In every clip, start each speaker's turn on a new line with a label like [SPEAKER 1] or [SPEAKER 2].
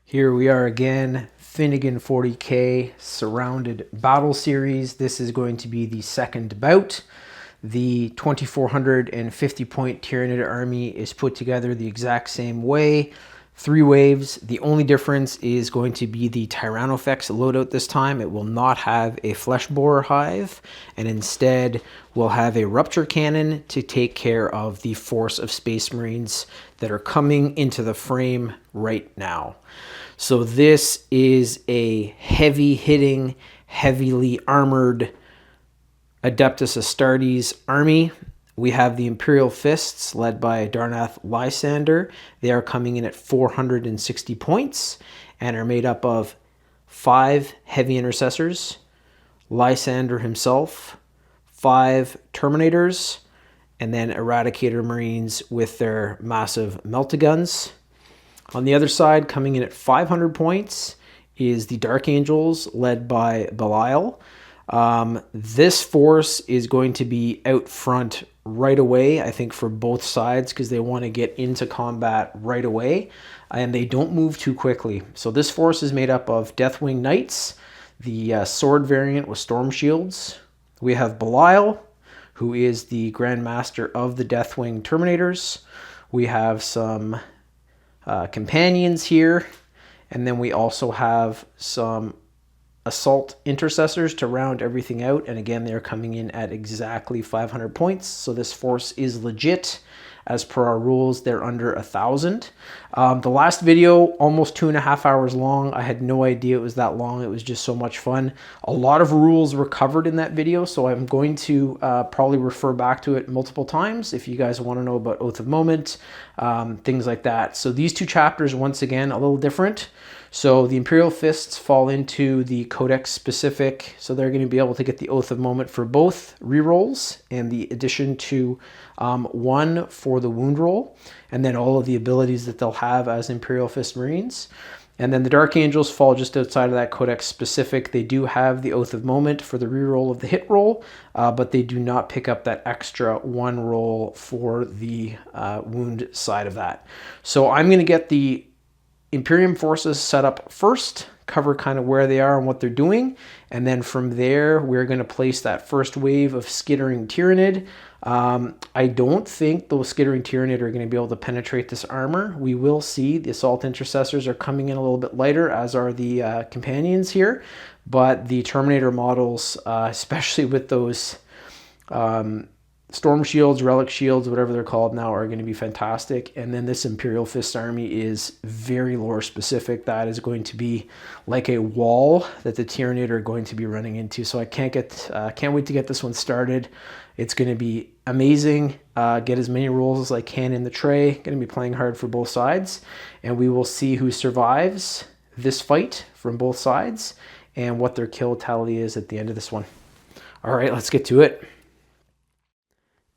[SPEAKER 1] Here we are again, Finnigan 40K Surrounded Battle Series. This is going to be the second bout. The 2,450 point Tyranid Army is put together the exact same way. 3 waves. The only difference is going to be the Tyranofex loadout this time. It will not have a flesh borer hive, and instead will have a rupture cannon to take care of the force of Space Marines that are coming into the frame right now. So this is a heavy hitting, heavily armored Adeptus Astartes army. We have the Imperial Fists led by Darnath Lysander. They are coming in at 460 points and are made up of 5 heavy intercessors, Lysander himself, 5 Terminators, and then Eradicator Marines with their massive meltaguns. On the other side, coming in at 500 points, is the Dark Angels led by Belial. This force is going to be out front right away, I think, for both sides, because they want to get into combat right away, and they don't move too quickly. So this force is made up of Deathwing Knights, the sword variant with storm shields. We have Belial, who is the Grand Master of the Deathwing Terminators. We have some companions here, and then we also have some assault intercessors to round everything out, and again they're coming in at exactly 500 points, so this force is legit. As per our rules, they're under 1,000. The last video, almost 2.5 hours long. I had no idea it was that long. It was just so much fun. A lot of rules were covered in that video, so I'm going to probably refer back to it multiple times if you guys want to know about Oath of Moment, things like that. So these 2 chapters, once again, a little different. So the Imperial Fists fall into the Codex specific, so they're going to be able to get the Oath of Moment for both rerolls and the addition to 1 for the wound roll, and then all of the abilities that they'll have as Imperial Fist Marines. And then the Dark Angels fall just outside of that Codex specific. They do have the Oath of Moment for the reroll of the hit roll, but they do not pick up that extra 1 roll for the wound side of that. So I'm going to get the Imperium forces set up first, cover kind of where they are and what they're doing, and then from there we're going to place that first wave of skittering Tyranid. I don't think those skittering Tyranid are going to be able to penetrate this armor. We will see. The assault intercessors are coming in a little bit lighter, as are the companions here, but the Terminator models, especially with those Storm Shields, Relic Shields, whatever they're called now, are going to be fantastic. And then this Imperial Fist army is very lore specific. That is going to be like a wall that the Tyranid are going to be running into. So I can't wait to get this one started. It's going to be amazing. Get as many rolls as I can in the tray. Going to be playing hard for both sides. And we will see who survives this fight from both sides and what their kill tally is at the end of this one. All right, let's get to it.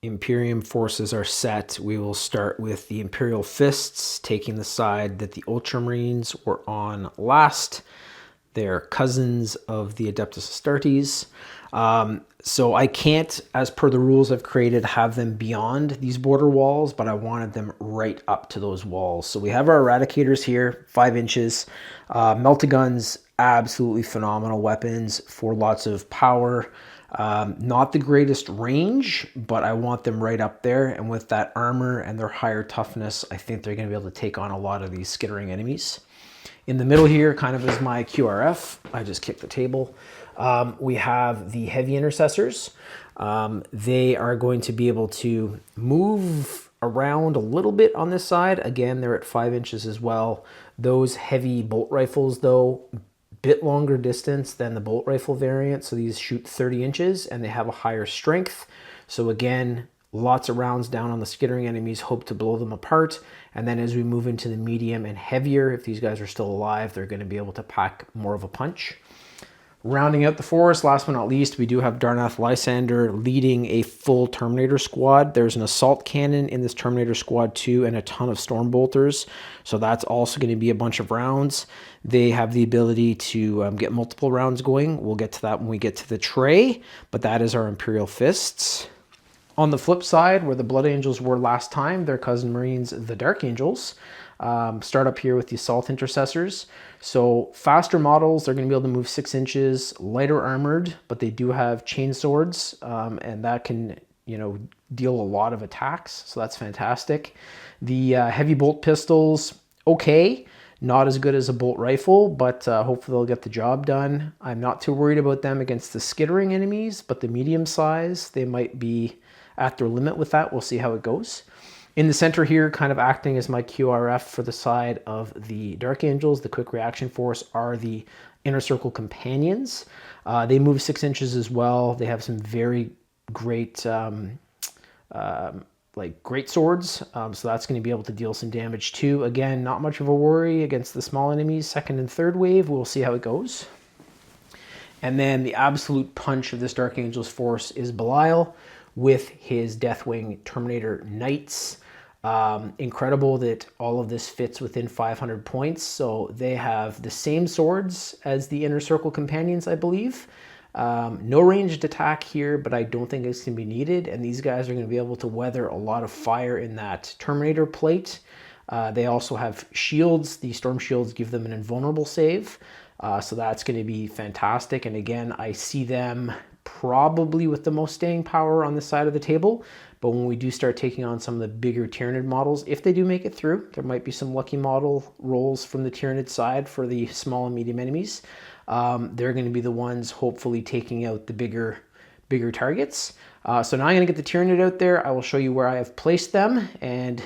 [SPEAKER 1] Imperium forces are set. We will start with the Imperial Fists, taking the side that the Ultramarines were on last. They're cousins of the Adeptus Astartes. So I can't, as per the rules I've created, have them beyond these border walls, but I wanted them right up to those walls. So we have our Eradicators here, 5 inches. Meltaguns, absolutely phenomenal weapons for lots of power. Not the greatest range, but I want them right up there. And with that armor and their higher toughness, I think they're going to be able to take on a lot of these skittering enemies. In the middle here, kind of as my QRF, I just kicked the table. We have the heavy intercessors. They are going to be able to move around a little bit on this side. Again, they're at 5 inches as well. Those heavy bolt rifles, though, bit longer distance than the bolt rifle variant, so these shoot 30 inches and they have a higher strength. So again, lots of rounds down on the skittering enemies, hope to blow them apart. And then as we move into the medium and heavier, if these guys are still alive, they're going to be able to pack more of a punch. Rounding out the force, last but not least, we do have Darnath Lysander leading a full Terminator squad. There's an assault cannon in this Terminator squad too, and a ton of storm bolters. So that's also going to be a bunch of rounds. They have the ability to get multiple rounds going. We'll get to that when we get to the tray, but that is our Imperial Fists. On the flip side, where the Blood Angels were last time, their cousin Marines, the Dark Angels, Start up here with the assault intercessors. So faster models, they're going to be able to move 6 inches, lighter armored, but they do have chain swords, and that can, you know, deal a lot of attacks. So that's fantastic. The heavy bolt pistols, okay, not as good as a bolt rifle, but hopefully they'll get the job done. I'm not too worried about them against the skittering enemies, but the medium size, they might be at their limit with that. We'll see how it goes. In the center here, kind of acting as my QRF for the side of the Dark Angels, the Quick Reaction Force, are the Inner Circle Companions. They move 6 inches as well. They have some very great, great swords. So that's going to be able to deal some damage too. Again, not much of a worry against the small enemies. Second and third wave, we'll see how it goes. And then the absolute punch of this Dark Angels force is Belial with his Deathwing Terminator Knights. Incredible that all of this fits within 500 points. So they have the same swords as the Inner Circle Companions, I believe. No ranged attack here, but I don't think it's going to be needed. And these guys are going to be able to weather a lot of fire in that Terminator plate. They also have shields. The storm shields give them an invulnerable save. So that's going to be fantastic. And again, I see them probably with the most staying power on this side of the table. But when we do start taking on some of the bigger Tyranid models, if they do make it through, there might be some lucky model rolls from the Tyranid side for the small and medium enemies. They're going to be the ones hopefully taking out the bigger targets. So now I'm going to get the Tyranid out there. I will show you where I have placed them. And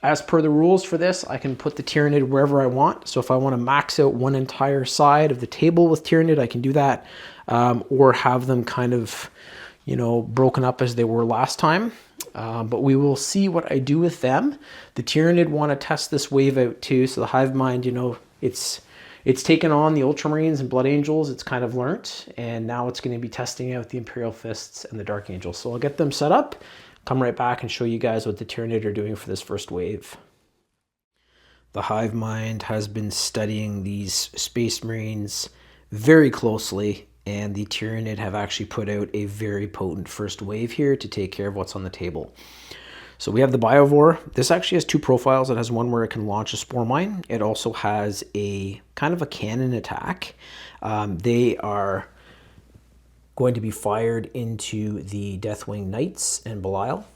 [SPEAKER 1] as per the rules for this, I can put the Tyranid wherever I want. So if I want to max out one entire side of the table with Tyranid, I can do that. Or have them kind of, you know, broken up as they were last time. But we will see what I do with them. The Tyranid want to test this wave out too. So the Hive Mind, you know, it's taken on the Ultramarines and Blood Angels. It's kind of learnt. And now it's going to be testing out the Imperial Fists and the Dark Angels. So I'll get them set up, come right back and show you guys what the Tyranid are doing for this first wave. The Hive Mind has been studying these Space Marines very closely. And the Tyranid have actually put out a very potent first wave here to take care of what's on the table. So we have the Biovore. This actually has 2 profiles. It has one where it can launch a Spore Mine. It also has a kind of a cannon attack. They are going to be fired into the Deathwing Knights and Belial.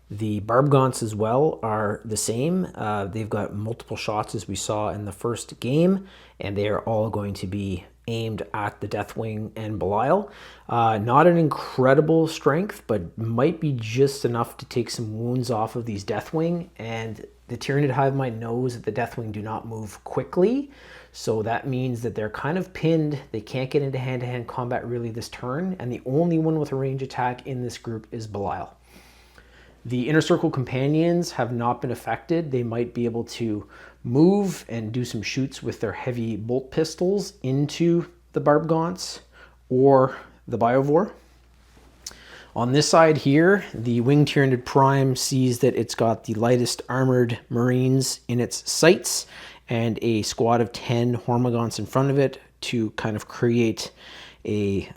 [SPEAKER 1] The Barbgaunts as well are the same. They've got multiple shots as we saw in the first game, and they are all going to be aimed at the Deathwing and Belial. Not an incredible strength, but might be just enough to take some wounds off of these Deathwing. And the Tyranid Hive Mind knows that the Deathwing do not move quickly. So that means that they're kind of pinned. They can't get into hand-to-hand combat really this turn. And the only one with a range attack in this group is Belial. The Inner Circle Companions have not been affected. They might be able to move and do some shoots with their heavy bolt pistols into the Barbgaunts or the Biovore. On this side here, the Winged Tyranid Prime sees that it's got the lightest armored Marines in its sights and a squad of 10 Hormagaunts in front of it to kind of create a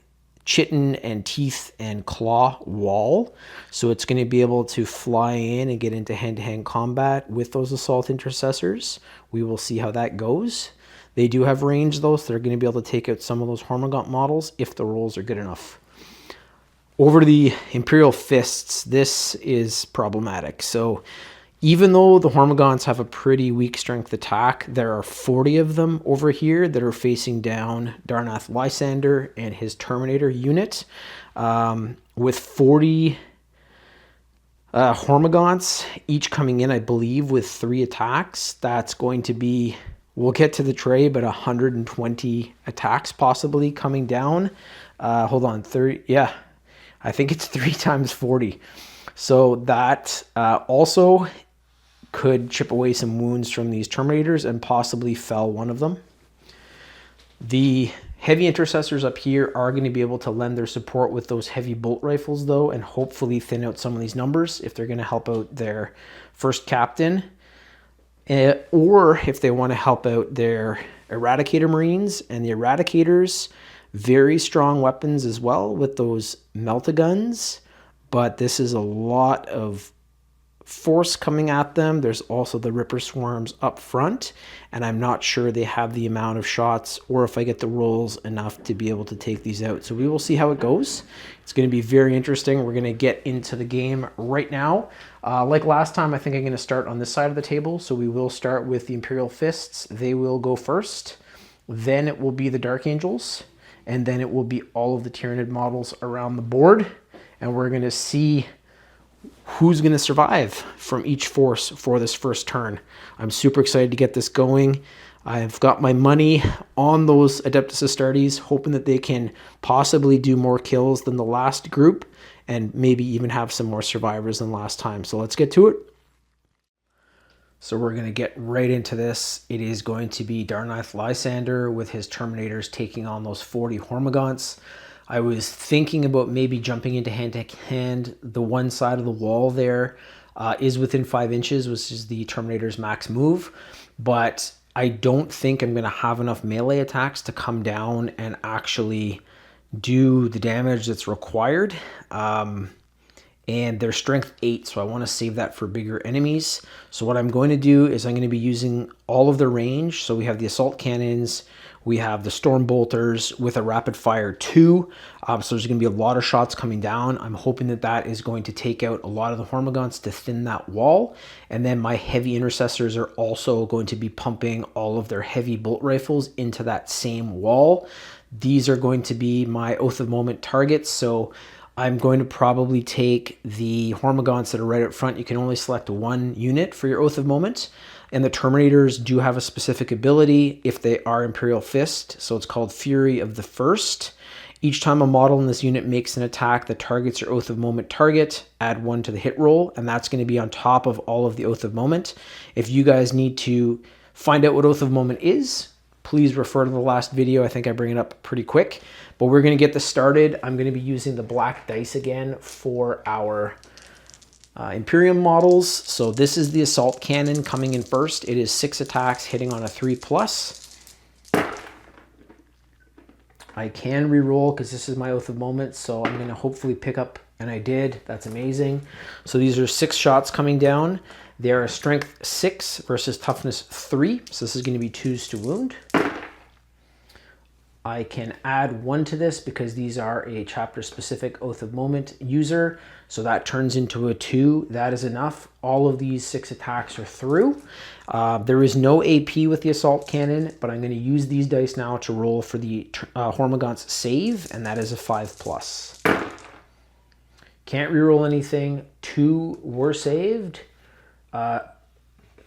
[SPEAKER 1] chitin and teeth and claw wall. So it's going to be able to fly in and get into hand-to-hand combat with those assault intercessors. We will see how that goes. They do have range though, so they're going to be able to take out some of those Hormagaunt models if the rolls are good enough. Over to the Imperial Fists, this is problematic. So even though the Hormagaunts have a pretty weak strength attack, there are 40 of them over here that are facing down Darnath Lysander and his Terminator unit. With 40 Hormagaunts, each coming in, I believe, with 3 attacks. That's going to be, we'll get to the tray, but 120 attacks possibly coming down. Hold on, 30, yeah, I think it's 3 times 40. So that also could chip away some wounds from these Terminators and possibly fell one of them. The heavy intercessors up here are going to be able to lend their support with those heavy bolt rifles though, and hopefully thin out some of these numbers if they're going to help out their first captain, or if they want to help out their Eradicator Marines. And the Eradicators, very strong weapons as well with those Meltaguns, but this is a lot of force coming at them. There's also the Ripper Swarms up front, and I'm not sure they have the amount of shots or if I get the rolls enough to be able to take these out. So we will see how it goes. It's going to be very interesting. We're going to get into the game right now. Like last time, I think I'm going to start on this side of the table. So we will start with the Imperial Fists. They will go first. Then it will be the Dark Angels. And then it will be all of the Tyranid models around the board. And we're going to see who's going to survive from each force for this first turn. I'm super excited to get this going. I've got my money on those Adeptus Astartes, hoping that they can possibly do more kills than the last group and maybe even have some more survivors than last time. So let's get to it. So we're going to get right into this. It is going to be Darnath Lysander with his Terminators taking on those 40 Hormagaunts. I was thinking about maybe jumping into hand-to-hand. The one side of the wall there is within 5 inches, which is the Terminator's max move. But I don't think I'm going to have enough melee attacks to come down and actually do the damage that's required. And they're strength 8, so I want to save that for bigger enemies. So what I'm going to do is I'm going to be using all of the range. So we have the assault cannons, we have the storm bolters with a rapid fire 2. So there's going to be a lot of shots coming down. I'm hoping that that is going to take out a lot of the Hormagaunts to thin that wall. And then my heavy intercessors are also going to be pumping all of their heavy bolt rifles into that same wall. These are going to be my Oath of Moment targets. So I'm going to probably take the Hormagaunts that are right up front. You can only select one unit for your Oath of Moment. And the Terminators do have a specific ability if they are Imperial Fist. So it's called Fury of the First. Each time a model in this unit makes an attack that targets your Oath of Moment target, add 1 to the hit roll. And that's going to be on top of all of the Oath of Moment. If you guys need to find out what Oath of Moment is, please refer to the last video. I think I bring it up pretty quick. But we're going to get this started. I'm going to be using the black dice again for our Imperium models. So this is the assault cannon coming in first. It is 6 attacks hitting on a 3+. I can reroll because this is my Oath of Moment. So I'm going to hopefully pick up, and I did. That's amazing. So these are 6 shots coming down. They are a strength 6 versus toughness 3. So this is going to be 2s to wound. I can add 1 to this because these are a chapter specific Oath of Moment user. So that turns into a 2. That is enough. All of these 6 attacks are through. There is no AP with the assault cannon, but I'm going to use these dice now to roll for the Hormagaunts save, and that is a 5+. Can't reroll anything. 2 were saved.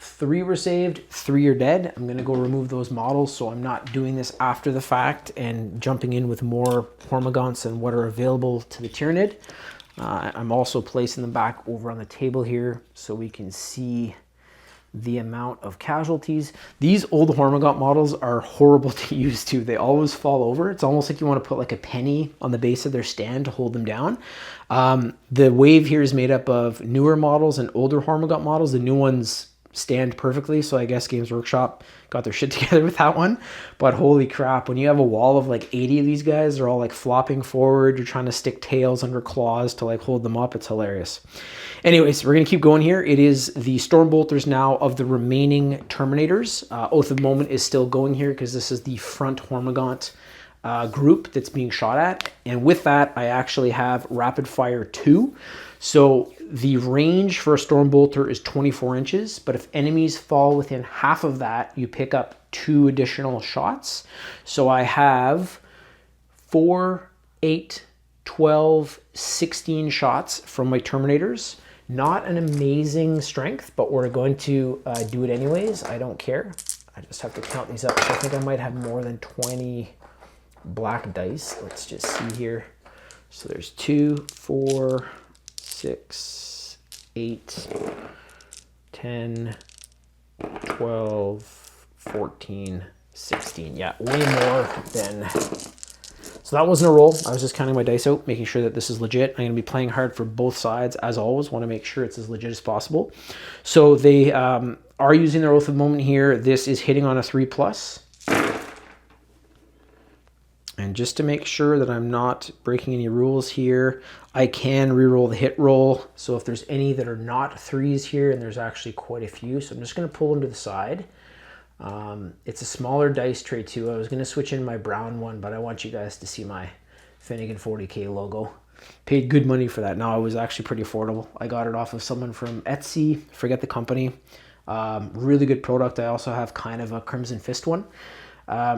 [SPEAKER 1] 3 were saved, 3 are dead. I'm going to go remove those models so I'm not doing this after the fact and jumping in with more Hormagaunts than what are available to the Tyranid. I'm also placing them back over on the table here so we can see the amount of casualties. These old Hormagaunt models are horrible to use too. They always fall over. It's almost like you want to put like a penny on the base of their stand to hold them down. The wave here is made up of newer models and older Hormagaunt models. The new ones stand perfectly, so I guess Games Workshop got their shit together with that one. But holy crap, when you have a wall of like 80 of these guys, they're all like flopping forward, you're trying to stick tails under claws to like hold them up. It's hilarious. Anyways, we're gonna keep going here. It is the Stormbolters now of the remaining Terminators. Oath of Moment is still going here because this is the front Hormagaunt group that's being shot at. And with that, I actually have Rapid Fire 2. So the range for a Stormbolter is 24 inches, but if enemies fall within half of that, you pick up 2 additional shots. So I have 4, 8, 12, 16 shots from my Terminators. Not an amazing strength, but we're going to do it anyways. I don't care. I just have to count these up. So I think I might have more than 20 black dice. Let's just see here. So there's 2, 4, 6, 8, 10, 12, 14, 16. Yeah, way more than... So that wasn't a roll. I was just counting my dice out, making sure that this is legit. I'm going to be playing hard for both sides, as always. Want to make sure it's as legit as possible. So they are using their Oath of Moment here. This is hitting on a 3+. And just to make sure that I'm not breaking any rules here, I can reroll the hit roll. So if there's any that are not 3s here, and there's actually quite a few, so I'm just going to pull them to the side. It's a smaller dice tray too. I was going to switch in my brown one, but I want you guys to see my Finnigan 40K logo. Paid good money for that. Now, it was actually pretty affordable. I got it off of someone from Etsy, forget the company. Really good product. I also have kind of a Crimson Fist one.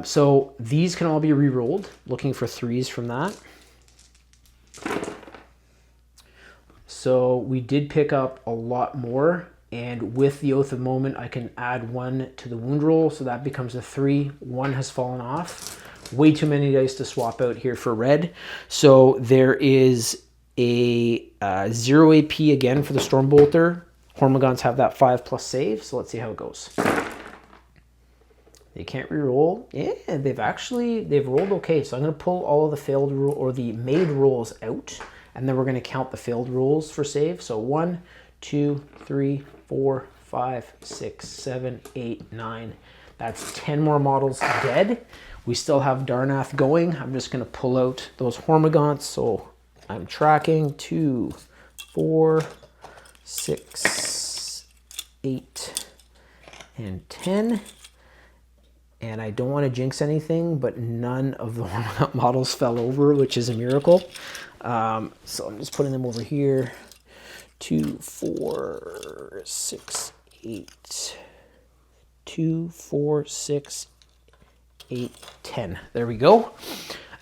[SPEAKER 1] So these can all be re-rolled. Looking for 3s from that. So we did pick up a lot more, and with the Oath of Moment, I can add 1 to the wound roll, so that becomes a 3. 1 has fallen off. Way too many dice to swap out here for red. So there is a 0 AP again for the Stormbolter. Hormagaunts have that 5+ save, so let's see how it goes. They can't re-roll. Yeah, they've rolled okay. So I'm going to pull all of the failed roll or the made rolls out, and then we're going to count the failed rolls for save. So 1, 2, 3, 4, 5, 6, 7, 8, 9. That's 10 more models dead. We still have Darnath going. I'm just going to pull out those Hormagaunts. So I'm tracking 2, 4, 6, 8, and 10. And I don't want to jinx anything, but none of the Hormagaunt models fell over, which is a miracle. So I'm just putting them over here. 2, 4, 6, 8. 2, 4, 6, 8, 10. There we go.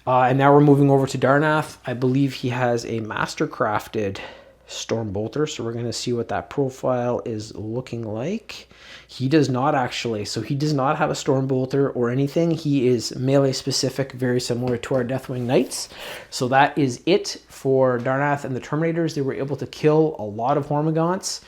[SPEAKER 1] And now we're moving over to Darnath. I believe he has a master-crafted Stormbolter, so we're going to see what that profile is looking like. He does not actually, so he does not have a Stormbolter or anything. He is melee specific, very similar to our Deathwing Knights. So that is it for Darnath and the Terminators. They were able to kill a lot of Hormagaunts.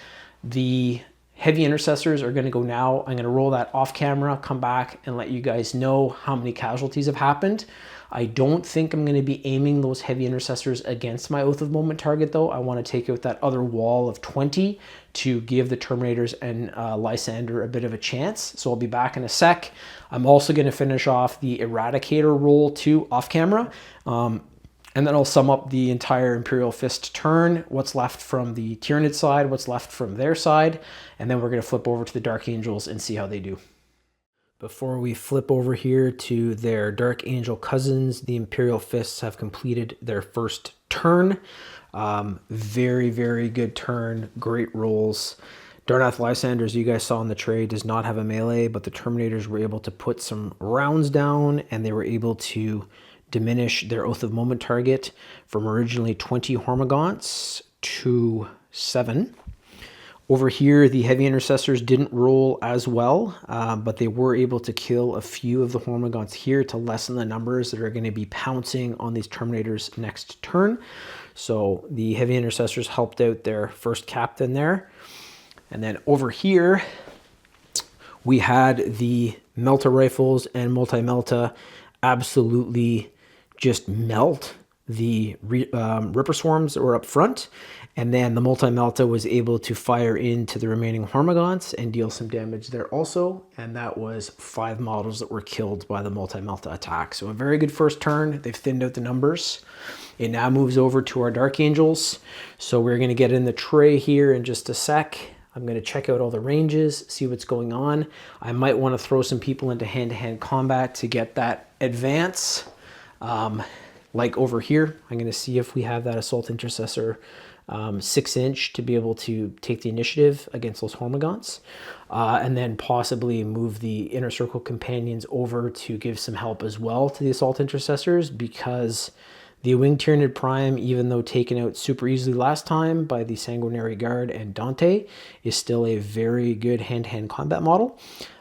[SPEAKER 1] The Heavy Intercessors are going to go now. I'm going to roll that off camera, come back and let you guys know how many casualties have happened. I don't think I'm going to be aiming those Heavy Intercessors against my Oath of Moment target, though. I want to take out that other wall of 20 to give the Terminators and Lysander a bit of a chance. So I'll be back in a sec. I'm also going to finish off the Eradicator roll too off camera. And then I'll sum up the entire Imperial Fist turn, what's left from the Tyranid side, what's left from their side, and then we're going to flip over to the Dark Angels and see how they do. Before we flip over here to their Dark Angel cousins, the Imperial Fists have completed their first turn. Very, very good turn, great rolls. Darnath Lysander, as you guys saw in the tray, does not have a melee, but the Terminators were able to put some rounds down, and they were able to diminish their Oath of Moment target from originally 20 Hormagaunts to 7. Over here, the Heavy Intercessors didn't roll as well, but they were able to kill a few of the Hormagaunts here to lessen the numbers that are going to be pouncing on these Terminators next turn. So the Heavy Intercessors helped out their first captain there. And then over here, we had the Melta Rifles and Multi-Melta absolutely just melt the Ripper Swarms that were up front. And then the Multi-Melta was able to fire into the remaining Hormagaunts and deal some damage there also. And that was 5 models that were killed by the Multi-Melta attack. So a very good first turn. They've thinned out the numbers. It now moves over to our Dark Angels. So we're going to get in the tray here in just a sec. I'm going to check out all the ranges, see what's going on. I might want to throw some people into hand-to-hand combat to get that advance. Like over here, I'm going to see if we have that Assault Intercessor 6-inch to be able to take the initiative against those Hormagaunts, and then possibly move the Inner Circle Companions over to give some help as well to the Assault Intercessors, because the Winged Tyranid Prime, even though taken out super easily last time by the Sanguinary Guard and Dante, is still a very good hand-to-hand combat model.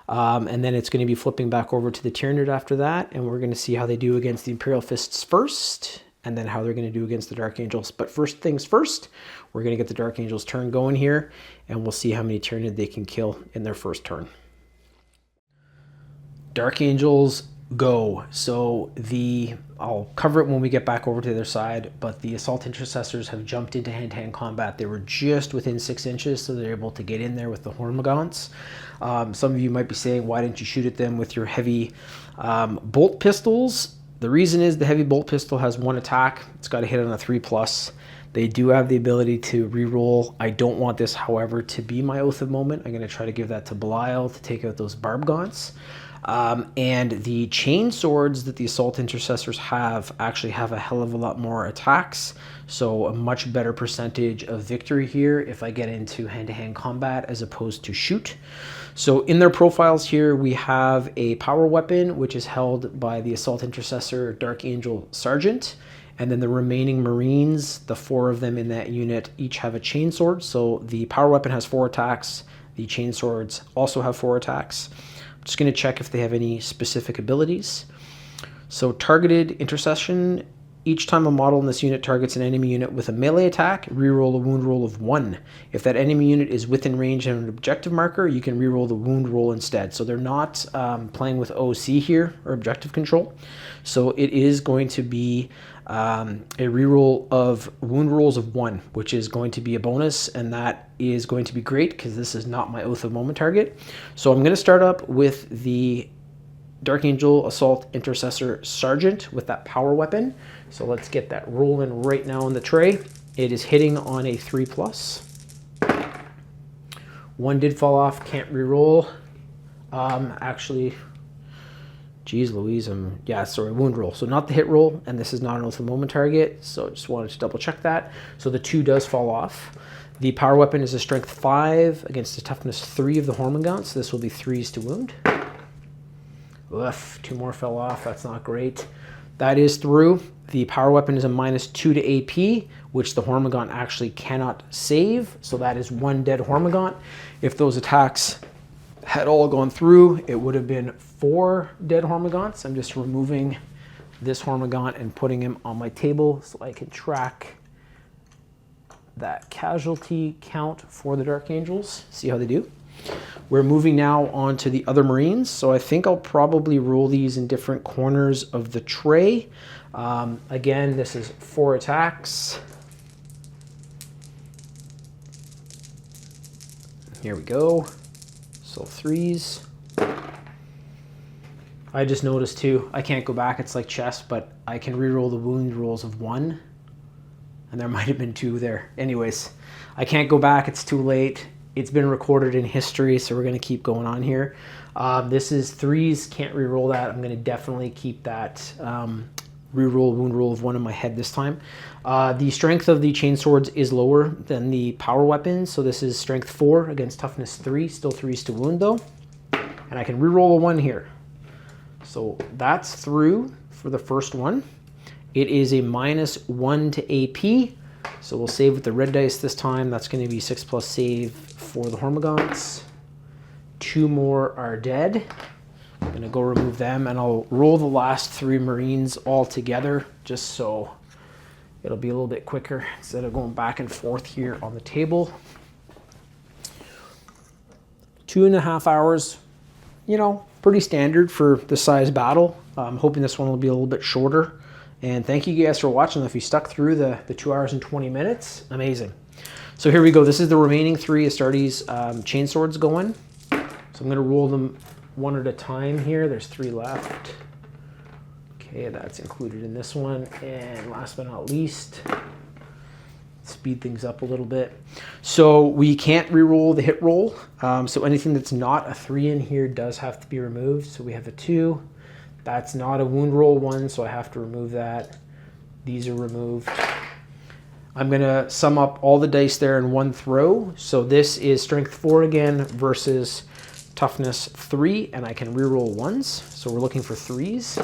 [SPEAKER 1] And then it's going to be flipping back over to the Tyranid after that, and we're going to see how they do against the Imperial Fists first, and then how they're going to do against the Dark Angels. But first things first, we're going to get the Dark Angels turn going here, and we'll see how many Tyranid they can kill in their first turn. Dark Angels go. So I'll cover it when we get back over to the other side, but the Assault Intercessors have jumped into hand-to-hand combat. They were just within 6 inches, so they're able to get in there with the Hormagaunts. Some of you might be saying, why didn't you shoot at them with your heavy bolt pistols? The reason is the heavy bolt pistol has 1 attack. It's got a hit on a 3+. They do have the ability to reroll. I don't want this, however, to be my Oath of Moment. I'm going to try to give that to Belial to take out those barb gaunts. And the chain swords that the assault intercessors have actually have a hell of a lot more attacks, so a much better percentage of victory here if I get into hand-to-hand combat as opposed to shoot. So in their profiles here, we have a power weapon, which is held by the assault intercessor Dark Angel Sergeant, and then the remaining Marines, the 4 of them in that unit, each have a chain sword. So the power weapon has 4 attacks. The chain swords also have 4 attacks. I'm just going to check if they have any specific abilities. So targeted intercession. Each time a model in this unit targets an enemy unit with a melee attack, reroll a wound roll of 1. If that enemy unit is within range of an objective marker, you can reroll the wound roll instead. So they're not playing with OC here, or objective control. So it is going to be a reroll of wound rolls of 1, which is going to be a bonus, and that is going to be great because this is not my Oath of Moment target. So I'm going to start up with the Dark Angel Assault Intercessor Sergeant with that power weapon. So let's get that rolling right now on the tray. It is hitting on a 3+. 1 did fall off, can't reroll. Actually, geez Louise, yeah, sorry, wound roll. So not the hit roll, and this is not an Oath of Moment target, so just wanted to double check that. So the 2 does fall off. The power weapon is a strength 5 against a toughness 3 of the Hormigaunt, so this will be 3s to wound. Oof, 2 more fell off, that's not great. That is through. The power weapon is a -2 to AP, which the Hormigaunt actually cannot save, so that is 1 dead Hormigaunt. If those attacks had all gone through, it would have been 4 dead Hormigaunts. I'm just removing this Hormigaunt and putting him on my table so I can track that casualty count for the Dark Angels, see how they do. We're moving now on to the other Marines, so I think I'll probably roll these in different corners of the tray. Again, this is 4 attacks. Here we go. So 3s. I just noticed too, I can't go back, it's like chess, but I can reroll the wound rolls of 1. And there might have been 2 there. Anyways, I can't go back, it's too late. It's been recorded in history, so we're going to keep going on here. This is 3s, can't reroll that. I'm going to definitely keep that reroll wound roll of 1 in my head this time. The strength of the chain swords is lower than the power weapons, so this is strength 4 against toughness 3, still 3s to wound though. And I can reroll a 1 here. So that's through for the first one. It is a -1 to AP. So we'll save with the red dice this time. That's going to be 6+ save for the Hormigaunts. 2 more are dead. I'm going to go remove them, and I'll roll the last 3 Marines all together just so it'll be a little bit quicker instead of going back and forth here on the table. 2.5 hours, you know, pretty standard for the size battle. I'm hoping this one will be a little bit shorter. And thank you guys for watching. If you stuck through the 2 hours and 20 minutes, amazing. So here we go. This is the remaining 3 Astartes chain swords going. So I'm going to roll them 1 at a time here. There's 3 left. Okay, that's included in this one. And last but not least, speed things up a little bit. So we can't reroll the hit roll. So anything that's not a 3 in here does have to be removed. So we have a 2. That's not a wound roll 1, so I have to remove that. These are removed. I'm going to sum up all the dice there in 1 throw. So this is strength 4 again versus toughness 3, and I can reroll 1s. So we're looking for 3s.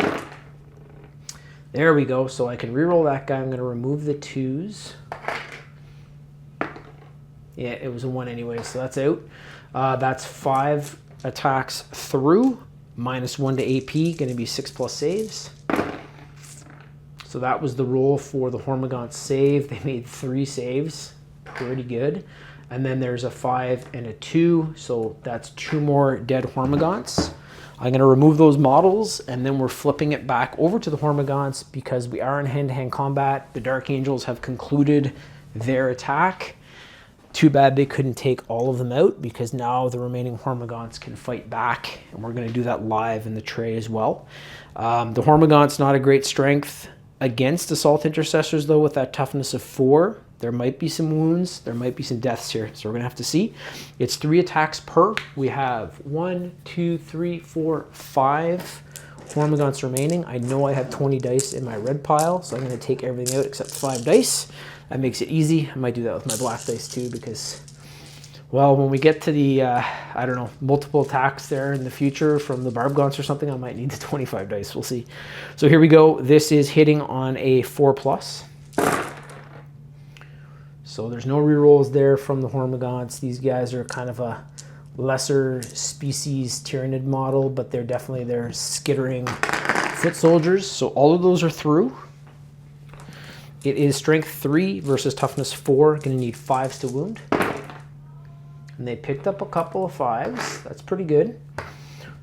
[SPEAKER 1] There we go. So I can reroll that guy. I'm going to remove the 2s. Yeah, it was a 1 anyway, so that's out. That's 5 attacks through. -1 to AP, going to be 6+ saves. So that was the roll for the Hormigaunt save. They made 3 saves, pretty good. And then there's a 5 and a 2, so that's 2 more dead Hormigaunts. I'm going to remove those models, and then we're flipping it back over to the Hormigaunts because we are in hand-to-hand combat. The Dark Angels have concluded their attack. Too bad they couldn't take all of them out, because now the remaining Hormagaunts can fight back, and we're going to do that live in the tray as well. The Hormagaunts, not a great strength against Assault Intercessors, though, with that toughness of 4. There might be some wounds, there might be some deaths here, so we're going to have to see. It's 3 attacks per. We have 1, 2, 3, 4, 5 Hormagaunts remaining. I know I have 20 dice in my red pile, so I'm going to take everything out except 5 dice. That makes it easy. I might do that with my black dice too, because, well, when we get to the, I don't know, multiple attacks there in the future from the Barbgaunts or something, I might need the 25 dice. We'll see. So here we go. This is hitting on a 4+. So there's no rerolls there from the Hormagaunts. These guys are kind of a lesser species Tyranid model, but they're definitely their skittering foot soldiers. So all of those are through. It is strength 3 versus toughness 4. Going to need 5s to wound. And they picked up a couple of 5s. That's pretty good.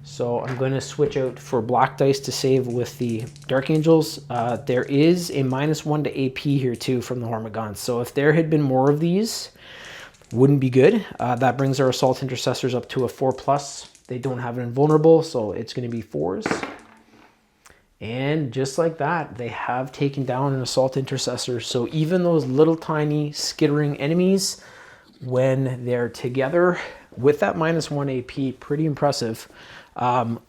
[SPEAKER 1] So I'm going to switch out for black dice to save with the Dark Angels. There is a -1 to AP here too from the Hormagaunts. So if there had been more of these, wouldn't be good. That brings our Assault Intercessors up to a 4+. They don't have an invulnerable, so it's going to be 4s. And just like that, they have taken down an Assault Intercessor. So even those little tiny skittering enemies, when they're together with that -1 AP, pretty impressive.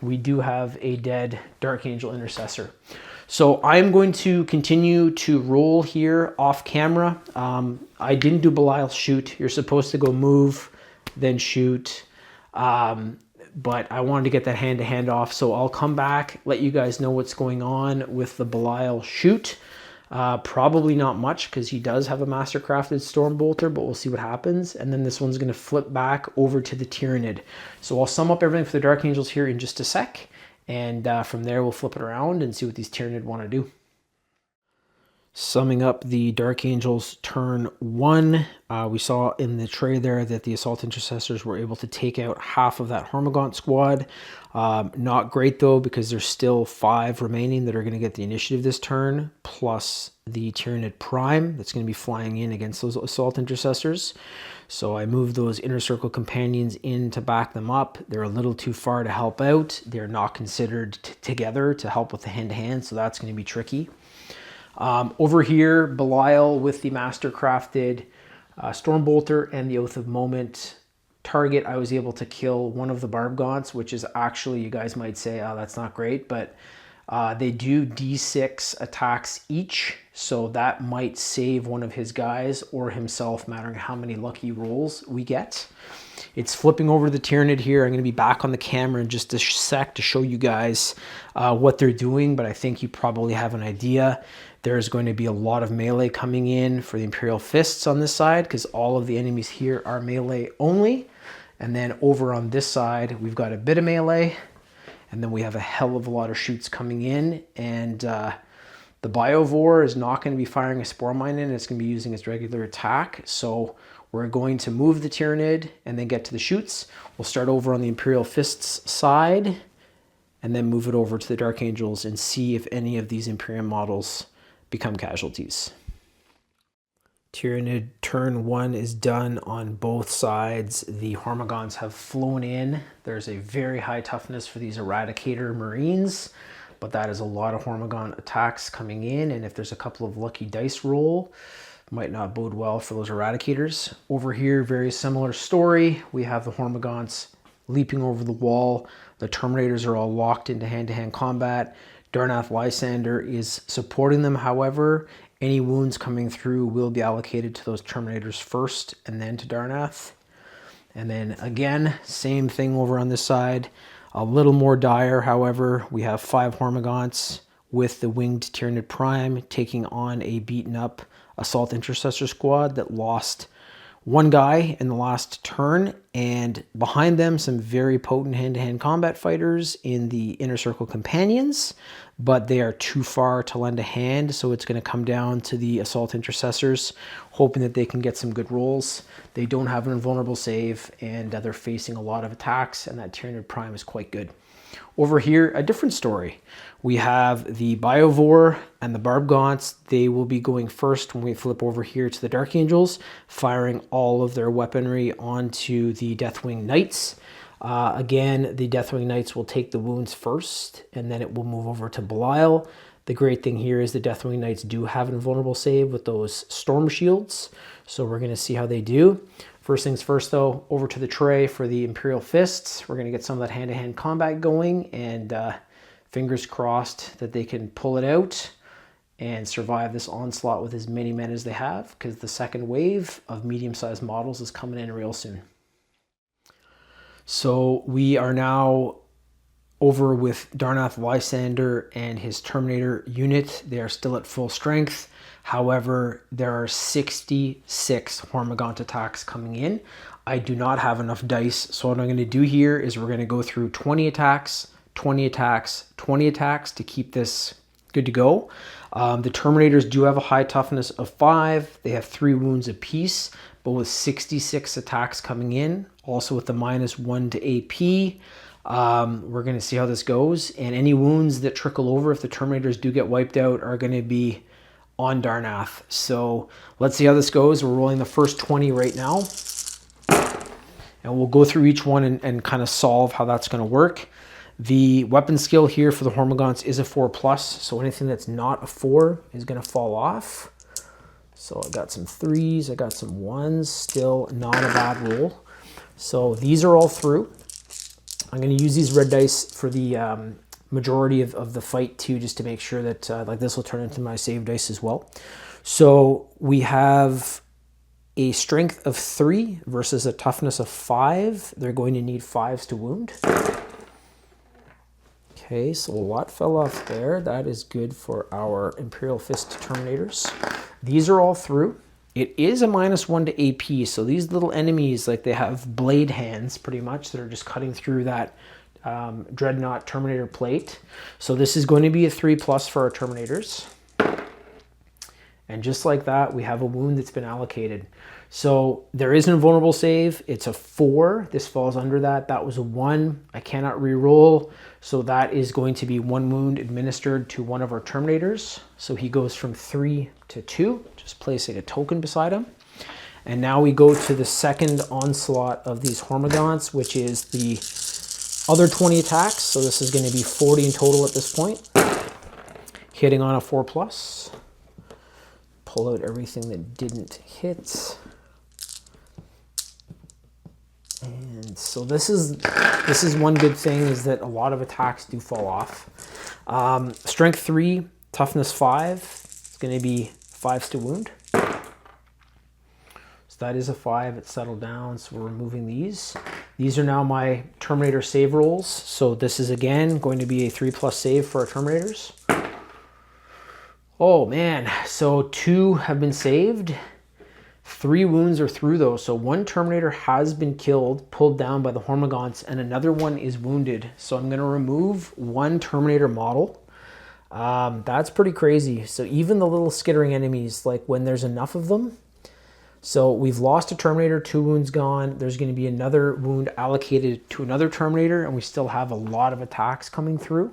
[SPEAKER 1] We do have a dead Dark Angel Intercessor. So I'm going to continue to roll here off camera. I didn't do Belial shoot. You're supposed to go move, then shoot. But I wanted to get that hand-to-hand off, so I'll come back, let you guys know what's going on with the Belial shoot. Probably not much, because he does have a master-crafted Stormbolter, but we'll see what happens. And then this one's going to flip back over to the Tyranid. So I'll sum up everything for the Dark Angels here in just a sec, and from there we'll flip it around and see what these Tyranid want to do. Summing up the Dark Angels turn 1, we saw in the tray there that the Assault Intercessors were able to take out half of that Hormagaunt squad. Not great though, because there's still 5 remaining that are going to get the initiative this turn, plus the Tyranid Prime that's going to be flying in against those Assault Intercessors. So I moved those Inner Circle Companions in to back them up. They're a little too far to help out. They're not considered together to help with the hand-to-hand, so that's going to be tricky. Over here, Belial with the Master-Crafted Stormbolter and the Oath of Moment target. I was able to kill one of the Barbgaunts, which is actually, you guys might say, oh, that's not great, but they do D6 attacks each, so that might save one of his guys or himself, mattering how many lucky rolls we get. It's flipping over to the Tyranid here. I'm going to be back on the camera in just a sec to show you guys what they're doing, but I think you probably have an idea. There's going to be a lot of melee coming in for the Imperial Fists on this side, because all of the enemies here are melee only. And then over on this side, we've got a bit of melee, and then we have a hell of a lot of shoots coming in. And the Biovore is not going to be firing a Spore Mine in, it's going to be using its regular attack. So we're going to move the Tyranid and then get to the shoots. We'll start over on the Imperial Fists side, and then move it over to the Dark Angels and see if any of these Imperium models become casualties. Tyranid turn 1 is done on both sides. The Hormagaunts have flown in. There's a very high toughness for these Eradicator Marines, but that is a lot of Hormagaunt attacks coming in, and if there's a couple of lucky dice roll, might not bode well for those Eradicators. Over here, very similar story. We have the Hormagaunts leaping over the wall. The Terminators are all locked into hand-to-hand combat. Darnath Lysander is supporting them. However, any wounds coming through will be allocated to those Terminators first and then to Darnath. And then again, same thing over on this side. A little more dire, however. We have 5 Hormagaunts with the Winged Tyranid Prime taking on a beaten up Assault Intercessor squad that lost one guy in the last turn, and behind them some very potent hand-to-hand combat fighters in the Inner Circle Companions, but they are too far to lend a hand, so it's going to come down to the Assault Intercessors, hoping that they can get some good rolls. They don't have an invulnerable save, and they're facing a lot of attacks, and that Tyranid Prime is quite good. Over here, a different story. We have the Biovore and the Barb Gaunts. They will be going first when we flip over here to the Dark Angels, firing all of their weaponry onto the Deathwing Knights. Again, the Deathwing Knights will take the wounds first, and then it will move over to Belial. The great thing here is the Deathwing Knights do have an invulnerable save with those Storm Shields, so we're going to see how they do. First things first, though, over to the tray for the Imperial Fists. We're going to get some of that hand-to-hand combat going, and fingers crossed that they can pull it out and survive this onslaught with as many men as they have, because the second wave of medium-sized models is coming in real soon. So we are now over with Darnath Lysander and his Terminator unit. They are still at full strength. However, there are 66 Hormagaunt attacks coming in. I do not have enough dice, so what I'm going to do here is we're going to go through 20 attacks, 20 attacks, 20 attacks to keep this good to go. The Terminators do have a high toughness of 5. They have 3 wounds apiece, but with 66 attacks coming in, also with the -1 to AP, we're going to see how this goes. And any wounds that trickle over, if the Terminators do get wiped out, are going to be on Darnath. So let's see how this goes. We're rolling the first 20 right now. And we'll go through each one and kind of solve how that's going to work. The weapon skill here for the Hormagaunts is a 4+, so anything that's not a 4 is going to fall off. So I got some 3s, I got some 1s, still not a bad roll. So these are all through. I'm going to use these red dice for the majority of the fight too, just to make sure that like this will turn into my save dice as well. So we have a strength of 3 versus a toughness of 5. They're going to need 5s to wound. Okay, so a lot fell off there. That is good for our Imperial Fist Terminators. These are all through. It is a -1 to AP, so these little enemies, like they have blade hands pretty much that are just cutting through that Dreadnought Terminator plate. So this is going to be a 3+ for our Terminators. And just like that, we have a wound that's been allocated. So there is an invulnerable save. It's a 4. This falls under that. That was a 1. I cannot re-roll. So that is going to be 1 wound administered to one of our Terminators. So he goes from 3 to 2, just placing a token beside him. And now we go to the second onslaught of these Hormagaunts, which is the other 20 attacks. So this is going to be 40 in total at this point. Hitting on a 4+. Pull out everything that didn't hit. And so this is one good thing, is that a lot of attacks do fall off. Strength 3, toughness 5. It's going to be 5s to wound. So that is a 5. It settled down, so we're removing these. These are now my Terminator save rolls. So this is again going to be a 3+ save for our Terminators. Oh man, so 2 have been saved. 3 wounds are through though. So 1 Terminator has been killed, pulled down by the Hormagaunts, and another one is wounded. So I'm going to remove 1 Terminator model. That's pretty crazy. So even the little skittering enemies, like when there's enough of them. So we've lost a Terminator, 2 wounds gone. There's going to be another wound allocated to another Terminator, and we still have a lot of attacks coming through.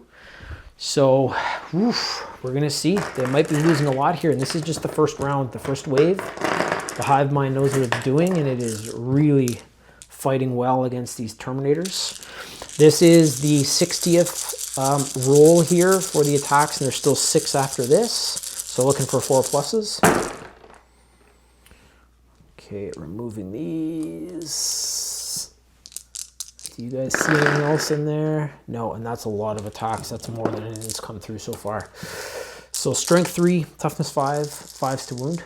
[SPEAKER 1] So, we're going to see. They might be losing a lot here, and this is just the first round, the first wave. The hive mind knows what it's doing, and it is really fighting well against these Terminators. This is the 60th roll here for the attacks, and there's still 6 after this. So looking for 4+. Okay, removing these. Do you guys see anything else in there? No, and that's a lot of attacks. That's more than anything's come through so far. So strength 3, toughness 5, 5s to wound.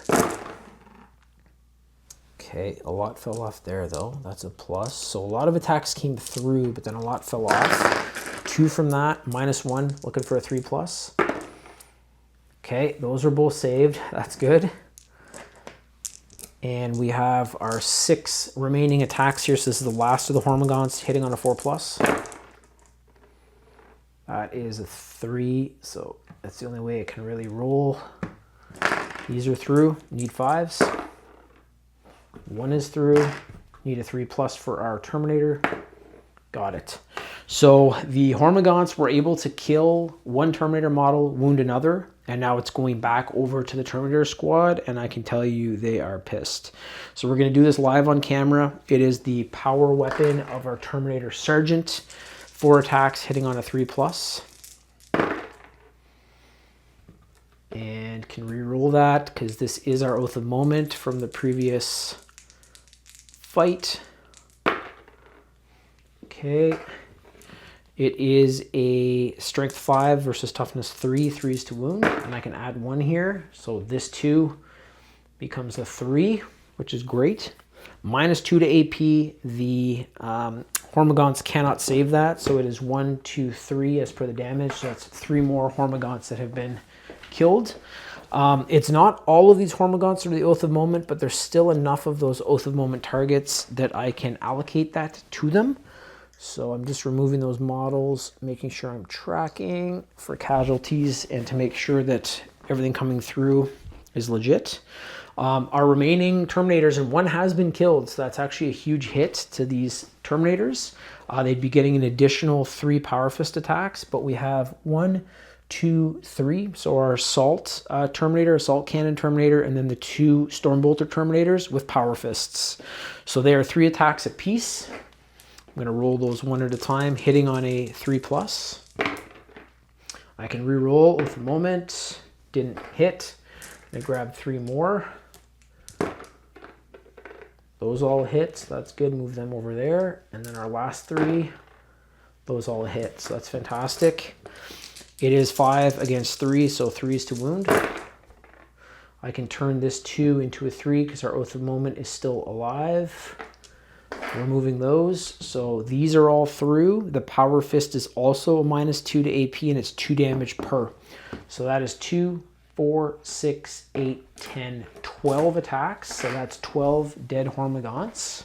[SPEAKER 1] Okay, a lot fell off there though. That's a plus. So a lot of attacks came through, but then a lot fell off. 2 from that, -1, looking for a 3+. Okay, those are both saved. That's good. And we have our 6 remaining attacks here. So this is the last of the Hormagaunts hitting on a 4+. That is a 3. So that's the only way it can really roll. These are through. Need 5s. 1 is through. Need a 3+ for our Terminator. Got it. So the Hormagaunts were able to kill one Terminator model, wound another, and now it's going back over to the Terminator squad, and I can tell you they are pissed. So we're going to do this live on camera. It is the power weapon of our Terminator Sergeant. 4 attacks hitting on a 3+. And can re-roll that because this is our Oath of Moment from the previous fight. Okay. It is a Strength 5 versus Toughness 3, 3s to wound. And I can add 1 here. So this 2 becomes a 3, which is great. -2 to AP. The Hormagaunts cannot save that. So it is 1, 2, 3 as per the damage. So that's 3 more Hormagaunts that have been killed. It's not all of these Hormagaunts are the Oath of Moment, but there's still enough of those Oath of Moment targets that I can allocate that to them. So I'm just removing those models, making sure I'm tracking for casualties and to make sure that everything coming through is legit. Our remaining Terminators, and 1 has been killed, so that's actually a huge hit to these Terminators. They'd be getting an additional 3 Power Fist attacks, but we have 1, 2, 3. So our Assault Terminator, Assault Cannon Terminator, and then the 2 Stormbolter Terminators with Power Fists. So they are 3 attacks apiece. I'm going to roll those one at a time, hitting on a 3+. I can re-roll with a moment. Didn't hit. I grab 3 more. Those all hit, so that's good. Move them over there. And then our last 3, those all hit. So that's fantastic. It is 5 against 3, so 3s to wound. I can turn this 2 into a 3 because our Oath of Moment is still alive. Removing those. So these are all through. The Power Fist is also a -2 to AP, and it's 2 damage per. So that is 2, 4, 6, 8, 10, 12 attacks. So that's 12 dead Hormagaunts.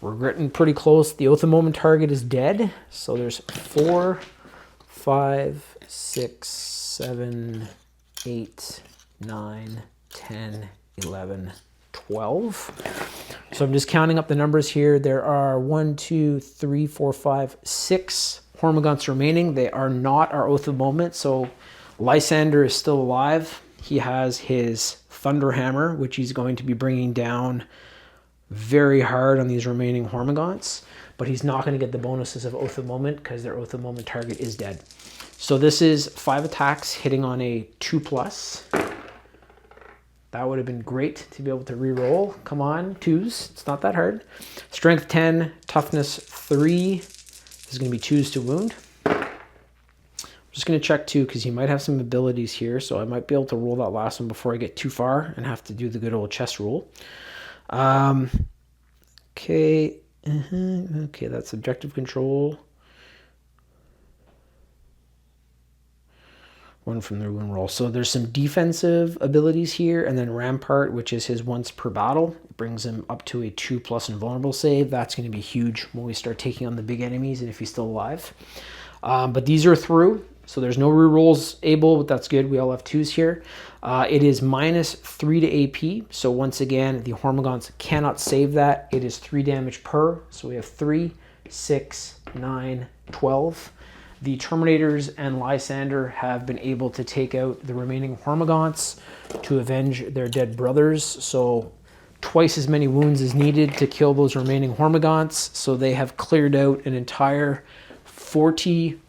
[SPEAKER 1] We're getting pretty close. The Oath of Moment target is dead. So there's 4, 5, 6, 7, 8, 9, 10, 11, 12. So I'm just counting up the numbers here. There are 1, 2, 3, 4, 5, 6 Hormagaunts remaining. They are not our Oath of Moment. So Lysander is still alive. He has his Thunder Hammer, which he's going to be bringing down very hard on these remaining Hormagaunts. But he's not going to get the bonuses of Oath of Moment because their Oath of Moment target is dead. So this is 5 attacks hitting on a 2+. That would have been great to be able to re-roll. Come on, 2s. It's not that hard. Strength 10, Toughness 3. This is going to be 2s to wound. I'm just going to check too because he might have some abilities here. So I might be able to roll that last one before I get too far and have to do the good old chest roll. Okay. Okay, that's objective control. 1 from the ruin roll. So there's some defensive abilities here, and then Rampart, which is his once per battle. It brings him up to a 2+ invulnerable save. That's going to be huge when we start taking on the big enemies and if he's still alive. But these are through, so there's no rerolls able, but that's good. We all have 2s here. It is -3 to AP. So once again, the Hormagaunts cannot save that. It is 3 damage per. So we have 3, 6, 9, 12. The Terminators and Lysander have been able to take out the remaining Hormagaunts to avenge their dead brothers. So twice as many wounds as needed to kill those remaining Hormagaunts. So they have cleared out an entire 40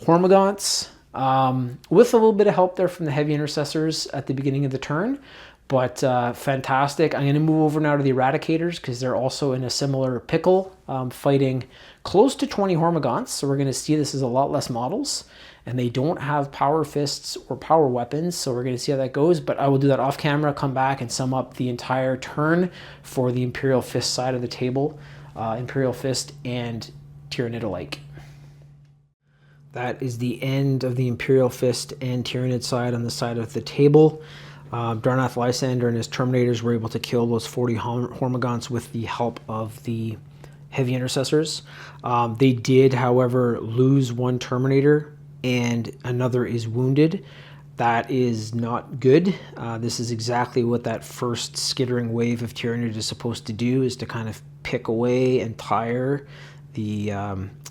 [SPEAKER 1] Hormagaunts with a little bit of help there from the Heavy Intercessors at the beginning of the turn. But fantastic. I'm going to move over now to the Eradicators because they're also in a similar pickle, fighting close to 20 Hormagaunts. So we're going to see this is a lot less models. And they don't have Power Fists or Power Weapons. So we're going to see how that goes. But I will do that off camera, come back and sum up the entire turn for the Imperial Fist side of the table. Imperial Fist and Tyranid alike. That is the end of the Imperial Fist and Tyranid side on the side of the table. Darnath Lysander and his Terminators were able to kill those 40 Hormagaunts with the help of the Heavy Intercessors. They did, however, lose 1 Terminator and another is wounded. That is not good. This is exactly what that first skittering wave of Tyranid is supposed to do, is to kind of pick away and tire the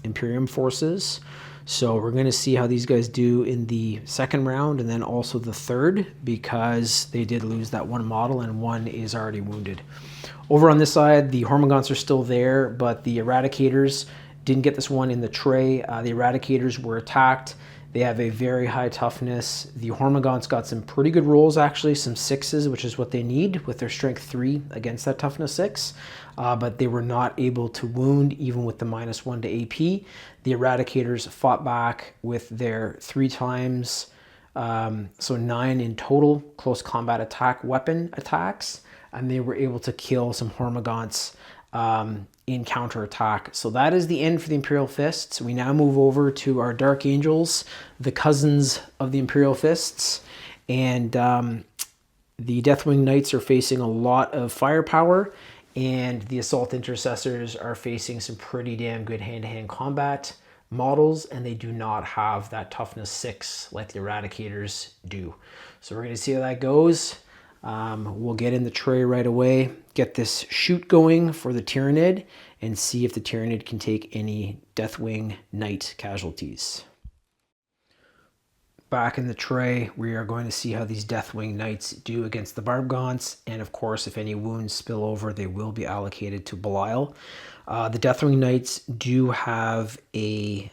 [SPEAKER 1] Imperium forces. So we're going to see how these guys do in the second round and then also the third, because they did lose that one model and one is already wounded. Over on this side, the Hormagaunts are still there, but the Eradicators didn't get this one in the tray. The Eradicators were attacked. They have a very high toughness. The Hormagaunts got some pretty good rolls, actually, some 6s, which is what they need with their strength 3 against that toughness 6. But they were not able to wound, even with the -1 to AP. The Eradicators fought back with their 3 times, so 9 in total, close combat attack weapon attacks, and they were able to kill some Hormagaunts in counterattack. So that is the end for the Imperial Fists. We now move over to our Dark Angels, the cousins of the Imperial Fists, and the Deathwing Knights are facing a lot of firepower, and the Assault Intercessors are facing some pretty damn good hand-to-hand combat models, and they do not have that toughness 6 like the Eradicators do. So we're going to see how that goes. We'll get in the tray right away, get this shoot going for the Tyranid, and see if the Tyranid can take any Deathwing Knight casualties. Back in the tray, we are going to see how these Deathwing Knights do against the Barbgaunts, and of course, if any wounds spill over, they will be allocated to Belial. The Deathwing Knights do have a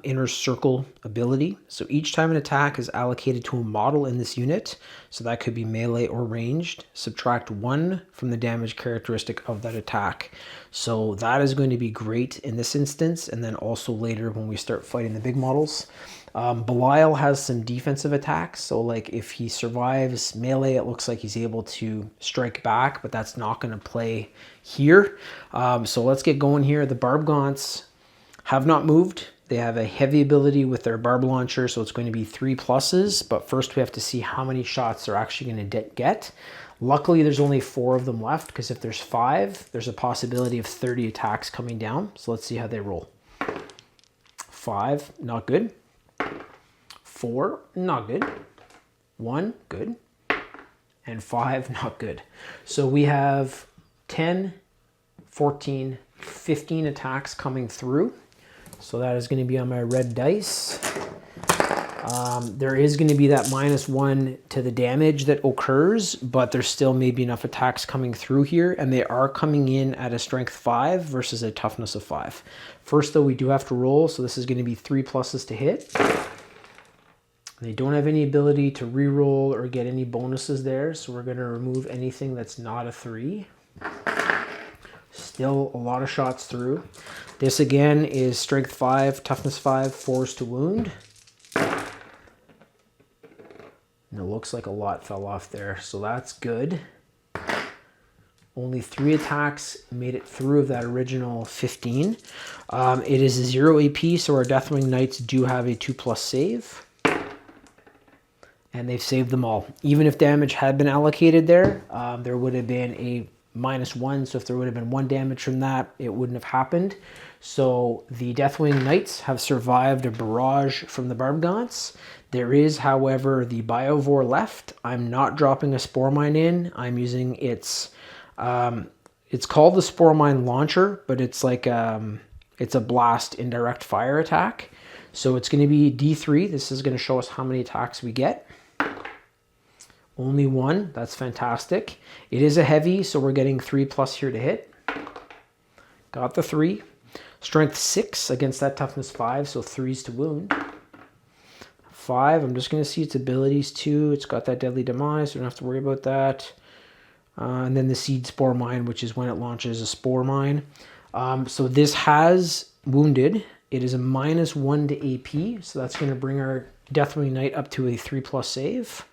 [SPEAKER 1] inner circle ability. So each time an attack is allocated to a model in this unit, so that could be melee or ranged, subtract 1 from the damage characteristic of that attack. So that is going to be great in this instance, and then also later when we start fighting the big models. Belial has some defensive attacks, so like if he survives melee, it looks like he's able to strike back, but that's not going to play here. So let's get going here. The Barbgaunts have not moved. They have a heavy ability with their barb launcher, so it's going to be 3 pluses, but first we have to see how many shots they're actually going to get. Luckily, there's only 4 of them left, because if there's 5, there's a possibility of 30 attacks coming down. So let's see how they roll. 5, not good. 4, not good. 1, good. And 5, not good. So we have 10, 14, 15 attacks coming through. So that is going to be on my red dice. There is going to be that -1 to the damage that occurs, but there's still maybe enough attacks coming through here, and they are coming in at a strength 5 versus a toughness of 5. First, though, we do have to roll, so this is going to be 3 pluses to hit. They don't have any ability to re-roll or get any bonuses there, so we're going to remove anything that's not a 3. Still a lot of shots through. This again is strength 5, toughness 5, 4s to wound. And it looks like a lot fell off there, so that's good. Only 3 attacks made it through of that original 15. It is a 0 AP, so our Deathwing Knights do have a 2+ save. And they've saved them all. Even if damage had been allocated there, there would have been a -1, so if there would have been 1 damage from that, it wouldn't have happened. So the Deathwing Knights have survived a barrage from the Barbgaunts. There is, however, the Biovore left. I'm not dropping a Spore Mine in. I'm using it's called the Spore Mine Launcher, but it's like it's a blast indirect fire attack. So it's going to be D3. This is going to show us how many attacks we get. Only 1. That's fantastic. It is a heavy, so we're getting 3+ here to hit. Got the 3. Strength 6 against that toughness 5, so 3s to wound. 5, I'm just going to see its abilities too. It's got that Deadly Demise, so we don't have to worry about that. And then the Seed Spore Mine, which is when it launches a Spore Mine. So this has wounded. It is a -1 to AP, so that's going to bring our Deathwing Knight up to a 3+ save.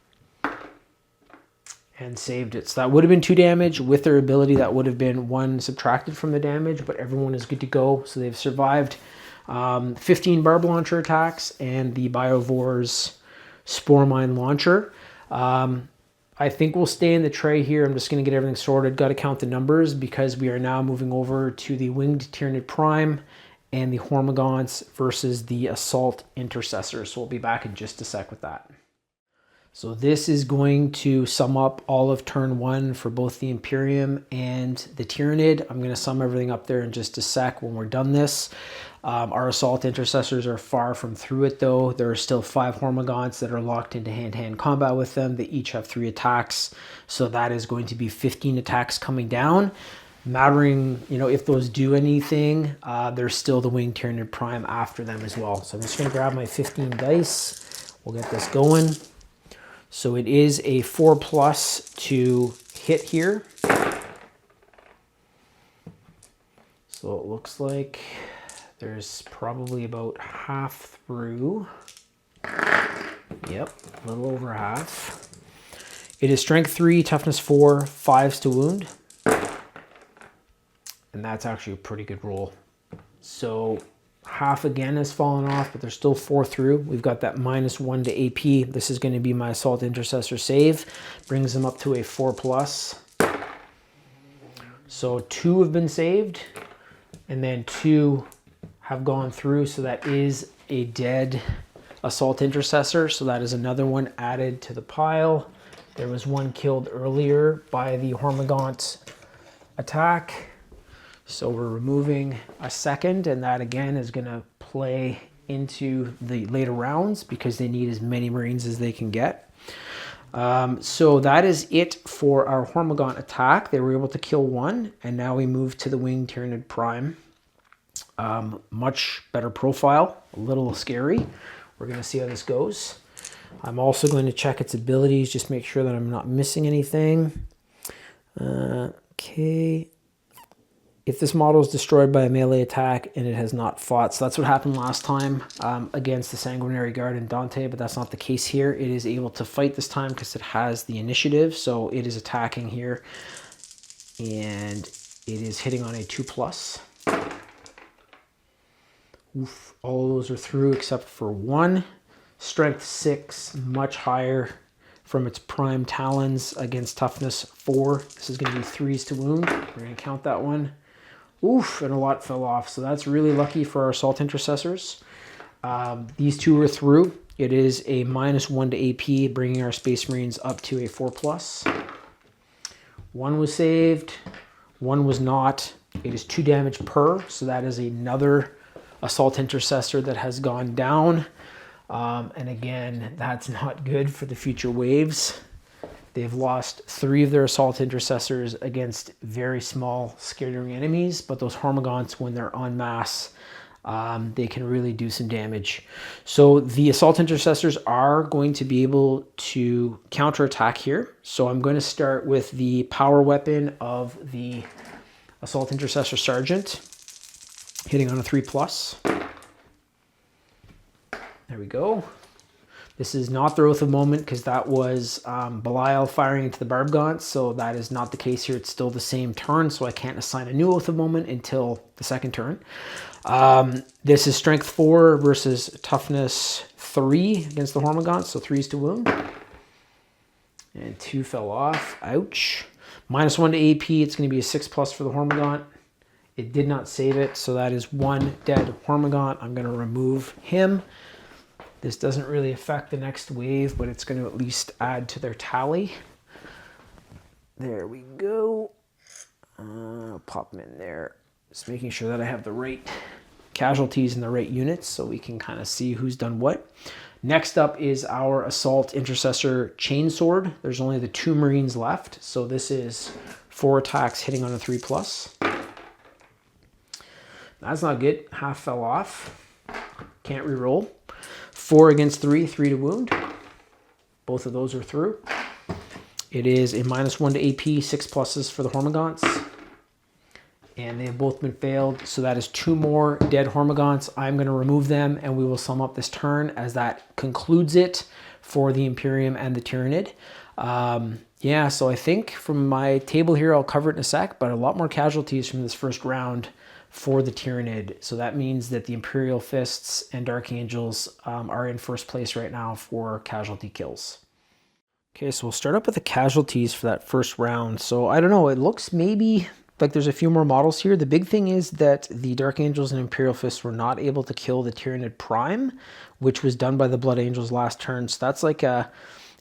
[SPEAKER 1] And saved it. So that would have been 2 damage. With their ability, that would have been 1 subtracted from the damage, but everyone is good to go. So they've survived 15 barb launcher attacks and the Biovore's Spore Mine Launcher. I think we'll stay in the tray here. I'm just going to get everything sorted. Got to count the numbers because we are now moving over to the Winged Tyranid Prime and the Hormagaunts versus the Assault Intercessors. So we'll be back in just a sec with that. So this is going to sum up all of turn 1 for both the Imperium and the Tyranid. I'm going to sum everything up there in just a sec when we're done this. Our assault intercessors are far from through it though. There are still 5 Hormagaunts that are locked into hand-to-hand combat with them. They each have 3 attacks. So that is going to be 15 attacks coming down. Mattering, if those do anything, there's still the Winged Tyranid Prime after them as well. So I'm just going to grab my 15 dice. We'll get this going. So it is a 4+ to hit here. So it looks like there's probably about half through. Yep, a little over half. It is strength 3, toughness 4, 5s to wound. And that's actually a pretty good roll. So half again has fallen off, but there's still 4 through. We've got that -1 to AP. This is going to be my assault intercessor save. Brings them up to a 4+. So 2 have been saved, and then 2 have gone through. So that is a dead assault intercessor. So that is another one added to the pile. There was one killed earlier by the Hormagaunt attack. So we're removing a second, and that again is going to play into the later rounds because they need as many Marines as they can get. So that is it for our Hormagaunt attack. They were able to kill 1, and now we move to the Winged Tyranid Prime. Much better profile, a little scary. We're going to see how this goes. I'm also going to check its abilities, just make sure that I'm not missing anything. Okay. If this model is destroyed by a melee attack and it has not fought, so that's what happened last time against the Sanguinary Guard and Dante, but that's not the case here. It is able to fight this time because it has the initiative, so it is attacking here, and it is hitting on a 2+. Oof, all those are through except for 1. Strength 6, much higher from its prime talons against toughness 4. This is going to be 3s to wound. We're going to count that one. Oof, and a lot fell off. So that's really lucky for our assault intercessors. These 2 are through. It is a -1 to AP, bringing our Space Marines up to a 4+. 1 was saved. 1 was not. It is 2 damage per. So that is another assault intercessor that has gone down. And again, that's not good for the future waves. They've lost 3 of their assault intercessors against very small, scattering enemies, but those Hormagaunts, when they're en masse, they can really do some damage. So the assault intercessors are going to be able to counterattack here. So I'm going to start with the power weapon of the assault intercessor sergeant, hitting on a 3+. There we go. This is not the Oath of Moment because that was Belial firing into the Barbgaunts, so that is not the case here. It's still the same turn, so I can't assign a new Oath of Moment until the second turn. This is Strength 4 versus Toughness 3 against the Hormagaunts, so 3s to wound. And 2 fell off. Ouch. -1 to AP, it's going to be a 6+ for the Hormagaunt. It did not save it, so that is 1 dead Hormagaunt. I'm going to remove him. This doesn't really affect the next wave, but it's going to at least add to their tally. There we go. I'll pop them in there. Just making sure that I have the right casualties in the right units so we can kind of see who's done what. Next up is our Assault Intercessor Chainsword. There's only the 2 Marines left, so this is 4 attacks hitting on a 3+. That's not good. Half fell off. Can't re-roll. 4 against 3, 3 to wound. Both of those are through. It is a -1 to AP, 6+ for the Hormagaunts. And they have both been failed. So that is 2 more dead Hormagaunts. I'm going to remove them, and we will sum up this turn as that concludes it for the Imperium and the Tyranid. Yeah, so I think from my table here, I'll cover it in a sec, but a lot more casualties from this first round for the Tyranid. So that means that the Imperial Fists and Dark Angels are in first place right now for casualty kills. Okay, so we'll start up with the casualties for that first round. So I don't know, it looks maybe like there's a few more models here. The big thing is that the Dark Angels and Imperial Fists were not able to kill the Tyranid Prime, which was done by the Blood Angels last turn. So that's like a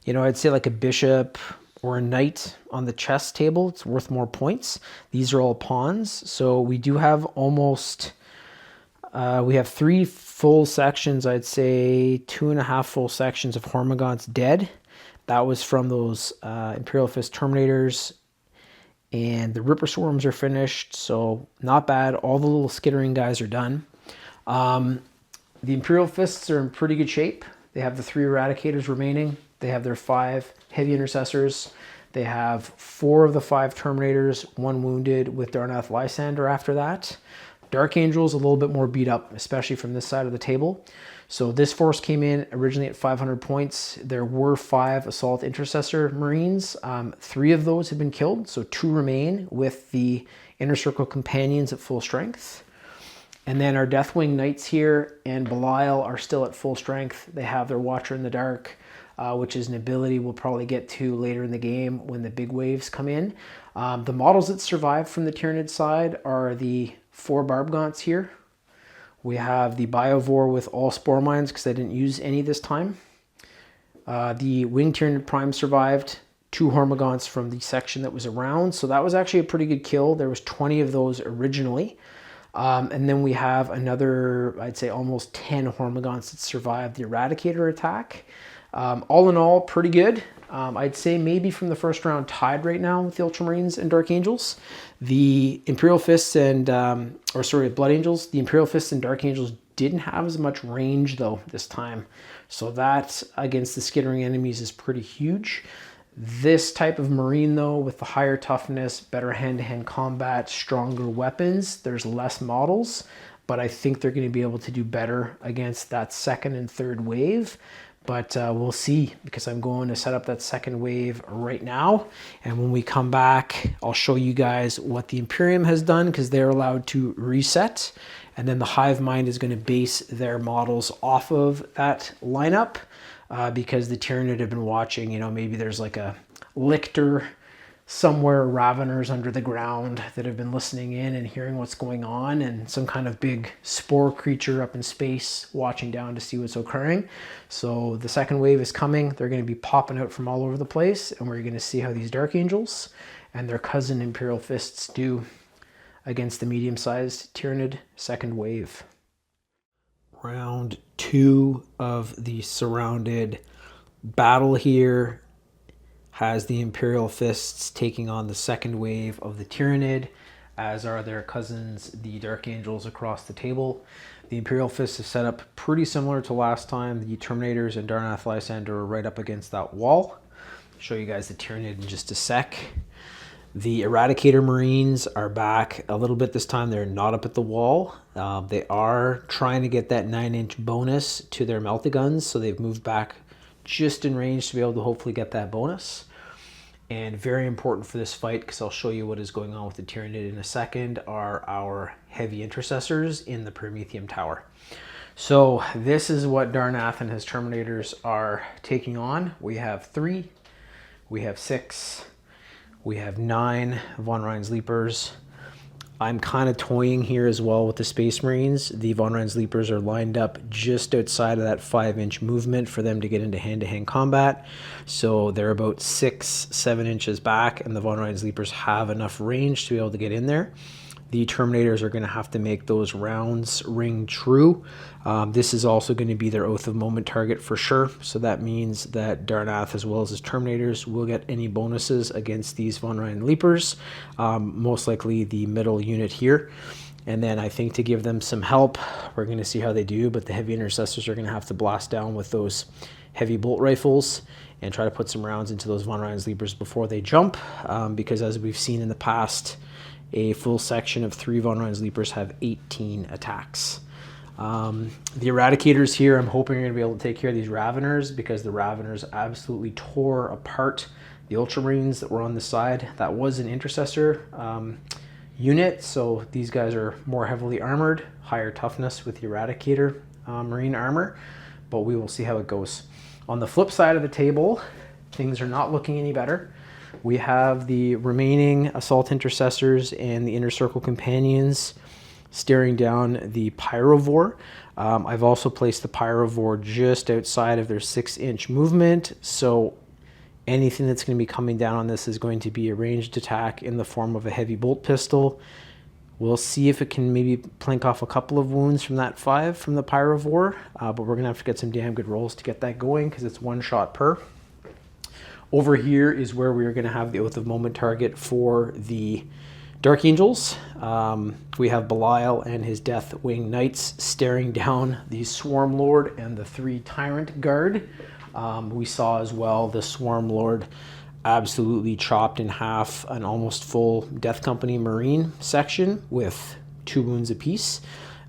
[SPEAKER 1] You know, I'd say like a bishop or a knight on the chess table. It's worth more points. These are all pawns. So we do have almost, we have 3 full sections, I'd say 2.5 full sections of Hormagaunts dead. That was from those Imperial Fist Terminators. And the Ripper Swarms are finished, so not bad. All the little skittering guys are done. The Imperial Fists are in pretty good shape. They have the 3 Eradicators remaining. They have their 5 Heavy Intercessors. They have 4 of the 5 Terminators, 1 wounded with Darnath Lysander after that. Dark Angel's a little bit more beat up, especially from this side of the table. So this force came in originally at 500 points. There were 5 Assault Intercessor Marines. 3 of those have been killed, so 2 remain with the Inner Circle Companions at full strength. And then our Deathwing Knights here and Belial are still at full strength. They have their Watcher in the Dark, which is an ability we'll probably get to later in the game when the big waves come in. The models that survived from the Tyranid side are the 4 Barbgaunts here. We have the Biovore with all Spore Mines because I didn't use any this time. The Winged Tyranid Prime survived. 2 Hormagaunts from the section that was around. So that was actually a pretty good kill. There was 20 of those originally. And then we have another, I'd say almost 10 Hormagaunts that survived the Eradicator attack. All in all, pretty good. I'd say maybe from the first round tied right now with the Ultramarines and Dark Angels. The Imperial Fists and, Blood Angels. The Imperial Fists and Dark Angels didn't have as much range though this time. So that against the skittering enemies is pretty huge. This type of Marine though, with the higher toughness, better hand-to-hand combat, stronger weapons, there's less models, but I think they're going to be able to do better against that second and third wave. But we'll see, because I'm going to set up that second wave right now. And when we come back, I'll show you guys what the Imperium has done, because they're allowed to reset. And then the Hive Mind is going to base their models off of that lineup, because the Tyranid have been watching, you know, maybe there's like a Lictor somewhere, Raveners under the ground that have been listening in and hearing what's going on, and some kind of big spore creature up in space watching down to see what's occurring. So the second wave is coming. They're going to be popping out from all over the place, and we're going to see how these Dark Angels and their cousin Imperial Fists do against the medium-sized Tyranid second wave. Round 2 of the surrounded battle here has the Imperial Fists taking on the second wave of the Tyranid, as are their cousins, the Dark Angels, across the table. The Imperial Fists is set up pretty similar to last time. The Terminators and Darnath Lysander are right up against that wall. I'll show you guys the Tyranid in just a sec. The Eradicator Marines are back a little bit this time. They're not up at the wall. They are trying to get that 9-inch bonus to their Meltaguns, so they've moved back just in range to be able to hopefully get that bonus. And very important for this fight, because I'll show you what is going on with the Tyranid in a second, are our Heavy Intercessors in the Prometheum Tower. So this is what Darnath and his Terminators are taking on. We have 3, we have 6, we have 9 Von Rein's Leapers. I'm kind of toying here as well with the Space Marines. The Von Rein's Leapers are lined up just outside of that 5-inch movement for them to get into hand-to-hand combat. So they're about 6-7 inches back, and the Von Rein's Leapers have enough range to be able to get in there. The Terminators are going to have to make those rounds ring true. This is also going to be their Oath of Moment target for sure. So that means that Darnath, as well as his Terminators, will get any bonuses against these Von Rein Leapers. Most likely the middle unit here. And then I think to give them some help, we're going to see how they do, but the Heavy Intercessors are going to have to blast down with those heavy bolt rifles and try to put some rounds into those Von Rein's Leapers before they jump, because as we've seen in the past, a full section of 3 Von Rein's Leapers have 18 attacks. The Eradicators here, I'm hoping you're going to be able to take care of these Raveners, because the Raveners absolutely tore apart the Ultramarines that were on the side. That was an Intercessor unit, so these guys are more heavily armored, higher toughness with the Eradicator Marine armor, but we will see how it goes. On the flip side of the table, things are not looking any better. We have the remaining Assault Intercessors and the Inner Circle Companions staring down the Pyrovore. I've also placed the Pyrovore just outside of their 6-inch movement, so Anything that's going to be coming down on this is going to be a ranged attack in the form of a heavy bolt pistol. We'll see if it can maybe plank off a couple of wounds from that 5 from the Pyrovore, but we're going to have to get some damn good rolls to get that going because it's 1 shot per. Over here is where we're going to have the Oath of Moment target for the Dark Angels. We have Belial and his Deathwing Knights staring down the Swarm Lord and the 3 Tyrant Guard. We saw as well the Swarm Lord absolutely chopped in half an almost full Death Company Marine section with 2 wounds apiece.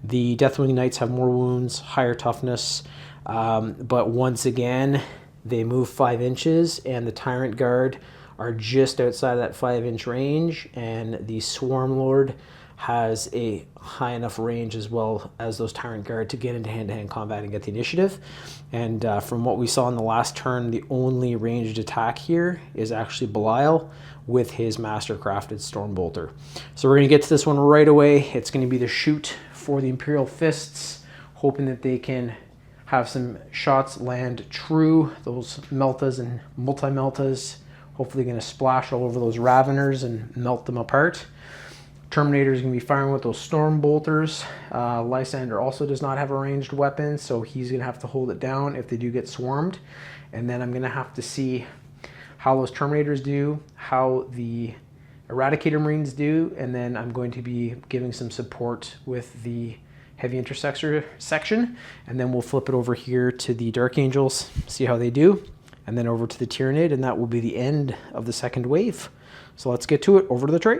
[SPEAKER 1] The Deathwing Knights have more wounds, higher toughness, but once again, they move 5 inches, and the Tyrant Guard are just outside that 5-inch range, and the Swarm Lord has a high enough range as well as those Tyrant Guard to get into hand-to-hand combat and get the initiative. And from what we saw in the last turn, the only ranged attack here is actually Belial with his Mastercrafted Stormbolter. So we're going to get to this one right away. It's going to be the shoot for the Imperial Fists, hoping that they can have some shots land true. Those Meltas and Multi-Meltas hopefully going to splash all over those Raveners and melt them apart. Terminator is going to be firing with those Storm Bolters. Lysander also does not have a ranged weapon, so he's going to have to hold it down if they do get swarmed. And then I'm going to have to see how those Terminators do, how the Eradicator Marines do, and then I'm going to be giving some support with the Heavy Intercessor section, and then we'll flip it over here to the Dark Angels, see how they do, and then over to the Tyranid, and that will be the end of the second wave. So let's get to it. Over to the tray.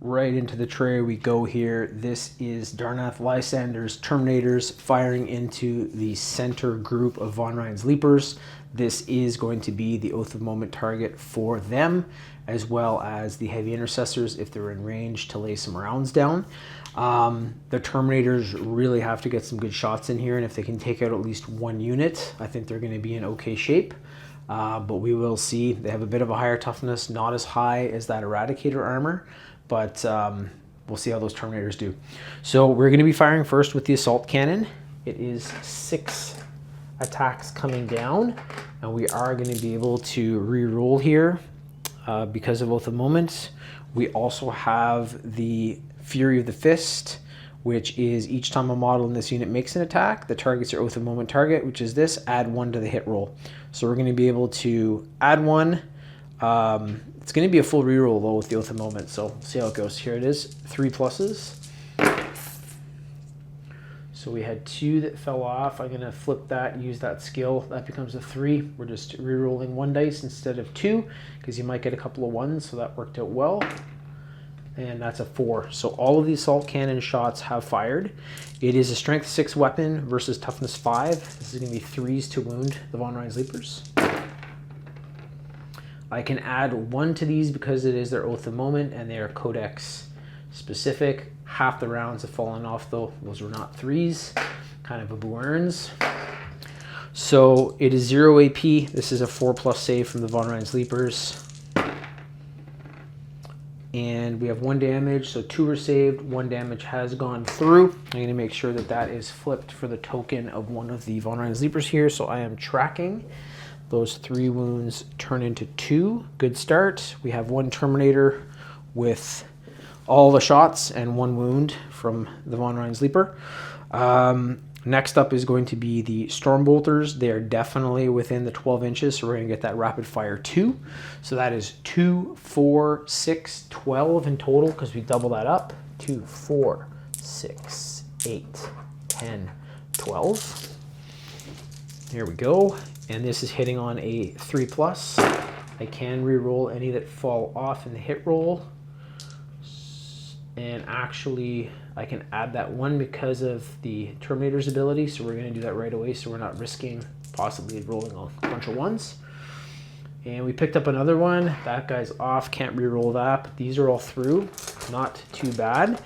[SPEAKER 1] Right into the tray we go here. This is Darnath Lysander's Terminators firing into the center group of Von Ryan's Leapers. This is going to be the Oath of Moment target for them, as well as the Heavy Intercessors if they're in range to lay some rounds down. The Terminators really have to get some good shots in here, and if they can take out at least 1 unit, I think they're going to be in okay shape. But we will see. They have a bit of a higher toughness, not as high as that Eradicator armor, but we'll see how those Terminators do. So we're going to be firing first with the Assault Cannon. It is 6 attacks coming down, and we are going to be able to re-roll here because of Oath of Moment. We also have the Fury of the Fist, which is each time a model in this unit makes an attack, the target's your Oath of Moment target, which is this, add 1 to the hit roll. So we're going to be able to add 1. It's going to be a full reroll though with the Oath of Moment, so see how it goes. Here it is, 3 pluses. So we had 2 that fell off. I'm going to flip that, use that skill. That becomes a 3. We're just rerolling 1 dice instead of 2 because you might get a couple of 1s, so that worked out well. And that's a 4. So all of the Assault Cannon shots have fired. It is a Strength 6 weapon versus Toughness 5. This is going to be 3s to wound the Von Ryan's Leapers. I can add 1 to these because it is their Oath of Moment and they are Codex specific. Half the rounds have fallen off though. Those were not 3s. Kind of a Boo-earns. So it is 0 AP. This is a 4+ save from the Von Ryan's Leapers. And we have 1 damage, so 2 are saved. 1 damage has gone through. I'm going to make sure that that is flipped for the token of one of the Von Ryan's Leapers here. So I am tracking. Those 3 wounds turn into 2. Good start. We have 1 Terminator with all the shots and 1 wound from the Von Ryan's Leaper. Next up is going to be the Stormbolters. They are definitely within the 12 inches, so we're going to get that rapid fire 2. So that is 2, 4, 6, 12 in total because we double that up. 2, 4, 6, 8, 10, 12. Here we go. And this is hitting on a 3+. I can re-roll any that fall off in the hit roll. And actually, I can add that 1 because of the Terminator's ability. So we're going to do that right away so we're not risking possibly rolling a bunch of 1s. And we picked up another one. That guy's off. Can't re-roll that. But these are all through. Not too bad.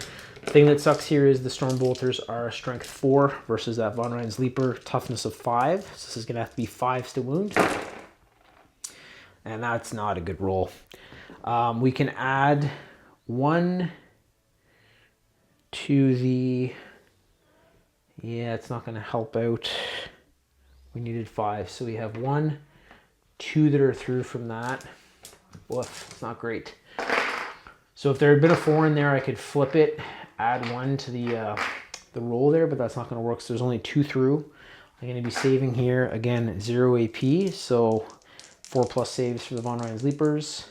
[SPEAKER 1] The thing that sucks here is the Stormbolters are a Strength 4 versus that Von Ryan's Leaper Toughness of 5. So this is going to have to be 5s to wound. And that's not a good roll. We can add 1 to the... Yeah, it's not going to help out. We needed 5. So we have 1, 2 that are through from that. Woof, it's not great. So if there had been a 4 in there, I could flip it, add 1 to the roll there, but that's not going to work. So there's only 2 through. I'm going to be saving here, again, 0 AP, so 4+ saves for the Von Ryan's Leapers.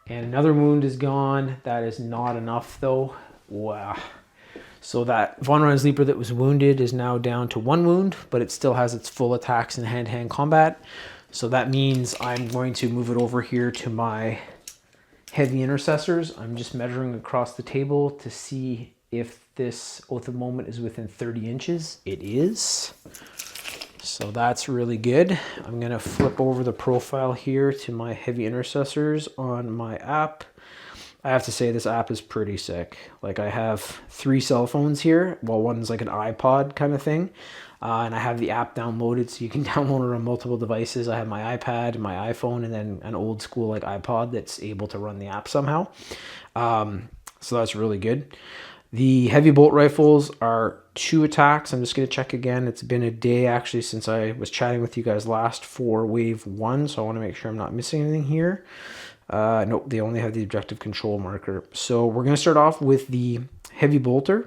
[SPEAKER 1] And another wound is gone. That is not enough, though. Wow. So that Von Ryan's Leaper that was wounded is now down to 1 wound, but it still has its full attacks in hand-to-hand combat. So that means I'm going to move it over here to my heavy intercessors. I'm just measuring across the table to see if this Oath of Moment is within 30 inches. It is. So that's really good. I'm going to flip over the profile here to my heavy intercessors on my app. I have to say this app is pretty sick. Like, I have 3 cell phones here. Well, one's like an iPod kind of thing. And I have the app downloaded so you can download it on multiple devices. I have my iPad, my iPhone, and then an old school like iPod that's able to run the app somehow. So that's really good. The heavy bolt rifles are 2 attacks. I'm just going to check again. It's been a day actually since I was chatting with you guys last for wave 1. So I want to make sure I'm not missing anything here. Nope, they only have the objective control marker. So we're going to start off with the heavy bolter.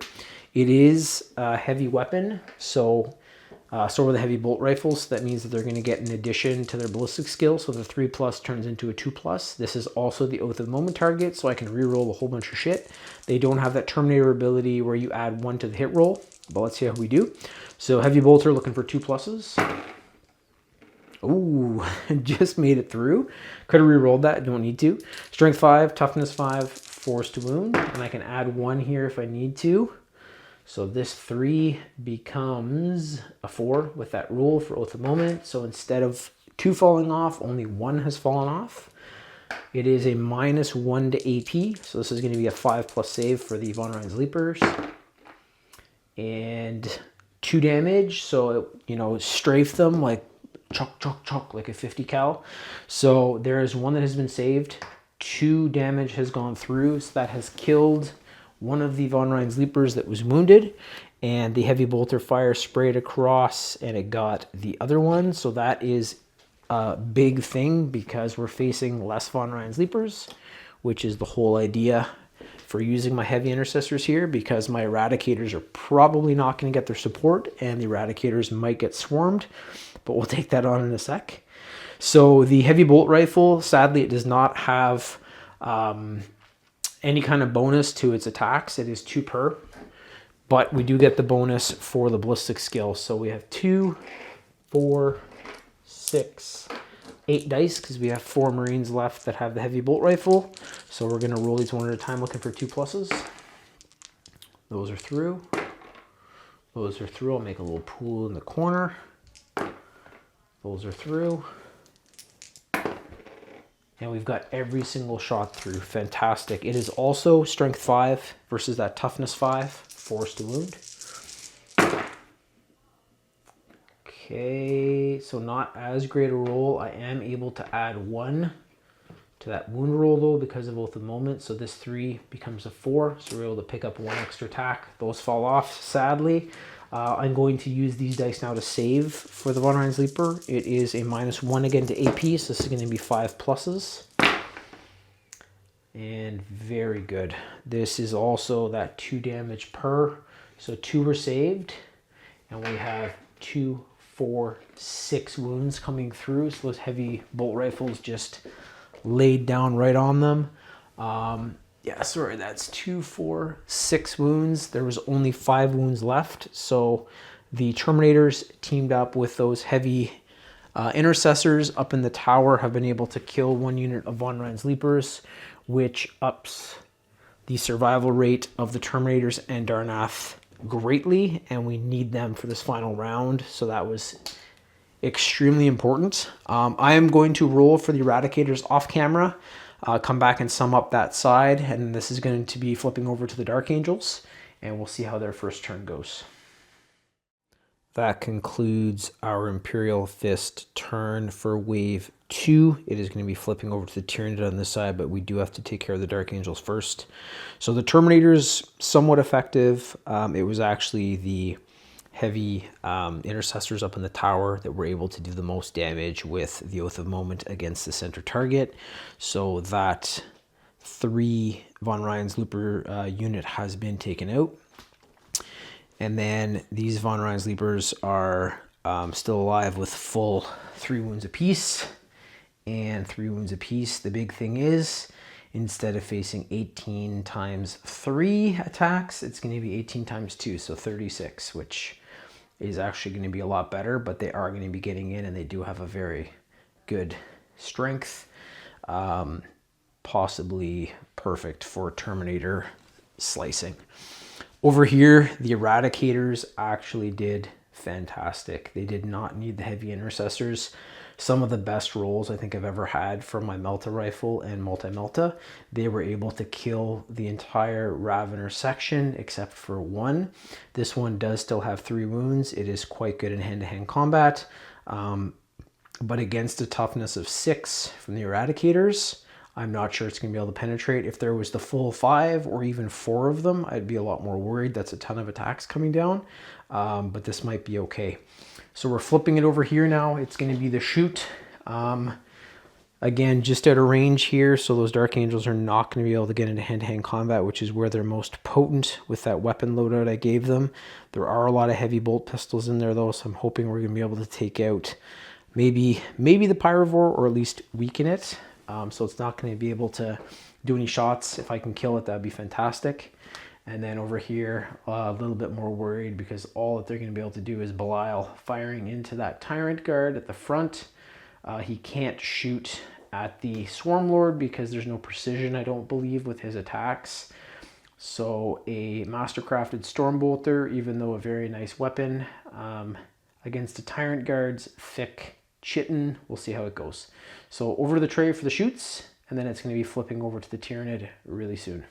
[SPEAKER 1] It is a heavy weapon, so with the heavy bolt rifles, that means that they're going to get an addition to their ballistic skill, so the 3+ turns into a 2+. This is also the Oath of Moment target, so I can reroll a whole bunch of shit. They don't have that Terminator ability where you add 1 to the hit roll, but let's see how we do. So heavy bolter looking for 2+. Ooh, just made it through. Could have rerolled that, don't need to. Strength 5, toughness 5, force to wound, and I can add 1 here if I need to. So this 3 becomes a 4 with that rule for Oath of Moment. So instead of 2 falling off, only 1 has fallen off. It is a -1 to AP. So this is going to be a 5+ save for the Von Ryan's Leapers. And 2 damage. So, strafe them like chuck, like a 50 cal. So there is 1 that has been saved. 2 damage has gone through. So that has killed one of the Von Ryan's Leapers that was wounded, and the heavy bolter fire sprayed across and it got the other one. So that is a big thing because we're facing less Von Ryan's Leapers, which is the whole idea for using my heavy intercessors here, because my eradicators are probably not going to get their support and the eradicators might get swarmed, but we'll take that on in a sec. So the heavy bolt rifle, sadly, it does not have any kind of bonus to its attacks. It is 2 per, but we do get the bonus for the ballistic skill. So we have 2, 4, 6, 8 dice because we have 4 Marines left that have the heavy bolt rifle. So we're going to roll these one at a time looking for 2+. Those are through. Those are through. I'll make a little pool in the corner. Those are through. And we've got every single shot through. Fantastic. It is also strength 5 versus that toughness 5. Force to wound. Okay, so not as great a roll. I am able to add 1 to that wound roll though because of Oath of Moment. So this 3 becomes a 4. So we're able to pick up 1 extra attack. Those fall off, sadly. I'm going to use these dice now to save for the Von Ryan's Leaper. It is a -1 again to AP, so this is going to be 5+. And very good. This is also that 2 damage per. So 2 were saved, and we have 2, 4, 6 wounds coming through. So those heavy bolt rifles just laid down right on them. Yeah, sorry, that's 2, 4, 6 wounds. There was only 5 wounds left. So the Terminators teamed up with those heavy intercessors up in the tower have been able to kill 1 unit of Von Ryan's Leapers, which ups the survival rate of the Terminators and Darnath greatly, and we need them for this final round. So that was extremely important. I am going to roll for the Eradicators off camera. Come back and sum up that side, and this is going to be flipping over to the Dark Angels, and we'll see how their first turn goes. That concludes our Imperial Fist turn for wave 2. It is going to be flipping over to the Tyranid on this side, but we do have to take care of the Dark Angels first. So the Terminator's somewhat effective. It was actually the heavy intercessors up in the tower that were able to do the most damage with the Oath of Moment against the center target. So that 3 von Reinslieber unit has been taken out. And then these von Reinslieber's are still alive with full 3 wounds apiece. And 3 wounds apiece. The big thing is, instead of facing 18 times 3 attacks, it's going to be 18 times 2, so 36, which is actually going to be a lot better, but they are going to be getting in, and they do have a very good strength. Possibly perfect for Terminator slicing. Over here, the Eradicators actually did fantastic. They did not need the heavy intercessors. Some of the best rolls I think I've ever had from my Melta rifle and Multi-Melta. They were able to kill the entire Ravener section except for one. This one does still have 3 wounds. It is quite good in hand-to-hand combat. But against a toughness of 6 from the Eradicators, I'm not sure it's going to be able to penetrate. If there was the full 5 or even 4 of them, I'd be a lot more worried. That's a ton of attacks coming down. But this might be okay. So we're flipping it over here now. It's going to be the shoot. Again, just out of range here, so those Dark Angels are not going to be able to get into hand-to-hand combat, which is where they're most potent with that weapon loadout I gave them. There are a lot of heavy bolt pistols in there, though, so I'm hoping we're going to be able to take out maybe the Pyrovore, or at least weaken it. So it's not going to be able to do any shots. If I can kill it, that'd be fantastic. And then over here, a little bit more worried because all that they're going to be able to do is Belial firing into that Tyrant Guard at the front. He can't shoot at the Swarm Lord because there's no precision, I don't believe, with his attacks. So a Mastercrafted Stormbolter, even though a very nice weapon, against the Tyrant Guard's thick Chitin. We'll see how it goes. So over to the tray for the shoots, and then it's going to be flipping over to the Tyranid really soon.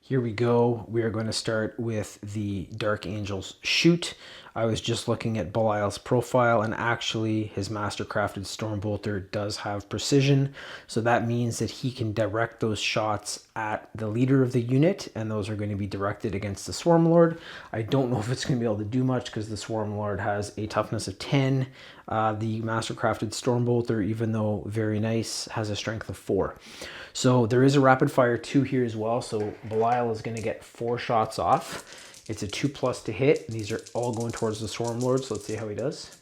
[SPEAKER 1] Here we go. We are going to start with the Dark Angels shoot. I was just looking at Belial's profile, and actually his Mastercrafted Stormbolter does have precision. So that means that he can direct those shots at the leader of the unit, and those are going to be directed against the Swarm Lord. I don't know if it's going to be able to do much because the Swarm Lord has a toughness of 10. The Mastercrafted Stormbolter, even though very nice, has a strength of 4. So there is a rapid fire 2 here as well. So Belial is going to get 4 shots off. It's a 2+ to hit. And these are all going towards the Swarm Lord. So let's see how he does.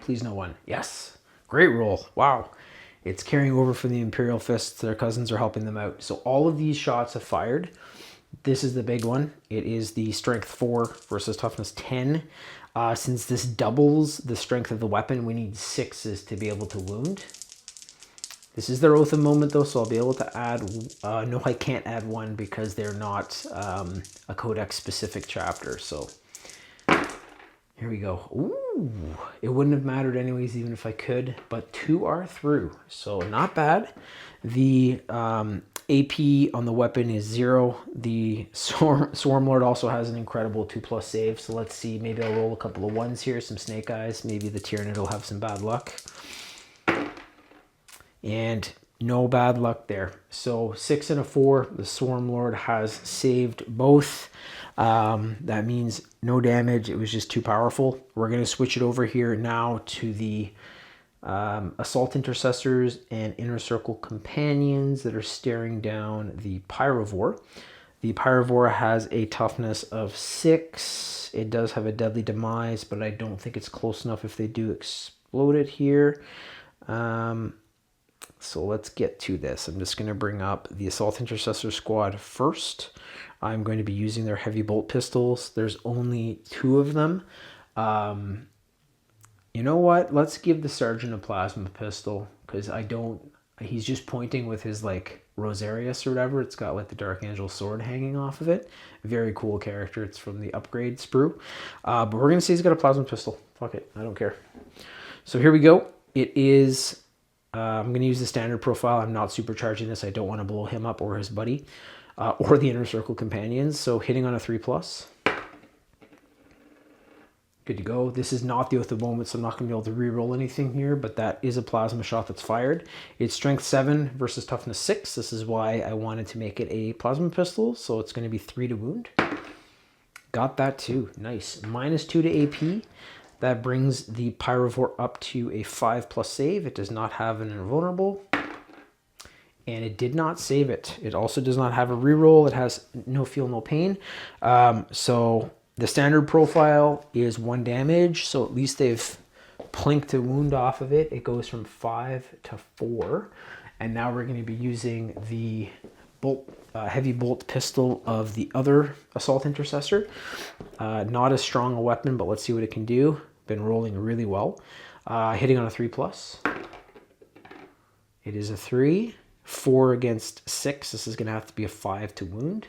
[SPEAKER 1] Please no 1. Yes. Great roll. Wow. It's carrying over from the Imperial Fists. Their cousins are helping them out. So all of these shots have fired. This is the big one. It is the strength 4 versus toughness 10. Since this doubles the strength of the weapon, we need 6s to be able to wound. This is their Oath of Moment, though, so I'll be able to add... no, I can't add 1 because they're not a Codex-specific chapter. So here we go. Ooh, it wouldn't have mattered anyways, even if I could, but 2 are through, so not bad. The AP on the weapon is 0. The Swarm Lord also has an incredible 2+ save, so let's see. Maybe I'll roll a couple of 1s here, some Snake Eyes. Maybe the Tyranid will have some bad luck. And no bad luck there. So 6 and a 4, the Swarm Lord has saved both. That means no damage. It was just too powerful. We're going to switch it over here now to the Assault Intercessors and Inner Circle Companions that are staring down the Pyrovore. The Pyrovore has a toughness of 6. It does have a deadly demise, but I don't think it's close enough if they do explode it here. So let's get to this. I'm just going to bring up the Assault Intercessor Squad first. I'm going to be using their heavy bolt pistols. There's only 2 of them. You know what? Let's give the Sergeant a plasma pistol because he's just pointing with his like Rosarius or whatever. It's got like the Dark Angel sword hanging off of it. Very cool character. It's from the upgrade sprue. But we're going to say he's got a plasma pistol. Fuck it. I don't care. So here we go. It is... I'm going to use the standard profile. I'm not supercharging this. I don't want to blow him up or his buddy or the Inner Circle Companions. So hitting on a 3+. Good to go. This is not the Oath of Moment, so I'm not going to be able to re-roll anything here, but that is a plasma shot that's fired. It's strength 7 versus toughness 6. This is why I wanted to make it a plasma pistol, so it's going to be 3 to wound. Got that too. Nice. -2 to AP. That brings the Pyrovore up to a 5+ save. It does not have an invulnerable. And it did not save it. It also does not have a reroll. It has no feel, no pain. So the standard profile is 1 damage. So at least they've plinked a wound off of it. It goes from 5 to 4. And now we're going to be using the heavy bolt pistol of the other Assault Intercessor. Not as strong a weapon, but let's see what it can do. Been rolling really well. Hitting on a 3+. It is a 3. 4 against 6. This is going to have to be a 5 to wound.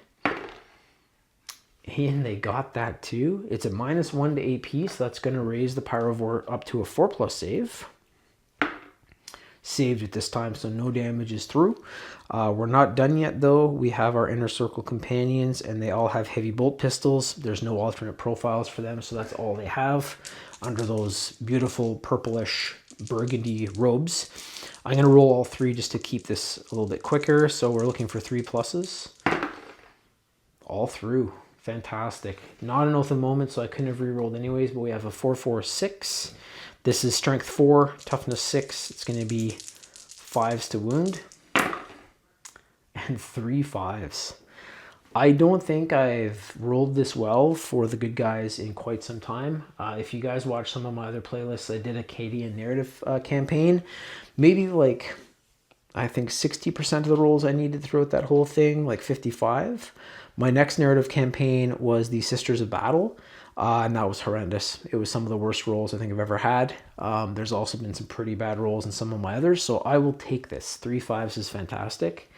[SPEAKER 1] And they got that too. It's a -1 to AP, so that's going to raise the Pyrovore up to a 4+ save. Saved it this time, so no damage is through. We're not done yet though. We have our Inner Circle companions, and they all have heavy bolt pistols. There's no alternate profiles for them, so that's all they have under those beautiful purplish burgundy robes. I'm going to roll all 3 just to keep this a little bit quicker. So we're looking for 3+. All through. Fantastic. Not an oath of moment, so I couldn't have re-rolled anyways, but we have a 4/4/6. This is strength 4, toughness 6. It's going to be 5s to wound. And 3 5s. I don't think I've rolled this well for the good guys in quite some time. If you guys watch some of my other playlists, I did a Cadian narrative campaign. Maybe like, I think 60% of the rolls I needed throughout that whole thing, like 55. My next narrative campaign was the Sisters of Battle, and that was horrendous. It was some of the worst rolls I think I've ever had. There's also been some pretty bad rolls in some of my others, so I will take this. 3 5s is fantastic.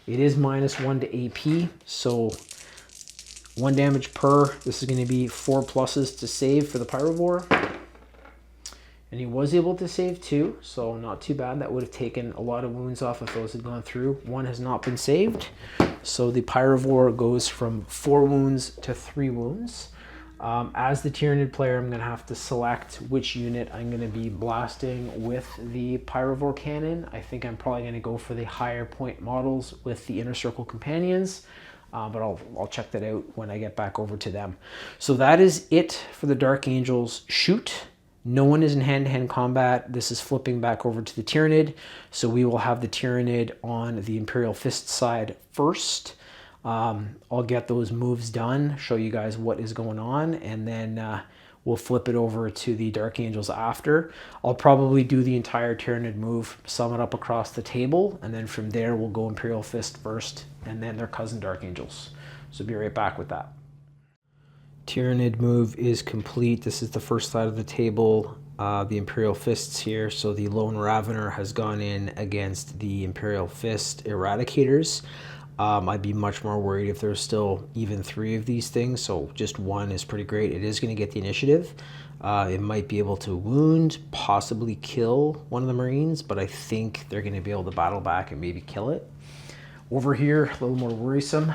[SPEAKER 1] It is -1 to AP, so 1 damage per. This is going to be 4+ to save for the Pyrovore. And he was able to save 2, so not too bad. That would have taken a lot of wounds off if those had gone through. 1 has not been saved. So the Pyrovore goes from 4 wounds to 3 wounds. As the Tyranid player, I'm going to have to select which unit I'm going to be blasting with the Pyrovore cannon. I think I'm probably going to go for the higher point models with the Inner Circle companions, but I'll check that out when I get back over to them. So that is it for the Dark Angels shoot. No one is in hand-to-hand combat. This is flipping back over to the Tyranid. So we will have the Tyranid on the Imperial Fist side first. I'll get those moves done, show you guys what is going on, and then we'll flip it over to the Dark Angels after. I'll probably do the entire Tyranid move, sum it up across the table, and then from there we'll go Imperial Fist first, and then their cousin Dark Angels. So be right back with that. Tyranid move is complete. This is the first side of the table. The Imperial Fists here. So the Lone Ravener has gone in against the Imperial Fist Eradicators. I'd be much more worried if there's still even 3 of these things. So just 1 is pretty great. It is going to get the initiative. It might be able to wound, possibly kill one of the Marines, but I think they're going to be able to battle back and maybe kill it. Over here, a little more worrisome.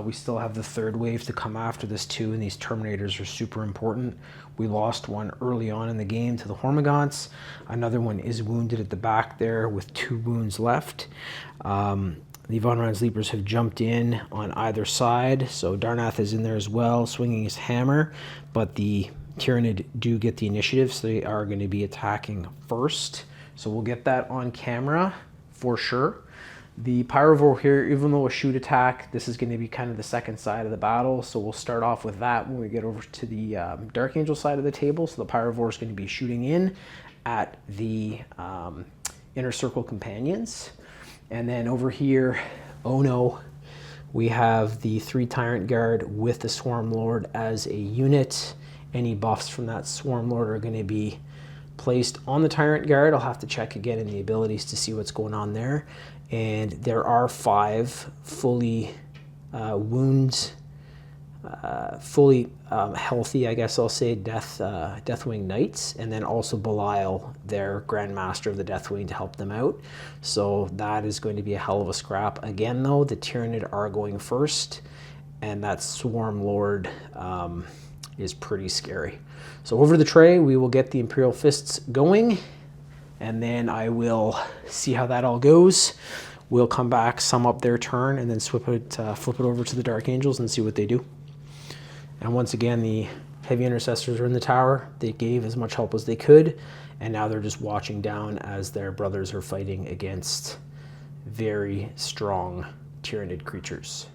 [SPEAKER 1] We still have the 3rd wave to come after this too, and these Terminators are super important. We lost one early on in the game to the Hormagaunts. Another one is wounded at the back there with 2 wounds left. The Von Rans Leapers have jumped in on either side, so Darnath is in there as well, swinging his hammer, but the Tyranid do get the initiative, so they are going to be attacking first. So we'll get that on camera for sure. The Pyrovore here, even though a shoot attack, this is going to be kind of the second side of the battle, so we'll start off with that when we get over to the Dark Angel side of the table. So the Pyrovore is going to be shooting in at the Inner Circle companions. And then over here, oh no, we have the 3 Tyrant Guard with the Swarm Lord as a unit. Any buffs from that Swarm Lord are going to be placed on the Tyrant Guard. I'll have to check again in the abilities to see what's going on there. And there are 5 fully fully healthy, I guess I'll say, Deathwing Knights, and then also Belial, their Grand Master of the Deathwing, to help them out. So that is going to be a hell of a scrap. Again, though, the Tyranid are going first, and that Swarm Lord is pretty scary. So over the tray, we will get the Imperial Fists going, and then I will see how that all goes. We'll come back, sum up their turn, and then flip it over to the Dark Angels and see what they do. And once again, the heavy intercessors are in the tower. They gave as much help as they could, and now they're just watching down as their brothers are fighting against very strong Tyranid creatures.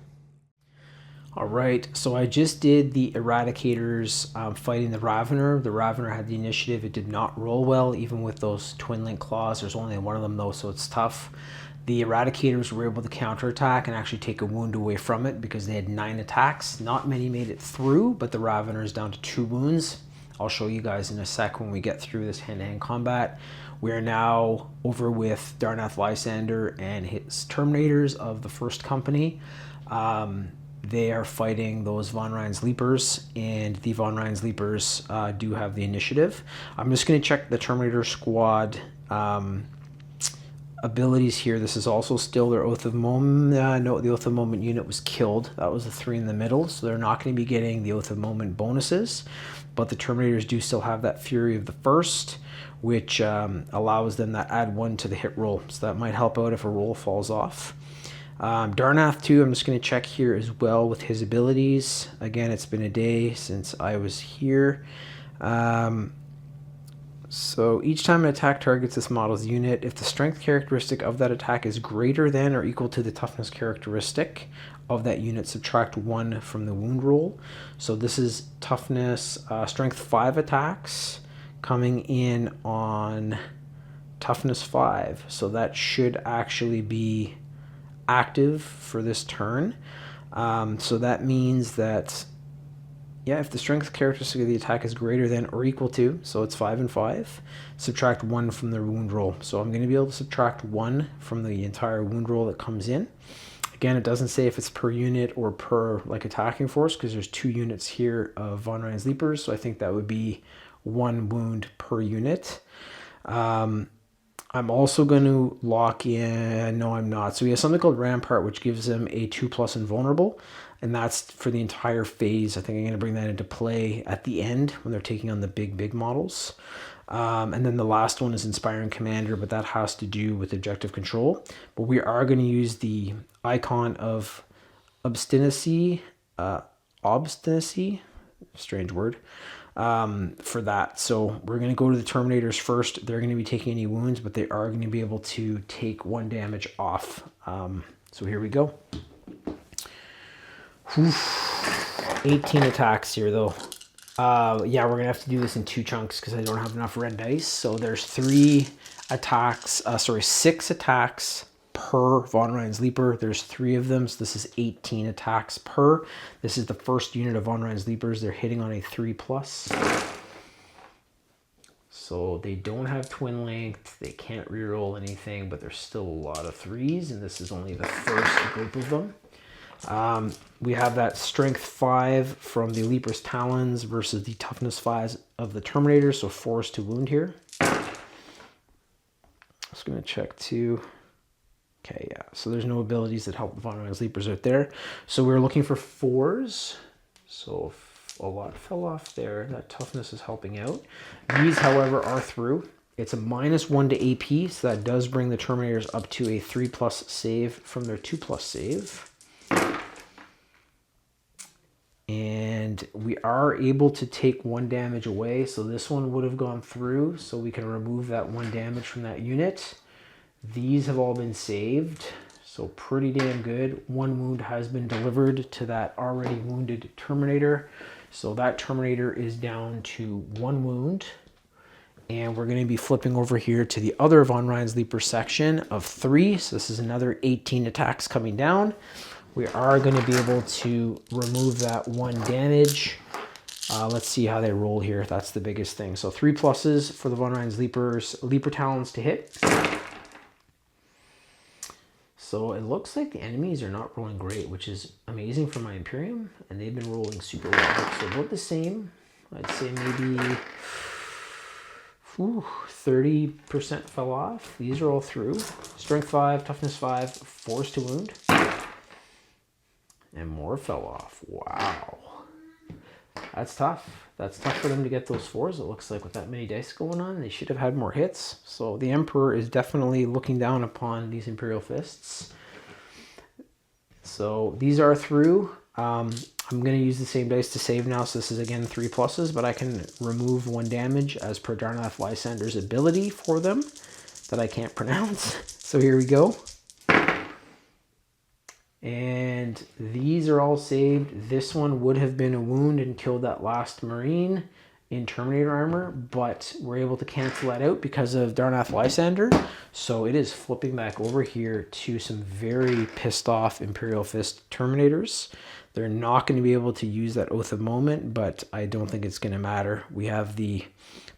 [SPEAKER 1] All right, so I just did the Eradicators fighting the Ravener. The Ravener had the initiative. It did not roll well, even with those Twin Link Claws. There's only one of them, though, so it's tough. The Eradicators were able to counterattack and actually take a wound away from it because they had 9 attacks. Not many made it through, but the Ravener is down to 2 wounds. I'll show you guys in a sec when we get through this hand-to-hand combat. We are now over with Darnath Lysander and his Terminators of the First Company. They are fighting those Von Ryan's Leapers, and the Von Ryan's Leapers do have the initiative. I'm just going to check the Terminator Squad abilities here. This is also still their Oath of Moment. No, the Oath of Moment unit was killed. That was the 3 in the middle, so they're not going to be getting the Oath of Moment bonuses. But the Terminators do still have that Fury of the First, which allows them to add 1 to the hit roll. So that might help out if a roll falls off. Darnath too, I'm just going to check here as well with his abilities. Again, it's been a day since I was here. So each time an attack targets this model's unit, if the strength characteristic of that attack is greater than or equal to the toughness characteristic of that unit, subtract 1 from the wound roll. So this is toughness, strength 5 attacks coming in on toughness 5. So that should actually be active for this turn. So that means that, yeah, if the strength characteristic of the attack is greater than or equal to, so it's 5 and 5, subtract 1 from the wound roll. So I'm going to be able to subtract 1 from the entire wound roll that comes in. Again, it doesn't say if it's per unit or per like attacking force, because there's 2 units here of Von Ryan's Leapers, so I think that would be 1 wound per unit. I'm also going to lock in, no I'm not. So we have something called Rampart, which gives them a 2+ invulnerable, and that's for the entire phase. I think I'm going to bring that into play at the end when they're taking on the big models. And then the last one is Inspiring Commander, but that has to do with objective control. But we are going to use the icon of obstinacy, strange word, for that. So we're going to go to the Terminators first. They're going to be taking any wounds, but they are going to be able to take 1 damage off. So here we go. 18 attacks here though. Yeah, we're going to have to do this in 2 chunks because I don't have enough red dice. So there's 6 attacks per Von Ryan's Leaper. There's 3 of them, so this is 18 attacks per. This is the first unit of Von Ryan's Leapers. They're hitting on a 3+. So they don't have twin length. They can't reroll anything, but there's still a lot of 3s, and this is only the first group of them. We have that strength 5 from the Leaper's Talons versus the toughness 5 of the Terminator, so 4s to wound here. Just going to check too. Okay, yeah, so there's no abilities that help the Von Ryan's Leapers out there. So we're looking for 4s. So a lot fell off there. That toughness is helping out. These, however, are through. It's a -1 to AP, so that does bring the Terminators up to a 3+ save from their 2+ save. And we are able to take 1 damage away, so this one would have gone through, so we can remove that 1 damage from that unit. These have all been saved, so pretty damn good. 1 wound has been delivered to that already wounded Terminator, so that Terminator is down to 1 wound. And we're going to be flipping over here to the other Von Ryan's Leaper section of 3, so this is another 18 attacks coming down. We are going to be able to remove that 1 damage. Let's see how they roll here. That's the biggest thing. So 3 pluses for the Von Ryan's Leapers, Leaper Talons to hit. So it looks like the enemies are not rolling great, which is amazing for my Imperium, and they've been rolling super well. So about the same. I'd say maybe 30% fell off. These are all through. Strength 5, toughness 5, 4s to wound. And more fell off. Wow. That's tough. That's tough for them to get those 4s. It looks like with that many dice going on, they should have had more hits. So the Emperor is definitely looking down upon these Imperial Fists. So these are through. I'm going to use the same dice to save now, so this is again 3 pluses, but I can remove 1 damage as per Darnath Lysander's ability for them that I can't pronounce. So here we go. And these are all saved. This one would have been a wound and killed that last Marine in Terminator armor, but we're able to cancel that out because of Darnath Lysander. So it is flipping back over here to some very pissed off Imperial Fist Terminators. They're not going to be able to use that Oath of Moment, but I don't think it's going to matter. We have the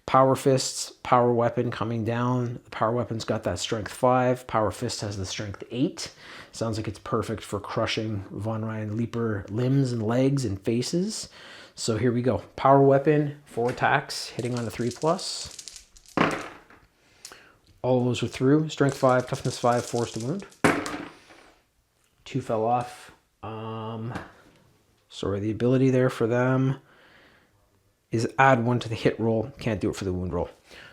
[SPEAKER 1] Power Fists, Power Weapon coming down. The Power Weapon's got that Strength 5. Power Fist has the Strength 8. Sounds like it's perfect for crushing Von Ryan Leaper limbs and legs and faces. So here we go. Power Weapon, 4 attacks, hitting on a 3+. All of those are through. Strength 5, Toughness 5, Force to Wound. 2 fell off. Sorry, the ability there for them is add 1 to the hit roll. Can't do it for the wound roll.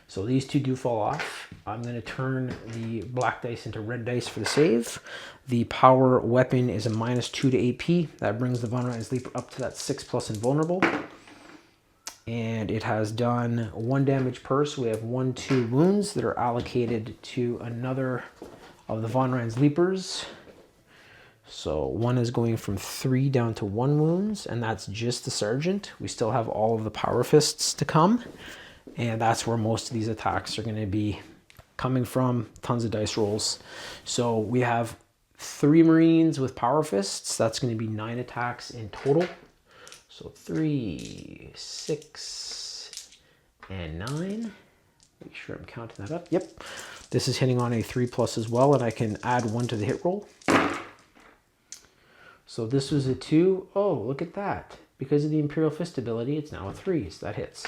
[SPEAKER 1] So these 2 do fall off. I'm going to turn the black dice into red dice for the save. The Power Weapon is a -2 to AP. That brings the Von Ryan Sleeper up to that 6+ invulnerable. And it has done 1 damage per, so we have 1-2 wounds that are allocated to another of the Von Ryan Sleepers. So 1 is going from 3 down to 1 wounds, and that's just the Sergeant. We still have all of the Power Fists to come, and that's where most of these attacks are going to be coming from. Tons of dice rolls. So we have 3 Marines with Power Fists. That's going to be 9 attacks in total. So 3, 6, and 9. Make sure I'm counting that up. Yep. This is hitting on a 3+ as well, and I can add 1 to the hit roll. So this was a 2. Oh, look at that. Because of the Imperial Fist ability, it's now a 3. So that hits.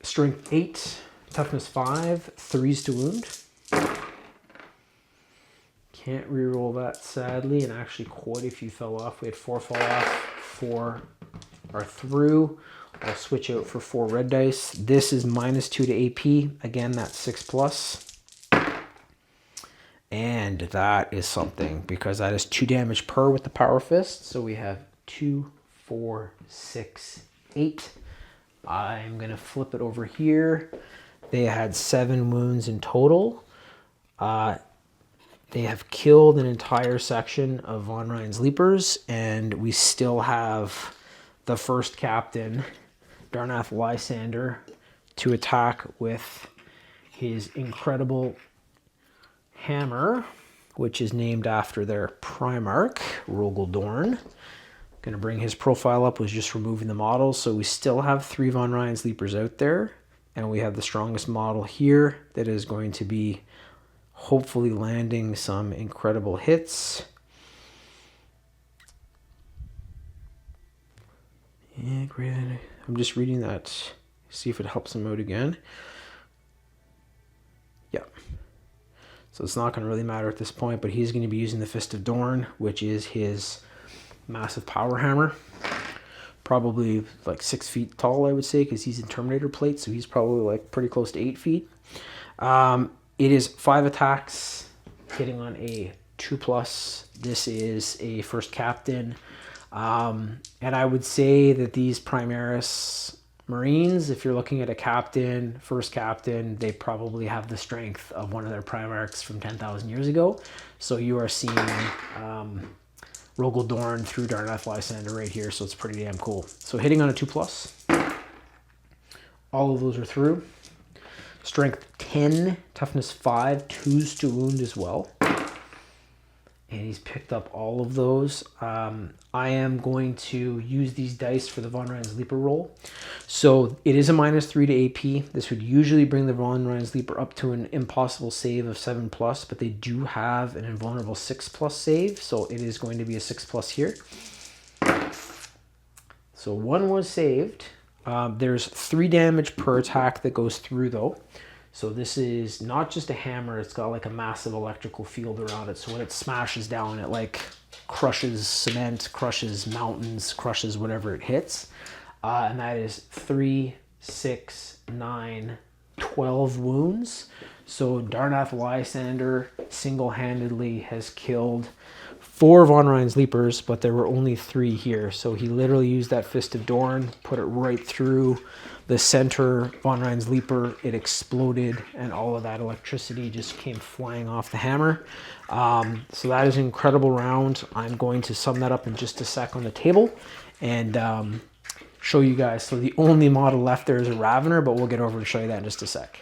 [SPEAKER 1] Strength 8, Toughness 5, 3s to wound. Can't reroll that, sadly, and actually quite a few fell off. We had 4 fall off, 4 are through. I'll switch out for 4 red dice. This is -2 to AP. Again, that's 6+. And that is something, because that is 2 damage per with the Power Fist. So we have 2, 4, 6, 8. I'm going to flip it over here. They had 7 wounds in total. They have killed an entire section of Von Ryan's Leapers, and we still have the first captain, Darnath Lysander, to attack with his incredible hammer, which is named after their Primarch, Rogel Dorn. Going to bring his profile up, was just removing the models. So we still have 3 Von Ryan Sleepers out there, and we have the strongest model here that is going to be hopefully landing some incredible hits. Yeah, great. I'm just reading that, see if it helps him out again. Yeah. So it's not going to really matter at this point, but he's going to be using the Fist of Dorn, which is his massive power hammer. Probably like 6 feet tall, I would say, because he's in Terminator plate, so he's probably like pretty close to 8 feet. It is 5 attacks, hitting on a 2+. This is a first captain. And I would say that these Primaris Marines, if you're looking at a captain, first captain, they probably have the strength of one of their Primarchs from 10,000 years ago. So you are seeing Rogel Dorn through Darnath Lysander right here, so it's pretty damn cool. So hitting on a 2+. All of those are through. Strength 10, Toughness 5, 2s to wound as well. And he's picked up all of those. I am going to use these dice for the Von Ryan's Leaper roll. So it is a -3 to AP. This would usually bring the Von Ryan's Leaper up to an impossible save of 7+, but they do have an invulnerable 6+ save, so it is going to be a 6+ here. So 1 was saved. There's 3 damage per attack that goes through though. So this is not just a hammer, it's got like a massive electrical field around it. So when it smashes down, it like crushes cement, crushes mountains, crushes whatever it hits. And that is 3, 6, 9, 12 wounds. So Darnath Lysander single-handedly has killed 4 Von Rein's Leapers, but there were only 3 here. So he literally used that Fist of Dorn, put it right through the center Von Rein's Leaper. It exploded, and all of that electricity just came flying off the hammer. So that is an incredible round. I'm going to sum that up in just a sec on the table and show you guys. So the only model left there is a Ravener, but we'll get over to show you that in just a sec.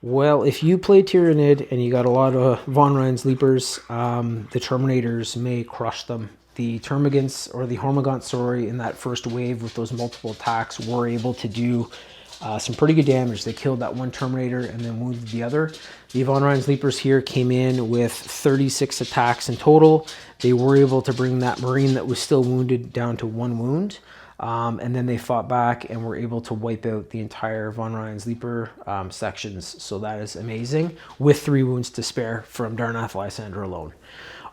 [SPEAKER 1] Well, if you play Tyranid and you got a lot of Von Rein's Leapers, the Terminators may crush them. The Termagants, or the Hormagaunts, sorry, in that first wave with those multiple attacks were able to do some pretty good damage. They killed that one Terminator and then wounded the other. The Von Rein's Leapers here came in with 36 attacks in total. They were able to bring that Marine that was still wounded down to 1 wound. And then they fought back and were able to wipe out the entire Von Rein's Leaper sections. So that is amazing, with 3 wounds to spare from Darnath Lysander alone.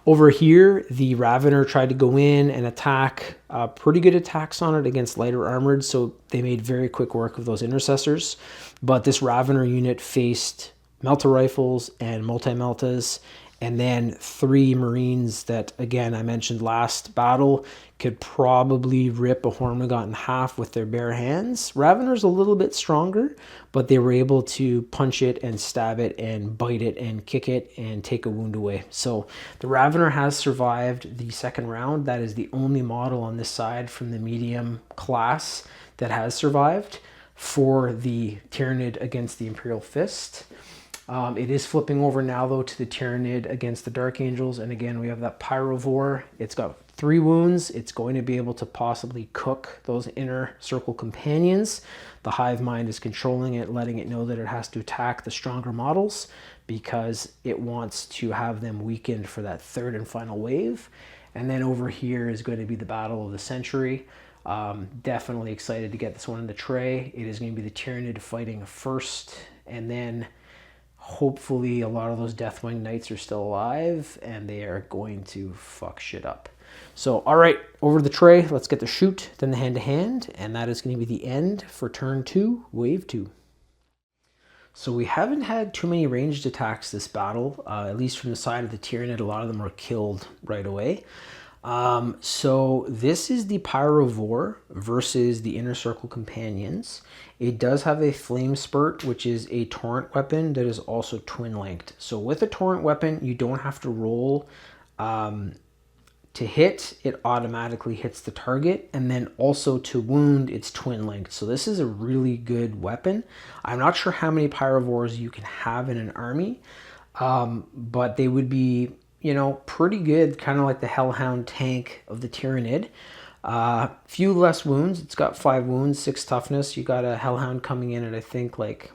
[SPEAKER 1] Over here, the Ravener tried to go in and attack. Pretty good attacks on it against lighter armored, so they made very quick work of those intercessors. But this Ravener unit faced Melta rifles and multi-Meltas, and then 3 Marines that, again, I mentioned last battle, could probably rip a Hormagaunt in half with their bare hands. Ravener's a little bit stronger, but they were able to punch it and stab it and bite it and kick it and take a wound away. So the Ravener has survived the second round. That is the only model on this side from the medium class that has survived for the Tyranid against the Imperial Fist. It is flipping over now, though, to the Tyranid against the Dark Angels. And again, we have that Pyrovore. It's got 3 wounds. It's going to be able to possibly cook those inner circle companions. The Hive Mind is controlling it, letting it know that it has to attack the stronger models because it wants to have them weakened for that third and final wave. And then over here is going to be the Battle of the Century. Definitely excited to get this one in the tray. It is going to be the Tyranid fighting first, and then hopefully a lot of those Deathwing Knights are still alive and they are going to fuck shit up. So, all right, over the tray, let's get the shoot, then the hand-to-hand, and that is going to be the end for turn 2, wave 2. So we haven't had too many ranged attacks this battle, at least from the side of the Tyranid. A lot of them were killed right away. So this is the Pyrovore versus the Inner Circle Companions. It does have a Flame Spurt, which is a torrent weapon that is also twin-linked. So with a torrent weapon, you don't have to roll to hit. It automatically hits the target, and then also to wound, it's twin-linked. So this is a really good weapon. I'm not sure how many Pyrovores you can have in an army, but they would be, you know, pretty good, kind of like the Hellhound tank of the Tyranid. Few less wounds. It's got 5 wounds, 6 toughness. You got a Hellhound coming in at, I think, like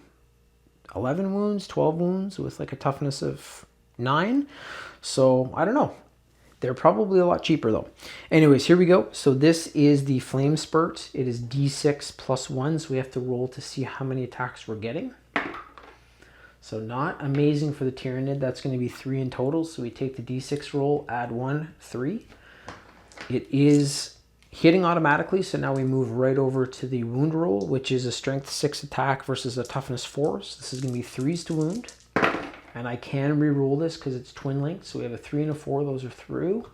[SPEAKER 1] 11 wounds, 12 wounds with like a toughness of 9. So I don't know. They're probably a lot cheaper though. Anyways, here we go. So this is the Flame Spurt. It is D6 plus 1, so we have to roll to see how many attacks we're getting. So not amazing for the Tyranid. That's going to be 3 in total. So we take the D6 roll, add 1, 3. It is hitting automatically, so now we move right over to the wound roll, which is a strength 6 attack versus a toughness 4. So this is going to be 3s to wound. And I can re-roll this because it's twin linked. So we have a 3 and a 4. Those are through.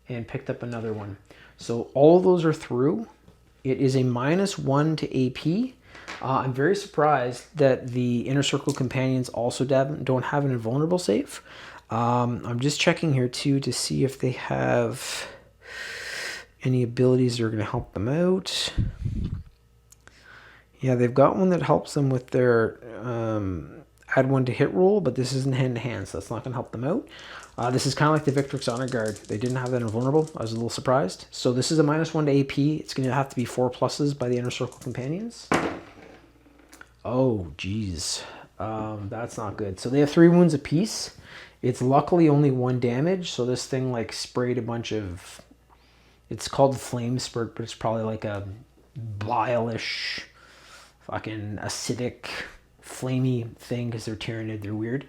[SPEAKER 1] And picked up another one. So all of those are through. It is a -1 to AP. I'm very surprised that the Inner Circle Companions also don't have an invulnerable save. I'm just checking here too to see if they have any abilities that are going to help them out. Yeah, they've got one that helps them with their add 1 to hit roll, but this isn't hand-to-hand, so that's not going to help them out. This is kind of like the Victrix Honor Guard. They didn't have that invulnerable. I was a little surprised. So this is a -1 to AP. It's going to have to be 4 pluses by the Inner Circle Companions. Oh, geez. That's not good. So they have 3 wounds apiece. It's luckily only 1 damage, so this thing like sprayed a bunch of... It's called Flame Spurt, but it's probably like a bile-ish, fucking acidic, flamey thing because they're Tyranid, they're weird.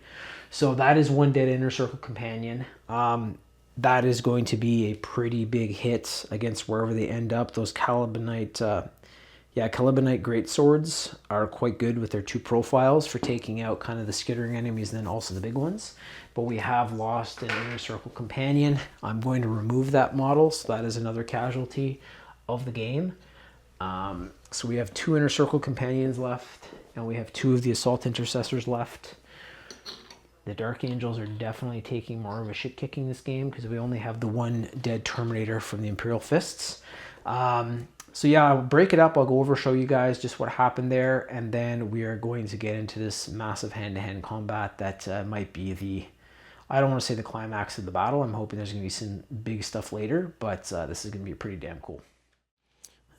[SPEAKER 1] So that is 1 dead Inner Circle Companion. That is going to be a pretty big hit against wherever they end up. Those Calibanite Yeah, Calibanite greatswords are quite good with their 2 profiles for taking out kind of the skittering enemies and then also the big ones. But we have lost an Inner Circle companion. I'm going to remove that model, so that is another casualty of the game. So we have 2 Inner Circle companions left, and we have 2 of the Assault Intercessors left. The Dark Angels are definitely taking more of a shit kicking this game because we only have the 1 dead Terminator from the Imperial Fists. So yeah, I'll break it up. I'll go over, show you guys just what happened there, and then we are going to get into this massive hand-to-hand combat that might be the, I don't want to say the climax of the battle. I'm hoping there's going to be some big stuff later, but this is going to be pretty damn cool.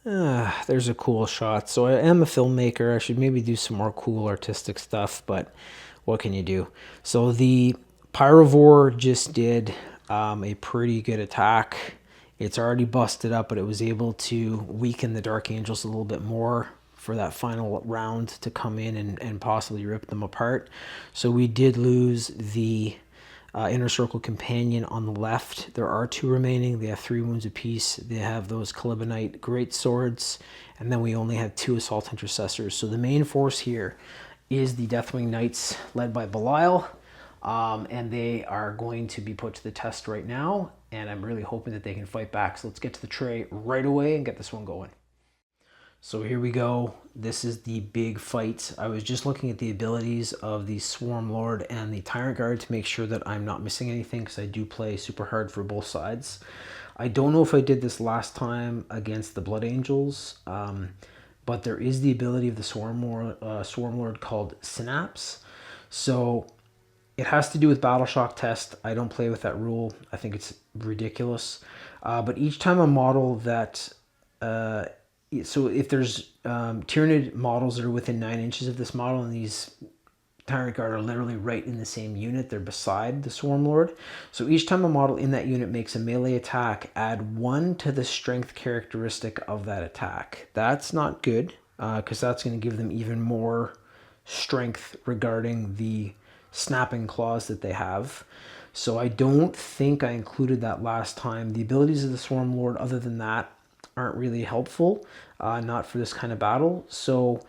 [SPEAKER 1] There's a cool shot. So I am a filmmaker. I should maybe do some more cool artistic stuff, but what can you do? So the Pyrovore just did a pretty good attack. It's already busted up, but it was able to weaken the Dark Angels a little bit more for that final round to come in and possibly rip them apart. So we did lose the Inner Circle companion on the left. There are 2 remaining. They have 3 wounds apiece. They have those Calibanite great swords, and then we only have 2 Assault Intercessors. So the main force here is the Deathwing Knights led by Belial. And they are going to be put to the test right now, and I'm really hoping that they can fight back. So let's get to the tray right away and get this one going. So here we go. This is the big fight. I was just looking at the abilities of the Swarm Lord and the Tyrant Guard to make sure that I'm not missing anything, because I do play super hard for both sides. I don't know if I did this last time against the Blood Angels, but there is the ability of the Swarm Lord called Synapse. So it has to do with Battle Shock Test. I don't play with that rule. I think it's ridiculous. But each time a model that... so if there's Tyranid models that are within 9 inches of this model, and these Tyrant Guard are literally right in the same unit, they're beside the Swarm Lord. So each time a model in that unit makes a melee attack, add 1 to the strength characteristic of that attack. That's not good, because that's going to give them even more strength regarding the snapping claws that they have. So I don't think I included that last time. The abilities of the Swarm Lord, other than that, aren't really helpful, not for this kind of battle. So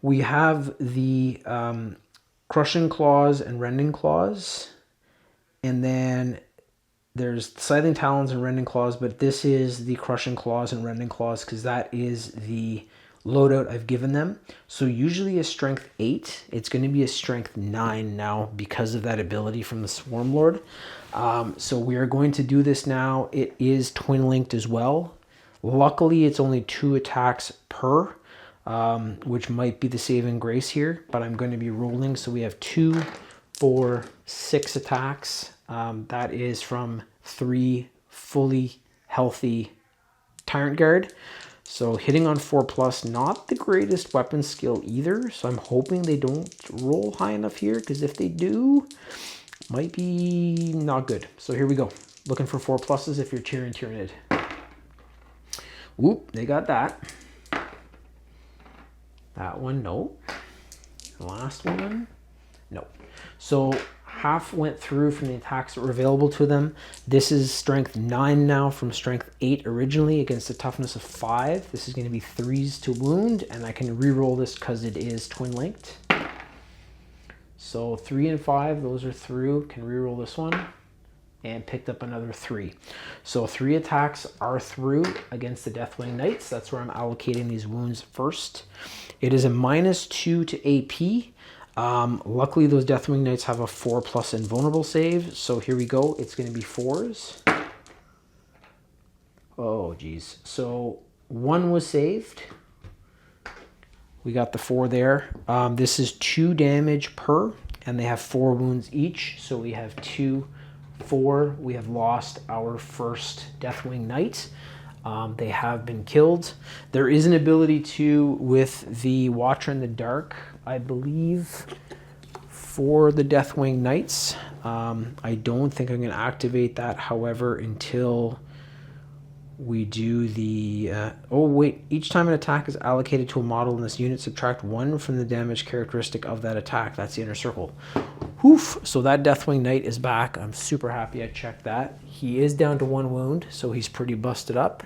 [SPEAKER 1] we have the Crushing Claws and Rending Claws, and then there's Scything Talons and Rending Claws, but this is the Crushing Claws and Rending Claws because that is the loadout I've given them. So usually a strength 8, it's going to be a strength 9 now because of that ability from the Swarm Lord. So we are going to do this now. It is twin linked as well. Luckily it's only 2 attacks per, which might be the saving grace here, but I'm going to be rolling. So we have 2, 4, 6 attacks. That is from 3 fully healthy Tyrant Guard. So hitting on 4+, not the greatest weapon skill either. So I'm hoping they don't roll high enough here, because if they do, might be not good. So here we go. Looking for 4+s if you're Tyranid. Whoop, they got that. That one, no. Last one, no. So half went through from the attacks that were available to them. This is strength 9 now from strength 8 originally against a toughness of 5. This is going to be 3s to wound, and I can re-roll this because it is twin linked. So 3 and 5, those are through. Can re-roll this one and picked up another 3. So 3 attacks are through against the Deathwing Knights. That's where I'm allocating these wounds first. It is a -2 to AP. Luckily those Deathwing Knights have a 4+ invulnerable save, so here we go. It's going to be 4s. Oh geez, so 1 was saved. We got the 4 there. This is 2 damage per, and they have 4 wounds each, so we have 2, 4. We have lost our first Deathwing Knight. They have been killed. There is an ability to, with the Watcher in the Dark, I believe, for the Deathwing Knights. I don't think I'm going to activate that, however, until we do the... oh wait, each time an attack is allocated to a model in this unit, subtract 1 from the damage characteristic of that attack. That's the Inner Circle. Woof! So that Deathwing Knight is back. I'm super happy I checked that. He is down to 1 wound, so he's pretty busted up.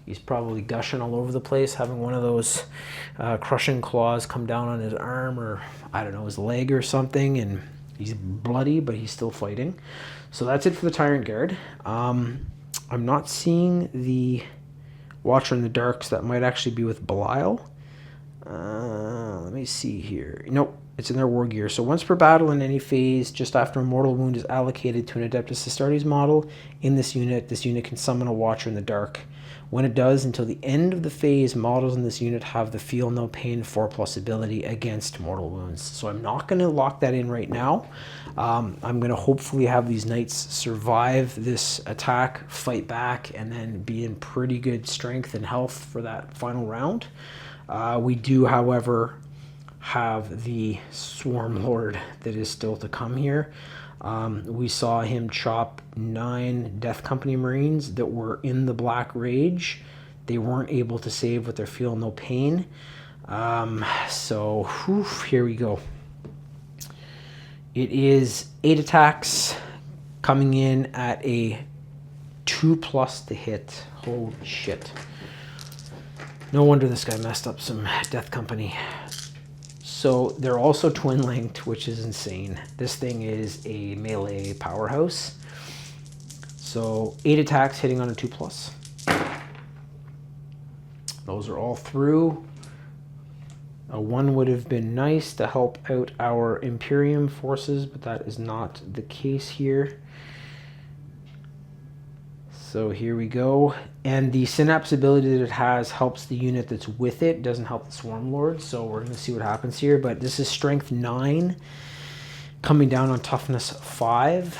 [SPEAKER 1] He's probably gushing all over the place, having one of those crushing claws come down on his arm, or I don't know, his leg or something, and he's bloody, but he's still fighting. So that's it for the Tyrant Guard. I'm not seeing the Watcher in the Dark, so that might actually be with Belial. Let me see here. Nope, it's in their war gear. So once per battle in any phase, just after a mortal wound is allocated to an Adeptus Astartes model in this unit can summon a Watcher in the Dark. When it does, until the end of the phase, models in this unit have the Feel No Pain 4+ ability against mortal wounds. So I'm not going to lock that in right now. I'm going to hopefully have these knights survive this attack, fight back, and then be in pretty good strength and health for that final round. We do, however, have the Swarm Lord that is still to come here. We saw him chop 9 Death Company Marines that were in the Black Rage. They weren't able to save with their Feel No Pain. Here we go. It is 8 attacks coming in at a 2+ to hit. Holy shit. No wonder this guy messed up some Death Company. So they're also twin linked, which is insane. This thing is a melee powerhouse. So 8 attacks hitting on a 2+. Those are all through. A 1 would have been nice to help out our Imperium forces, but that is not the case here. So here we go. And the Synapse ability that it has helps the unit that's with it, doesn't help the Swarm Lord. So we're going to see what happens here. But this is Strength 9, coming down on Toughness 5.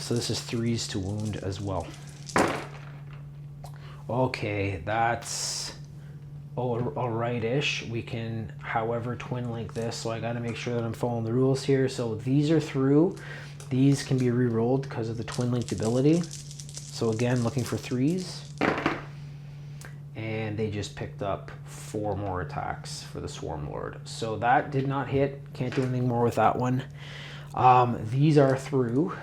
[SPEAKER 1] So this is 3s to wound as well. Okay, that's alright-ish. We can, however, twin link this. So I got to make sure that I'm following the rules here. So these are through. These can be re-rolled because of the twin linked ability. So again, looking for 3s. And they just picked up 4 more attacks for the Swarm Lord. So that did not hit. Can't do anything more with that one. These are through.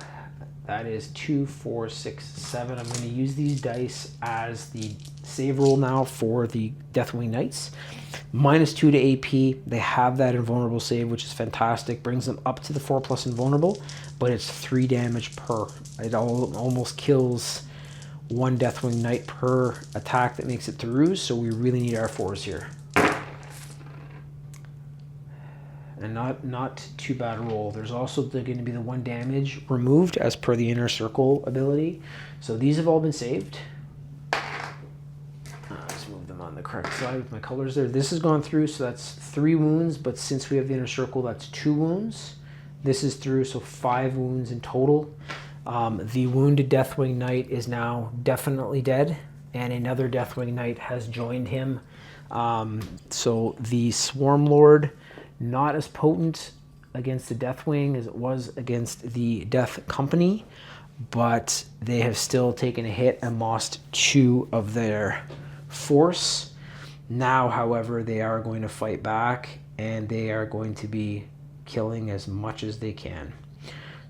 [SPEAKER 1] That is 2, 4, 6, 7. I'm going to use these dice as the save roll now for the Deathwing Knights. -2 to AP. They have that invulnerable save, which is fantastic. Brings them up to the 4+ invulnerable, but it's 3 damage per. It almost kills 1 Deathwing Knight per attack that makes it through, so we really need our 4s here. And not too bad a roll. There's also going to be the 1 damage removed as per the Inner Circle ability. So these have all been saved. Let's move them on the correct side with my colors there. This has gone through, so that's 3 wounds, but since we have the Inner Circle, that's 2 wounds. This is through, so 5 wounds in total. The wounded Deathwing Knight is now definitely dead, and another Deathwing Knight has joined him. So the Swarm Lord, not as potent against the Deathwing as it was against the Death Company, but they have still taken a hit and lost 2 of their force. Now, however, they are going to fight back, and they are going to be killing as much as they can.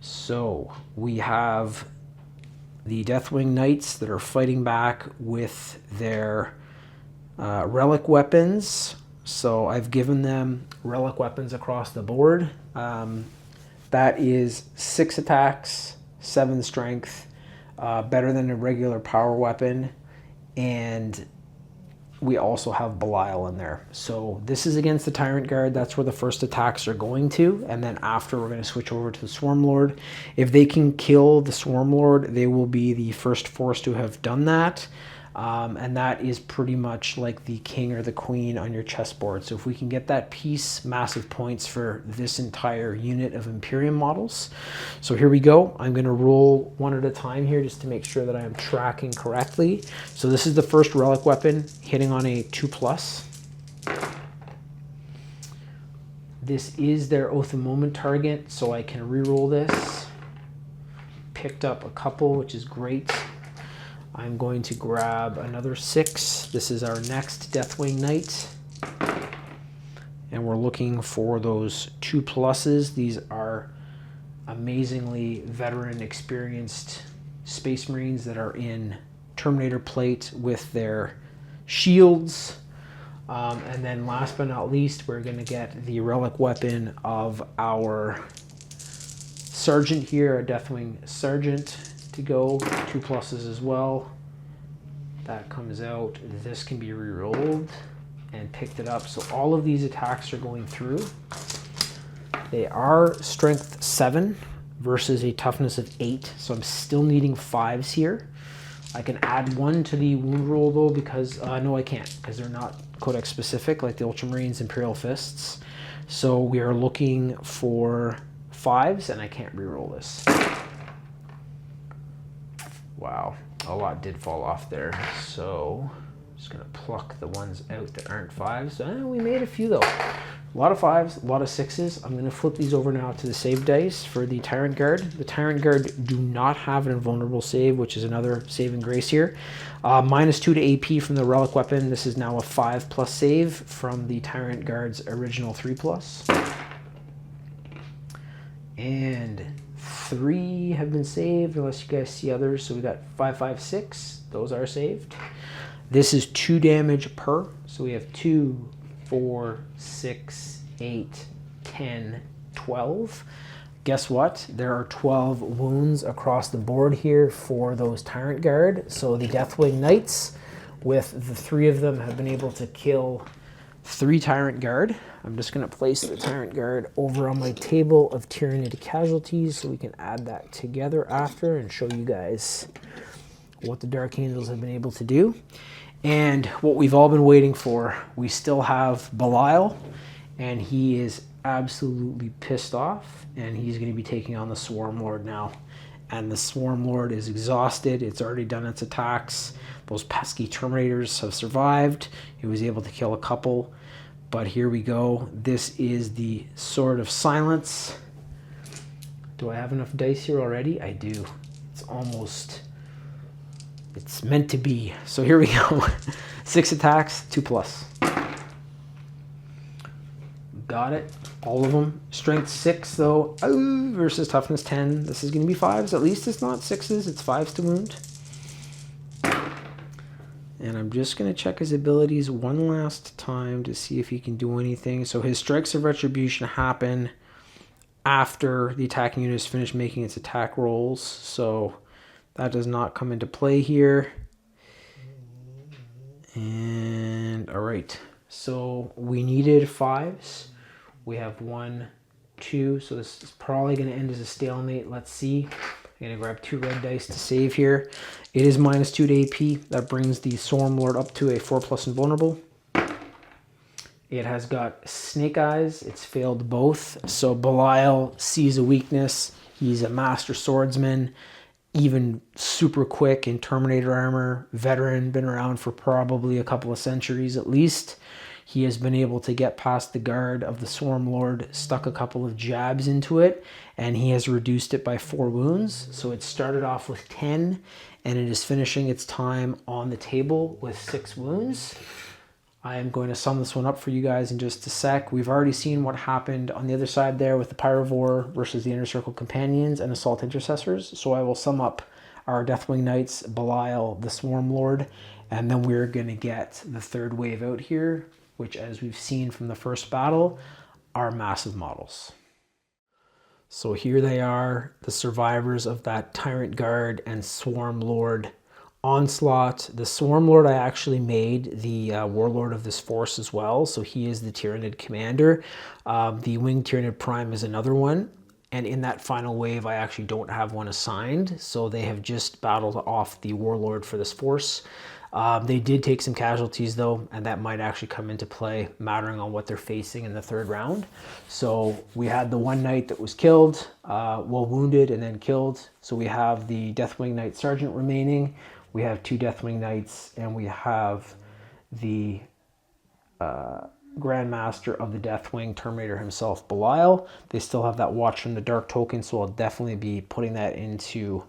[SPEAKER 1] So we have the Deathwing Knights that are fighting back with their relic weapons. So I've given them relic weapons across the board. That is 6 attacks, 7 strength, better than a regular power weapon, and we also have Belial in there. So this is against the Tyrant Guard. That's where the first attacks are going to. And then after, we're going to switch over to the Swarm Lord. If they can kill the Swarm Lord, they will be the first force to have done that. And that is pretty much like the king or the queen on your chessboard. So if we can get that piece, massive points for this entire unit of Imperium models. So here we go. I'm going to roll one at a time here just to make sure that I am tracking correctly. So this is the first relic weapon, hitting on a 2+. This is their Oath of Moment target, so I can re-roll this. Picked up a couple, which is great. I'm going to grab another 6. This is our next Deathwing Knight. And we're looking for those 2+. These are amazingly veteran, experienced Space Marines that are in Terminator plate with their shields. And then last but not least, we're going to get the relic weapon of our Sergeant here, a Deathwing Sergeant to go. 2 pluses as well. That comes out. This can be re-rolled and picked it up. So all of these attacks are going through. They are strength 7 versus a toughness of 8. So I'm still needing 5s here. I can add 1 to the wound roll though, because no, I can't, because they're not codex specific like the Ultramarines Imperial Fists. So we are looking for 5s, and I can't reroll this. Wow, a lot did fall off there. So I'm just gonna pluck the ones out that aren't 5s. We made a few though. A lot of 5s, a lot of 6s. I'm going to flip these over now to the save dice for the Tyrant Guard. The Tyrant Guard do not have an invulnerable save, which is another saving grace here. -2 to AP from the relic weapon. This is now a 5+ save from the Tyrant Guard's original 3+. And 3 have been saved, unless you guys see others. So we got 5, 5, 6. Those are saved. This is 2 damage per. So we have 2, 4, 6, 8, 10, 12. Guess what? There are 12 wounds across the board here for those Tyrant Guard. So the Deathwing Knights, with the 3 of them, have been able to kill 3 Tyrant Guard. I'm just going to place the Tyrant Guard over on my table of Tyranid casualties so we can add that together after and show you guys what the Dark Angels have been able to do. And what we've all been waiting for, we still have Belial, and he is absolutely pissed off, and he's going to be taking on the Swarm Lord now. And the Swarm Lord is exhausted. It's already done its attacks. Those pesky Terminators have survived. He was able to kill a couple, but here we go. This is the Sword of Silence. Do I have enough dice here already? I do. It's almost... It's meant to be. So here we go. 6 attacks, 2+. Got it. All of them. Strength 6 though. Versus toughness 10. This is going to be 5s. At least it's not 6s. It's 5s to wound. And I'm just going to check his abilities one last time to see if he can do anything. So his Strikes of Retribution happen after the attacking unit is finished making its attack rolls. So that does not come into play here. And all right, so we needed 5s. We have 1, 2, so this is probably going to end as a stalemate. Let's see. I'm going to grab 2 red dice to save here. It is -2 to AP. That brings the Swarm Lord up to a 4+ invulnerable. It has got Snake Eyes. It's failed both. So Belial sees a weakness. He's a master swordsman, even super quick in Terminator armor, veteran, been around for probably a couple of centuries at least. He has been able to get past the guard of the Swarm Lord, stuck a couple of jabs into it, and he has reduced it by 4 wounds. So it started off with 10, and it is finishing its time on the table with 6 wounds. I am going to sum this one up for you guys in just a sec. We've already seen what happened on the other side there with the Pyrovore versus the Inner Circle Companions and Assault Intercessors. So I will sum up our Deathwing Knights, Belial, the Swarm Lord, and then we're going to get the third wave out here, which, as we've seen from the first battle, are massive models. So here they are, the survivors of that Tyrant Guard and Swarm Lord onslaught. The Swarm Lord I actually made the warlord of this force as well, so he is the Tyranid commander. The Winged Tyranid Prime is another one, and in that final wave I actually don't have one assigned, so they have just battled off the warlord for this force. They did take some casualties though, and that might actually come into play mattering on what they're facing in the 3rd round. So we had the one knight that was killed, well wounded and then killed. So we have the Deathwing Knight Sergeant remaining. We have 2 Deathwing Knights, and we have the Grand Master of the Deathwing Terminator himself, Belial. They still have that Watch from the Dark token, so I'll definitely be putting that into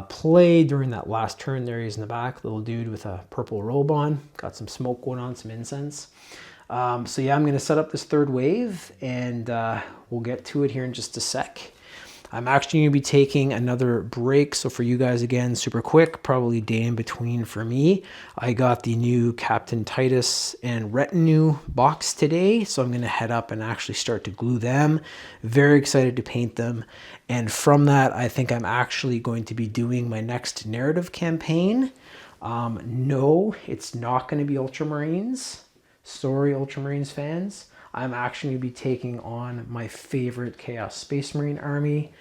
[SPEAKER 1] play during that last turn. There he is in the back, little dude with a purple robe on. Got some smoke going on, some incense. So yeah, I'm going to set up this 3rd wave, and we'll get to it here in just a sec. I'm actually going to be taking another break. So for you guys, again, super quick, probably day in between for me. I got the new Captain Titus and Retinue box today. So I'm going to head up and actually start to glue them. Very excited to paint them. And from that, I think I'm actually going to be doing my next narrative campaign. No, it's not going to be Ultramarines. Sorry, Ultramarines fans. I'm actually going to be taking on my favorite Chaos Space Marine army,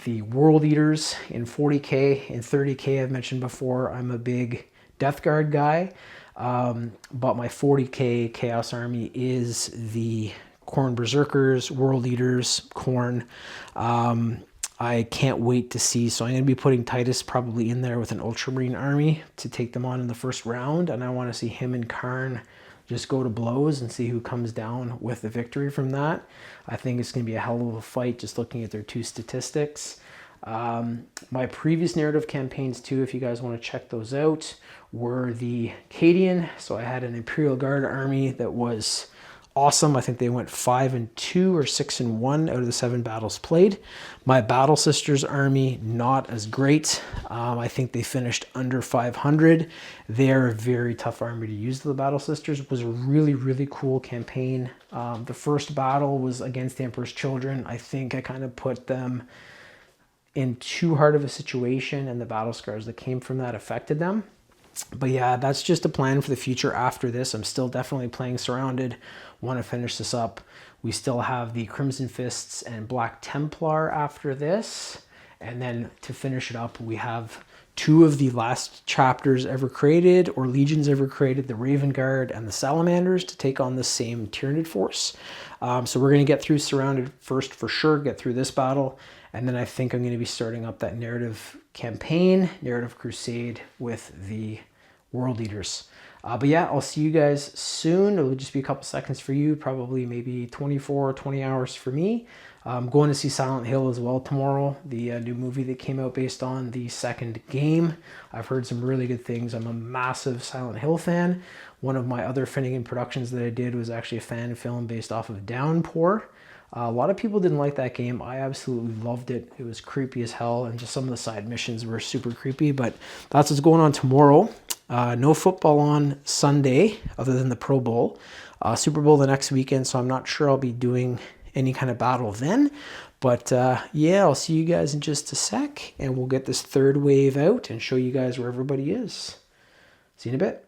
[SPEAKER 1] the World Eaters in 40k. In 30k, I've mentioned before, I'm a big Death Guard guy, but my 40k Chaos Army is the Khorne Berserkers, World Eaters, Khorne. I can't wait to see. So I'm going to be putting Titus probably in there with an Ultramarine army to take them on in the first round, and I want to see him and Karn just go to blows and see who comes down with the victory from that. I think it's going to be a hell of a fight just looking at their two statistics. My previous narrative campaigns too, if you guys want to check those out, were the Cadian. So I had an Imperial Guard army that was awesome. I think they went 5-2 or 6-1 out of the 7 battles played. My Battle Sisters army, not as great. I think they finished under 500. They're a very tough army to use. The Battle Sisters was a really, really cool campaign. The first battle was against the Emperor's Children. I think I kind of put them in too hard of a situation, and the battle scars that came from that affected them. But yeah, that's just a plan for the future after this. I'm still definitely playing Surrounded. Want to finish this up. We still have the Crimson Fists and Black Templar after this. And then to finish it up, we have 2 of the last chapters ever created, or legions ever created, the Raven Guard and the Salamanders, to take on the same Tyranid force. So we're going to get through Surrounded first for sure, get through this battle. And then I think I'm going to be starting up that narrative campaign, narrative crusade with the World Eaters. But yeah, I'll see you guys soon. It'll just be a couple seconds for you, probably maybe 24 or 20 hours for me. I'm going to see Silent Hill as well tomorrow, the new movie that came out based on the second game. I've heard some really good things. I'm a massive Silent Hill fan. One of my other Finnigan productions that I did was actually a fan film based off of Downpour. A lot of people didn't like that game. I absolutely loved it. It was creepy as hell, and just some of the side missions were super creepy, but that's what's going on tomorrow. No football on Sunday other than the Pro Bowl. Super Bowl the next weekend, so I'm not sure I'll be doing any kind of battle then. But yeah, I'll see you guys in just a sec, and we'll get this third wave out and show you guys where everybody is. See you in a bit.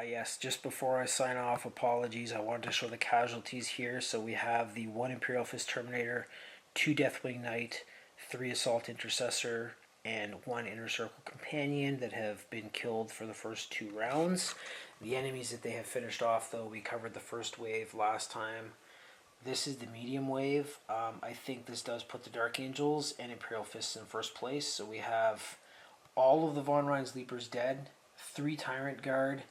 [SPEAKER 1] Yes, just before I sign off, apologies. I wanted to show the casualties here. So we have the 1 Imperial Fist Terminator, 2 Deathwing Knight, 3 Assault Intercessor, and 1 Inner Circle Companion that have been killed for the first 2 rounds. The enemies that they have finished off, though, we covered the first wave last time. This is the medium wave. I think this does put the Dark Angels and Imperial Fists in first place. So we have all of the Von Rhin's Leapers dead, 3 Tyrant Guard,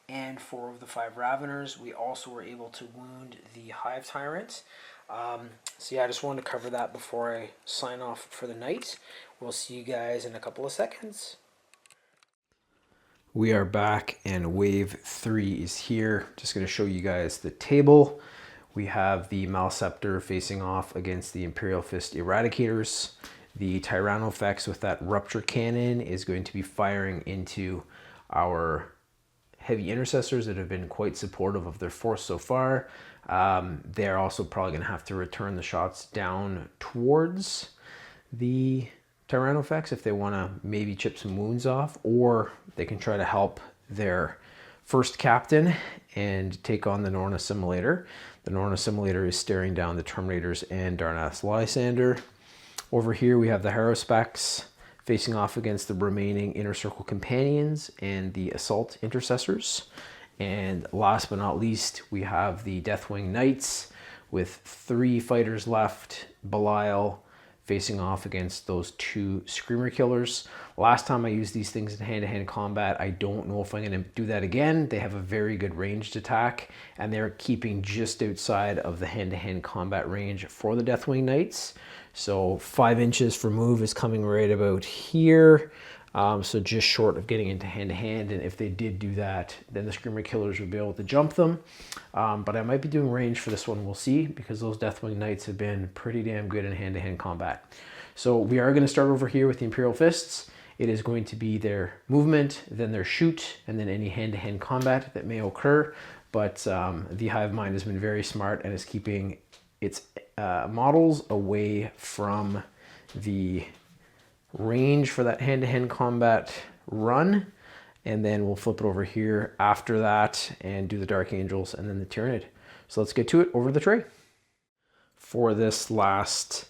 [SPEAKER 1] and 4 of the 5 Raveners. We also were able to wound the Hive Tyrant. So yeah, I just wanted to cover that before I sign off for the night. We'll see you guys in a couple of seconds. We are back, and wave 3 is here. Just going to show you guys the table. We have the Malceptor facing off against the Imperial Fist Eradicators. The Tyrannofex with that Rupture Cannon is going to be firing into our Heavy Intercessors that have been quite supportive of their force so far. They're also probably going to have to return the shots down towards the Tyrannofex if they want to maybe chip some wounds off, or they can try to help their first captain and take on the Norn Assimilator. The Norn Assimilator is staring down the Terminators and Darnath Lysander. Over here we have the Haruspecs facing off against the remaining Inner Circle Companions and the Assault Intercessors. And last but not least, we have the Deathwing Knights with 3 fighters left. Belial facing off against those 2 Screamer Killers. Last time I used these things in hand-to-hand combat. I don't know if I'm going to do that again. They have a very good ranged attack, and they're keeping just outside of the hand-to-hand combat range for the Deathwing Knights. So 5 inches for move is coming right about here. So just short of getting into hand-to-hand, and if they did do that, then the Screamer Killers would be able to jump them. But I might be doing range for this one, we'll see, because those Deathwing Knights have been pretty damn good in hand-to-hand combat. So we are going to start over here with the Imperial Fists. It is going to be their movement, then their shoot, and then any hand-to-hand combat that may occur. But the Hive Mind has been very smart and is keeping its models away from the range for that hand-to-hand combat run. And then we'll flip it over here after that and do the Dark Angels and then the Tyranid. So let's get to it over the tray. For this last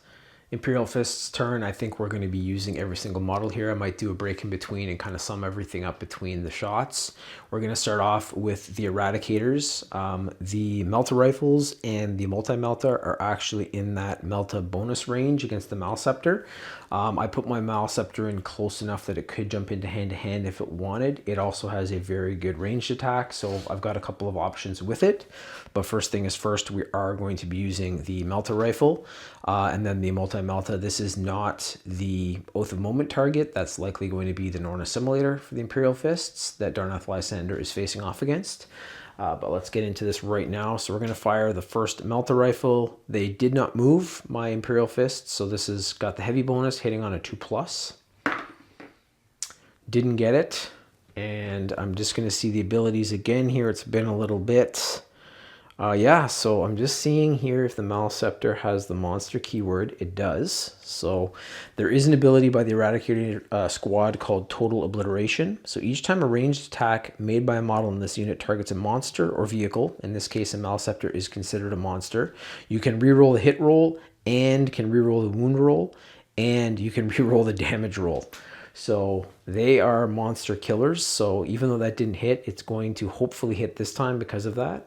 [SPEAKER 1] Imperial Fists turn, I think we're going to be using every single model here. I might do a break in between and kind of sum everything up between the shots. We're going to start off with the Eradicators. The Melta Rifles and the Multi-Melta are actually in that Melta bonus range against the Malceptor. I put my Malceptor in close enough that it could jump into hand-to-hand if it wanted. It also has a very good ranged attack, so I've got a couple of options with it. But first thing is first, we are going to be using the Melta Rifle and then the Multi-Melta. This is not the Oath of Moment target. That's likely going to be the Norn Assimilator for the Imperial Fists that Darnath Lysander is facing off against. But let's get into this right now. So we're going to fire the first Melta Rifle. They did not move my Imperial Fists, so this has got the heavy bonus, hitting on a 2+. Didn't get it, and I'm just going to see the abilities again here. It's been a little bit. Yeah, so I'm just seeing here if the Malceptor has the monster keyword. It does. So there is an ability by the Eradicator squad called Total Obliteration. So each time a ranged attack made by a model in this unit targets a monster or vehicle, in this case a Malceptor is considered a monster, you can reroll the hit roll and can reroll the wound roll, and you can reroll the damage roll. So they are monster killers. So even though that didn't hit, it's going to hopefully hit this time because of that.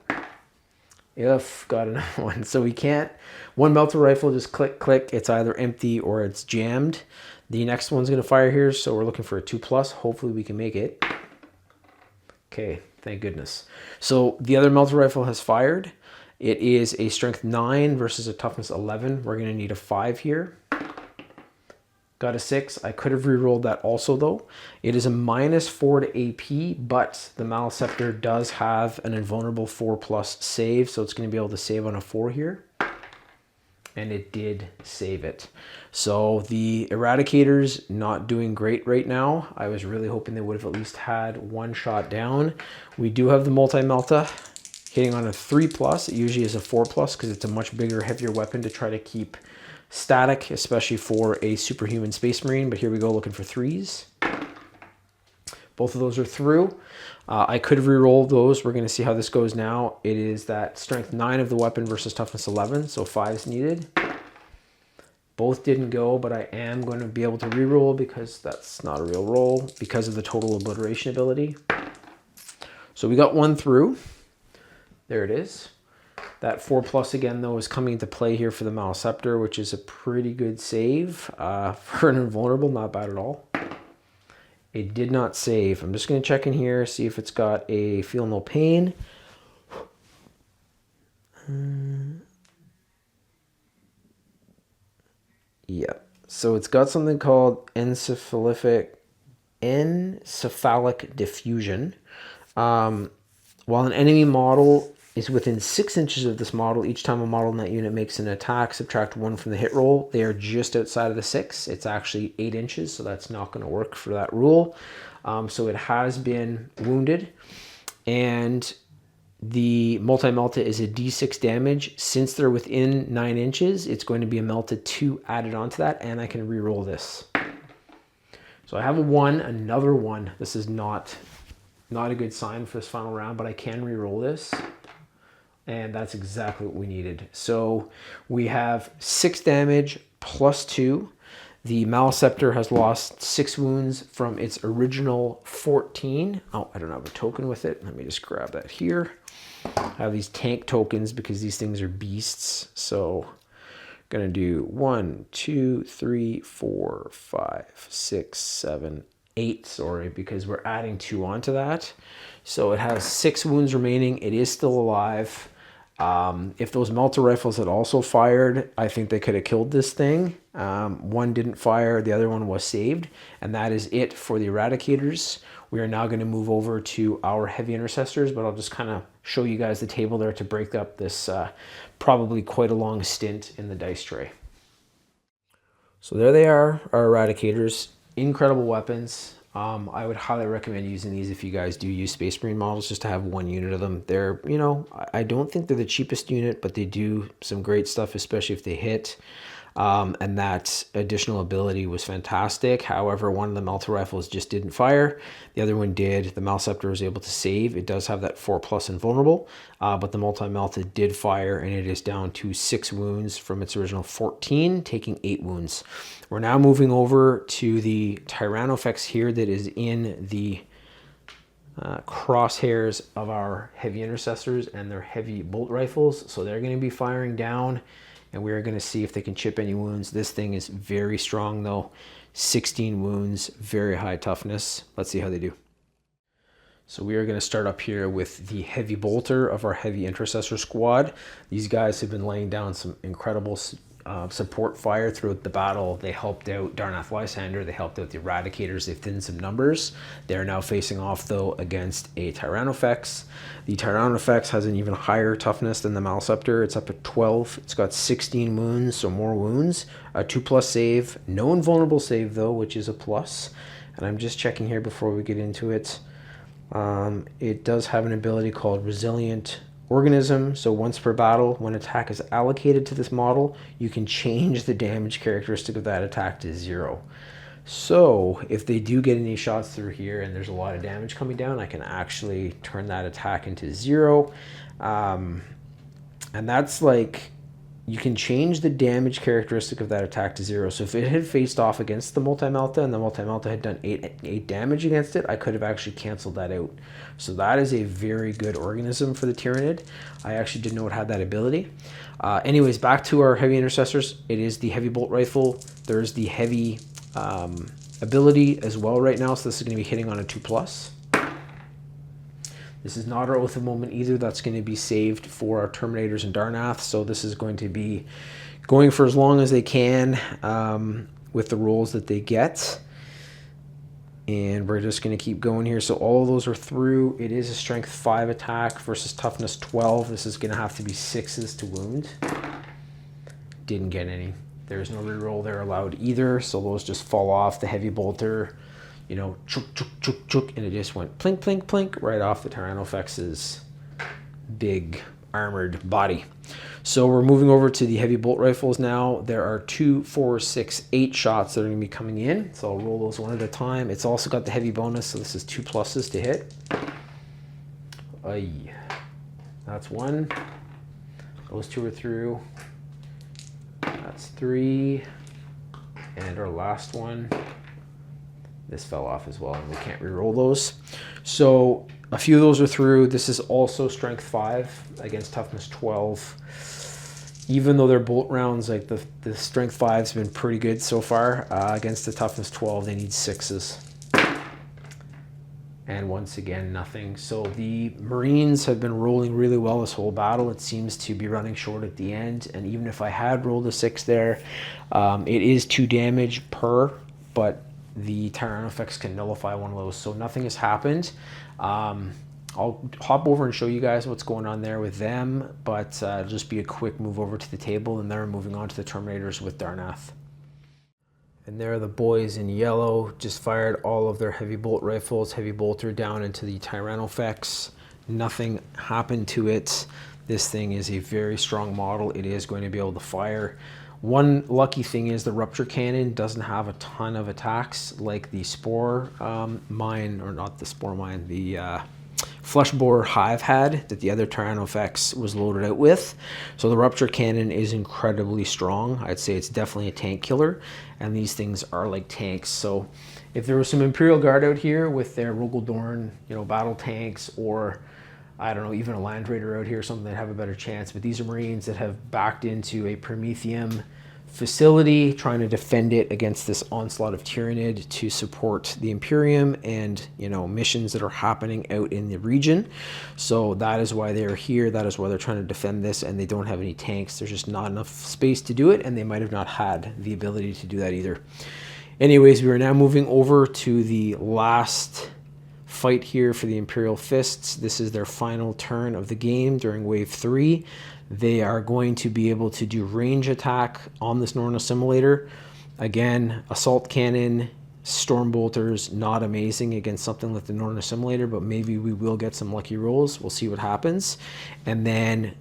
[SPEAKER 1] If got another one. So we can't, one Melta Rifle, just click, click. It's either empty or it's jammed. The next one's going to fire here, so we're looking for a 2+. Hopefully we can make it. Okay, thank goodness. So the other Melta Rifle has fired. It is a strength 9 versus a toughness 11. We're going to need a 5 here. Got a 6. I could have re-rolled that also though. It is a -4 to AP, but the Malceptor does have an invulnerable 4+ save, so it's going to be able to save on a 4 here. And it did save it. So the Eradicators not doing great right now. I was really hoping they would have at least had one shot down. We do have the Multi-Melta hitting on a 3+. It usually is a 4+ because it's a much bigger, heavier weapon to try to keep static, especially for a superhuman space marine. But here we go, looking for 3s. Both of those are through. I could have re-rolled those. We're going to see how this goes now. It is that strength 9 of the weapon versus toughness 11, so 5s needed. Both didn't go, but I am going to be able to re-roll because that's not a real roll because of the Total Obliteration ability. So we got one through. There it is. That 4+ again, though, is coming into play here for the Malceptor, which is a pretty good save for an invulnerable. Not bad at all. It did not save. I'm just going to check in here, see if it's got a Feel No Pain. Yeah. So it's got something called encephalic diffusion. While an enemy model is within 6 inches of this model, each time a model in that unit makes an attack, subtract 1 from the hit roll. They are just outside of the 6. It's actually 8 inches, so that's not going to work for that rule. So it has been wounded, and the Multi-Melta is a D6 damage. Since they're within 9 inches, it's going to be a Melta 2 added onto that, and I can re-roll this. So I have a 1, another 1. This is not a good sign for this final round, but I can re-roll this. And that's exactly what we needed. So we have 6 damage plus 2. The Malceptor has lost 6 wounds from its original 14. Oh, I don't have a token with it. Let me just grab that here. I have these tank tokens because these things are beasts. So I'm going to do 1, 2, 3, 4, 5, 6, 7, 8, sorry, because we're adding 2 onto that. So it has 6 wounds remaining. It is still alive. If those melter rifles had also fired, I think they could have killed this thing. One didn't fire, the other one was saved, and that is it for the Eradicators. We are now going to move over to our heavy intercessors, but I'll just kind of show you guys the table there to break up this probably quite a long stint in the dice tray. So there they are, our Eradicators. Incredible weapons. I would highly recommend using these if you guys do use Space Marine models, just to have one unit of them. They're, you know, I don't think they're the cheapest unit, but they do some great stuff, especially if they hit. And that additional ability was fantastic. However, one of the melter rifles just didn't fire. The other one did. The Malceptor was able to save. It does have that 4+ invulnerable, but the multi-melted did fire, and it is down to 6 wounds from its original 14, taking 8 wounds. We're now moving over to the Tyrannofex here that is in the crosshairs of our heavy intercessors and their heavy bolt rifles. So they're going to be firing down, and we are going to see if they can chip any wounds. This thing is very strong though. 16 wounds, very high toughness. Let's see how they do. So we are going to start up here with the heavy bolter of our heavy intercessor squad. These guys have been laying down some incredible support fire throughout the battle. They helped out Darnath Lysander, they helped out the Eradicators, they thinned some numbers. They're now facing off though against a Tyrannofex. The Tyrannofex has an even higher toughness than the Malceptor. It's up at 12. It's got 16 wounds, so more wounds. A 2+ save, no invulnerable save though, which is a plus. And I'm just checking here before we get into it. It does have an ability called Resilient Organism. So once per battle, when attack is allocated to this model, you can change the damage characteristic of that attack to 0. So if they do get any shots through here and there's a lot of damage coming down, I can actually turn that attack into 0. And that's like, you can change the damage characteristic of that attack to 0. So if it had faced off against the Multi-Melta and the Multi-Melta had done 8 damage against it, I could have actually canceled that out. So that is a very good organism for the Tyranid. I actually didn't know it had that ability. Anyways, back to our heavy intercessors. It is the heavy bolt rifle. There's the heavy ability as well right now. So this is going to be hitting on a 2+. This is not our Oath of Moment either. That's going to be saved for our Terminators and Darnath. So this is going to be going for as long as they can with the rolls that they get. And we're just going to keep going here. So all of those are through. It is a strength 5 attack versus toughness 12. This is going to have to be 6s to wound. Didn't get any. There's no reroll there allowed either. So those just fall off. The heavy bolter, you know, chuk, chuk, chuk, chuk, and it just went plink, plink, plink right off the Tyrannofex's big armored body. So we're moving over to the heavy bolt rifles now. There are 2, 4, 6, 8 shots that are going to be coming in. So I'll roll those one at a time. It's also got the heavy bonus, so this is 2 pluses to hit. Aye. That's 1. Those 2 are through. That's 3. And our last one. This fell off as well, and we can't re-roll those. So a few of those are through. This is also strength 5 against toughness 12. Even though they're bolt rounds, like the strength 5's been pretty good so far. Against the toughness 12, they need 6s. And once again, nothing. So the Marines have been rolling really well this whole battle. It seems to be running short at the end. And even if I had rolled a 6 there, it is 2 damage per, but the Tyrannofex can nullify one of those. So nothing has happened. I'll hop over and show you guys what's going on there with them, but just be a quick move over to the table, and they're moving on to the Terminators with Darnath. And there are the boys in yellow, just fired all of their heavy bolt rifles, heavy bolter down into the Tyrannofex. Nothing happened to it. This thing is a very strong model. It is going to be able to fire. One lucky thing is the rupture cannon doesn't have a ton of attacks like the spore mine, or not the spore mine, the flesh bore hive had that the other Tyrannofex was loaded out with. So the rupture cannon is incredibly strong. I'd say it's definitely a tank killer, and these things are like tanks. So if there was some Imperial Guard out here with their Rogaldorn, you know, battle tanks, or I don't know, even a Land Raider out here, something that have a better chance. But these are Marines that have backed into a Prometheum facility, trying to defend it against this onslaught of Tyranid to support the Imperium and, you know, missions that are happening out in the region. So that is why they're here. That is why they're trying to defend this, and they don't have any tanks. There's just not enough space to do it, and they might have not had the ability to do that either. Anyways, we are now moving over to the last fight here for the Imperial Fists. This is their final turn of the game during Wave 3. They are going to be able to do range attack on this Norn Assimilator. Again, assault cannon, storm bolters, not amazing against something like the Norn Assimilator, but maybe we will get some lucky rolls. We'll see what happens. And then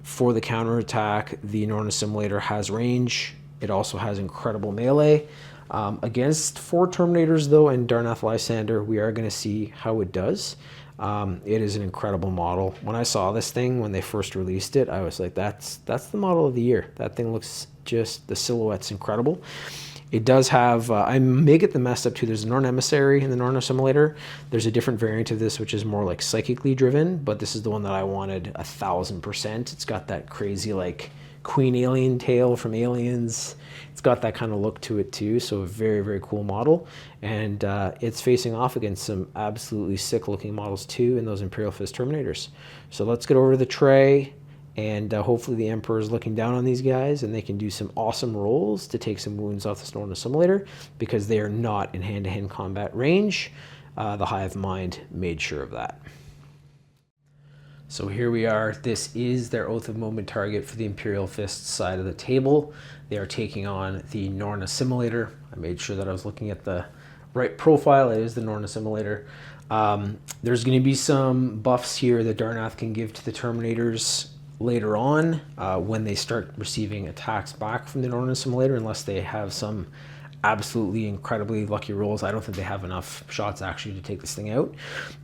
[SPEAKER 1] for the counterattack, the Norn Assimilator has range. It also has incredible melee. Against 4 Terminators, though, and Darnath Lysander, we are going to see how it does. It is an incredible model. When I saw this thing, when they first released it, I was like, that's the model of the year. That thing looks just, the silhouette's incredible. It does have, I may get them messed up too. There's a Norn Emissary in the Norn Assimilator. There's a different variant of this, which is more like psychically driven, but this is the one that I wanted 1000%. It's got that crazy, like, Queen Alien tail from Aliens. It's got that kind of look to it too, so a very, very cool model. And it's facing off against some absolutely sick looking models too in those Imperial Fist Terminators. So let's get over to the tray, and hopefully the Emperor is looking down on these guys and they can do some awesome rolls to take some wounds off the Norn Assimilator, because they are not in hand-to-hand combat range. The Hive Mind made sure of that. So here we are. This is their Oath of Moment target for the Imperial Fist side of the table. They are taking on the Norn Assimilator. I made sure that I was looking at the right profile. It is the Norn Assimilator. There's going to be some buffs here that Darnath can give to the Terminators later on when they start receiving attacks back from the Norn Assimilator, unless they have some absolutely incredibly lucky rolls. I don't think they have enough shots actually to take this thing out,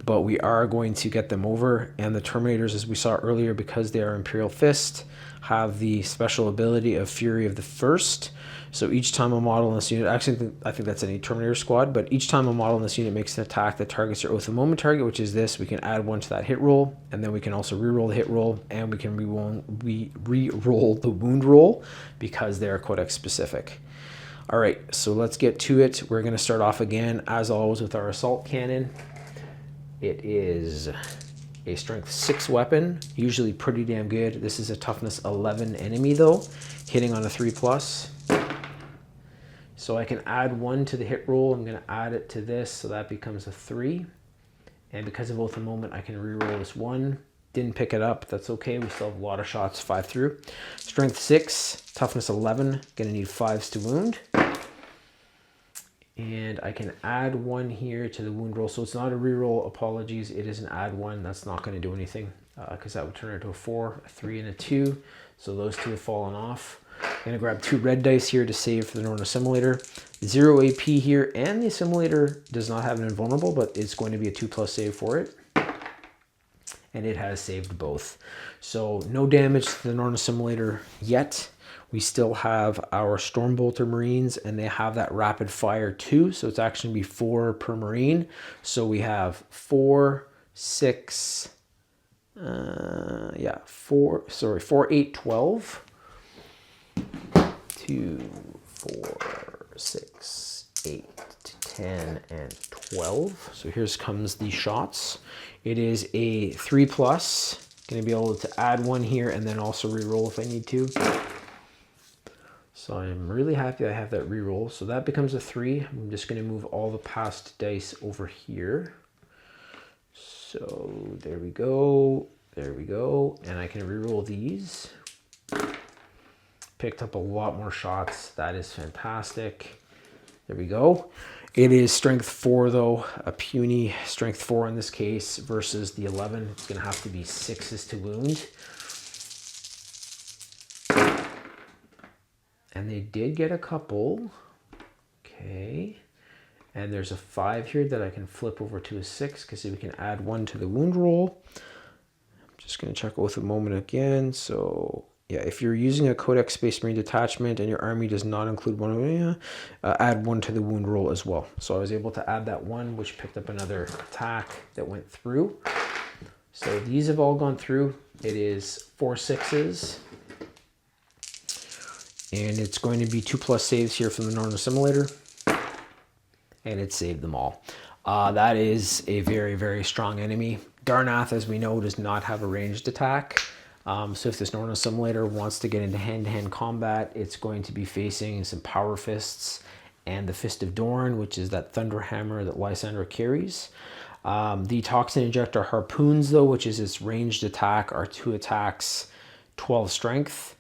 [SPEAKER 1] but we are going to get them over. And the Terminators, as we saw earlier, because they are Imperial Fist, have the special ability of Fury of the First. So each time a model in this unit, actually I think that's any Terminator squad, but each time a model in this unit makes an attack that targets your Oath of Moment target, which is this, we can add 1 to that hit roll, and then we can also re-roll the hit roll, and we can re-roll the wound roll because they are codex specific. All right, so let's get to it. We're going to start off again, as always, with our assault cannon. It is a strength 6 weapon, usually pretty damn good. This is a toughness 11 enemy, though, hitting on a 3+. So I can add 1 to the hit roll. I'm going to add it to this, so that becomes a 3. And because of Oath of Moment, I can re-roll this 1. Didn't pick it up. That's okay. We still have a lot of shots, 5 through. Strength 6, toughness 11. Going to need 5s to wound. And I can add 1 here to the wound roll. So it's not a reroll, apologies. It is an add 1. That's not going to do anything because that would turn into a 4, a 3, and a 2. So those 2 have fallen off. I'm going to grab 2 red dice here to save for the Norn Assimilator. 0 AP here, and the Assimilator does not have an invulnerable, but it's going to be a 2+ save for it. And it has saved both. So no damage to the Norn Assimilator yet. We still have our Stormbolter Marines, and they have that rapid fire too. So it's actually going to be 4 per Marine. So we have 4, 6, 4, 8, 12. 2, 4, 6, 8, 10, and 12. So here comes the shots. It is a 3+. Going to be able to add 1 here and then also re-roll if I need to. So I'm really happy I have that re-roll. So that becomes a 3. I'm just going to move all the passed dice over here. So there we go. There we go. And I can re-roll these. Picked up a lot more shots. That is fantastic. There we go. It is strength 4 though, a puny strength 4 in this case versus the 11. It's going to have to be 6s to wound. And they did get a couple. Okay. And there's a 5 here that I can flip over to a 6 because we can add 1 to the wound roll. I'm just going to check Oath of Moment again. So yeah, if you're using a Codex Space Marine detachment and your army does not include 1, add 1 to the wound roll as well. So I was able to add that 1, which picked up another attack that went through. So these have all gone through. It is 4 6s. And it's going to be 2+ saves here from the Northern Assimilator. And it saved them all. That is a very, very strong enemy. Darnath, as we know, does not have a ranged attack. So if this Northern Assimilator wants to get into hand-to-hand combat, it's going to be facing some Power Fists and the Fist of Dorn, which is that Thunder Hammer that Lysander carries. The Toxin Injector Harpoons, though, which is its ranged attack, are 2 attacks, 12 strength,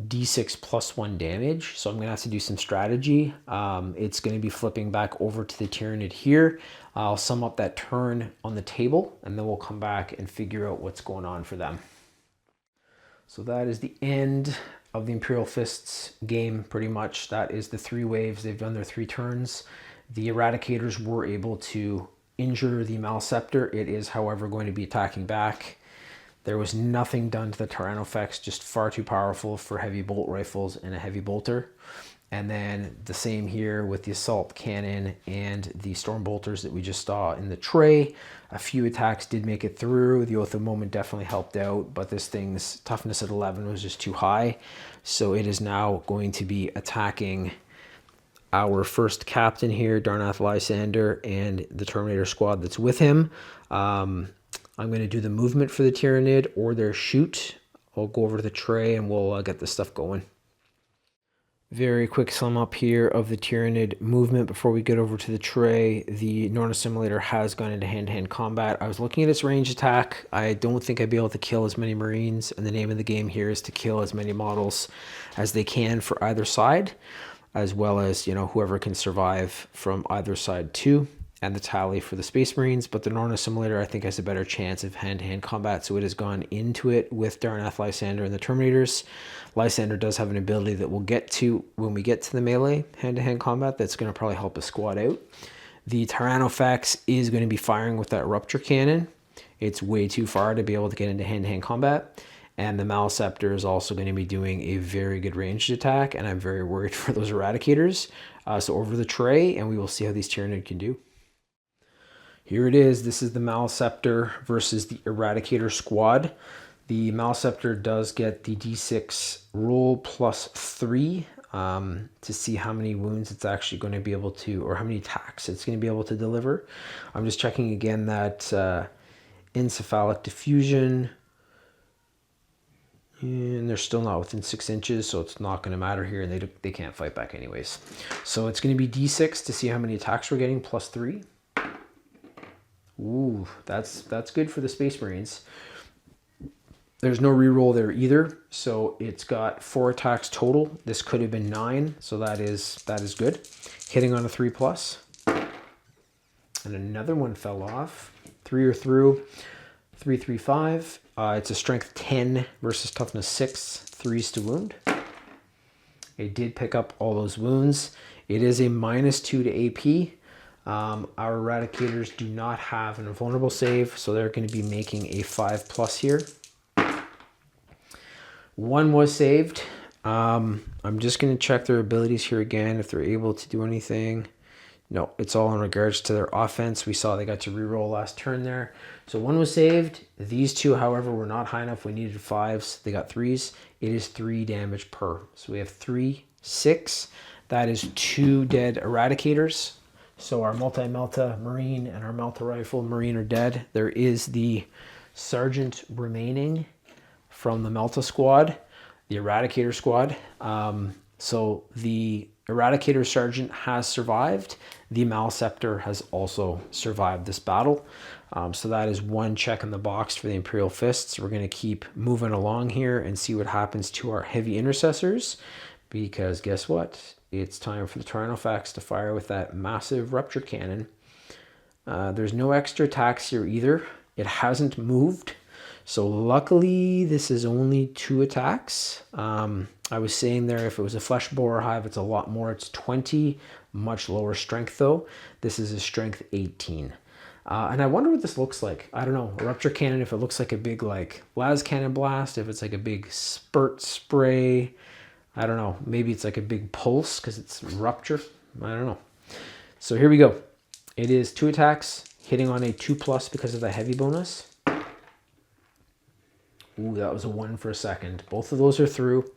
[SPEAKER 1] d6 plus 1 damage. So I'm going to have to do some strategy. It's going to be flipping back over to the Tyranid here. I'll sum up that turn on the table, and then we'll come back and figure out what's going on for them. So that is the end of the Imperial Fists game, pretty much. That is the 3 waves. They've done their 3 turns. The Eradicators were able to injure the Malceptor. It is, however, going to be attacking back. There was nothing done to the Tyrannofex, just far too powerful for heavy bolt rifles and a heavy bolter. And then the same here with the assault cannon and the storm bolters that we just saw in the tray. A few attacks did make it through. The Oath of Moment definitely helped out, but this thing's toughness at 11 was just too high. So it is now going to be attacking our first captain here, Darnath Lysander, and the Terminator squad that's with him. I'm going to do the movement for the Tyranid or their shoot. I'll go over to the tray and we'll get this stuff going. Very quick sum up here of the Tyranid movement before we get over to the tray. The Northern Assimilator has gone into hand-to-hand combat. I was looking at its range attack. I don't think I'd be able to kill as many Marines, and the name of the game here is to kill as many models as they can for either side, as well as, you know, whoever can survive from either side too, and the tally for the Space Marines. But the Northern Assimilator, I think, has a better chance of hand-to-hand combat, so it has gone into it with Darnath Lysander and the Terminators. Lysander does have an ability that we'll get to when we get to the melee hand-to-hand combat that's going to probably help a squad out. The Tyrannofex is going to be firing with that Rupture Cannon. It's way too far to be able to get into hand-to-hand combat. And the Malceptor is also going to be doing a very good ranged attack, and I'm very worried for those Eradicators. So over the tray, and we will see how these Tyranid can do. Here it is. This is the Malceptor versus the Eradicator squad. The Malceptor does get the d6 roll plus 3 to see how many wounds it's actually going to be able to, or how many attacks it's going to be able to deliver. I'm just checking again that encephalic diffusion, and they're still not within 6 inches, so it's not going to matter here, and they can't fight back anyways. So it's going to be d6 to see how many attacks we're getting, plus 3. Ooh, that's good for the Space Marines. There's no reroll there either, so it's got 4 attacks total. This could have been 9, so that is good. Hitting on a 3+. And another one fell off. 3 are through. 3, 3, 5. It's a strength 10 versus toughness 6. 3s to wound. It did pick up all those wounds. It is a -2 to AP. Our Eradicators do not have an invulnerable save, so they're going to be making a 5+ here. 1 was saved. I'm just going to check their abilities here again, if they're able to do anything. No, it's all in regards to their offense. We saw they got to reroll last turn there. So 1 was saved. These 2, however, were not high enough. We needed 5s. They got 3s. It is 3 damage per. So we have 3, 6. That is 2 dead Eradicators. So our Multi-Melta Marine and our Melta Rifle Marine are dead. There is the Sergeant remaining from the Melta squad, the Eradicator squad. So the Eradicator Sergeant has survived. The Malceptor has also survived this battle. So that is 1 check in the box for the Imperial Fists. We're going to keep moving along here and see what happens to our heavy intercessors, because guess what? It's time for the Tyrannofex to fire with that massive Rupture Cannon. There's no extra attacks here either. It hasn't moved. So luckily, this is only 2 attacks. I was saying there, if it was a Flesh Borer Hive, it's a lot more. It's 20, much lower strength though. This is a strength 18. And I wonder what this looks like. I don't know. A Rupture Cannon, if it looks like a big like las cannon blast, if it's like a big spurt spray. I don't know. Maybe it's like a big pulse because it's rupture. I don't know. So here we go. It is 2 attacks, hitting on a 2+ because of the heavy bonus. Ooh, that was a 1 for a second. Both of those are through.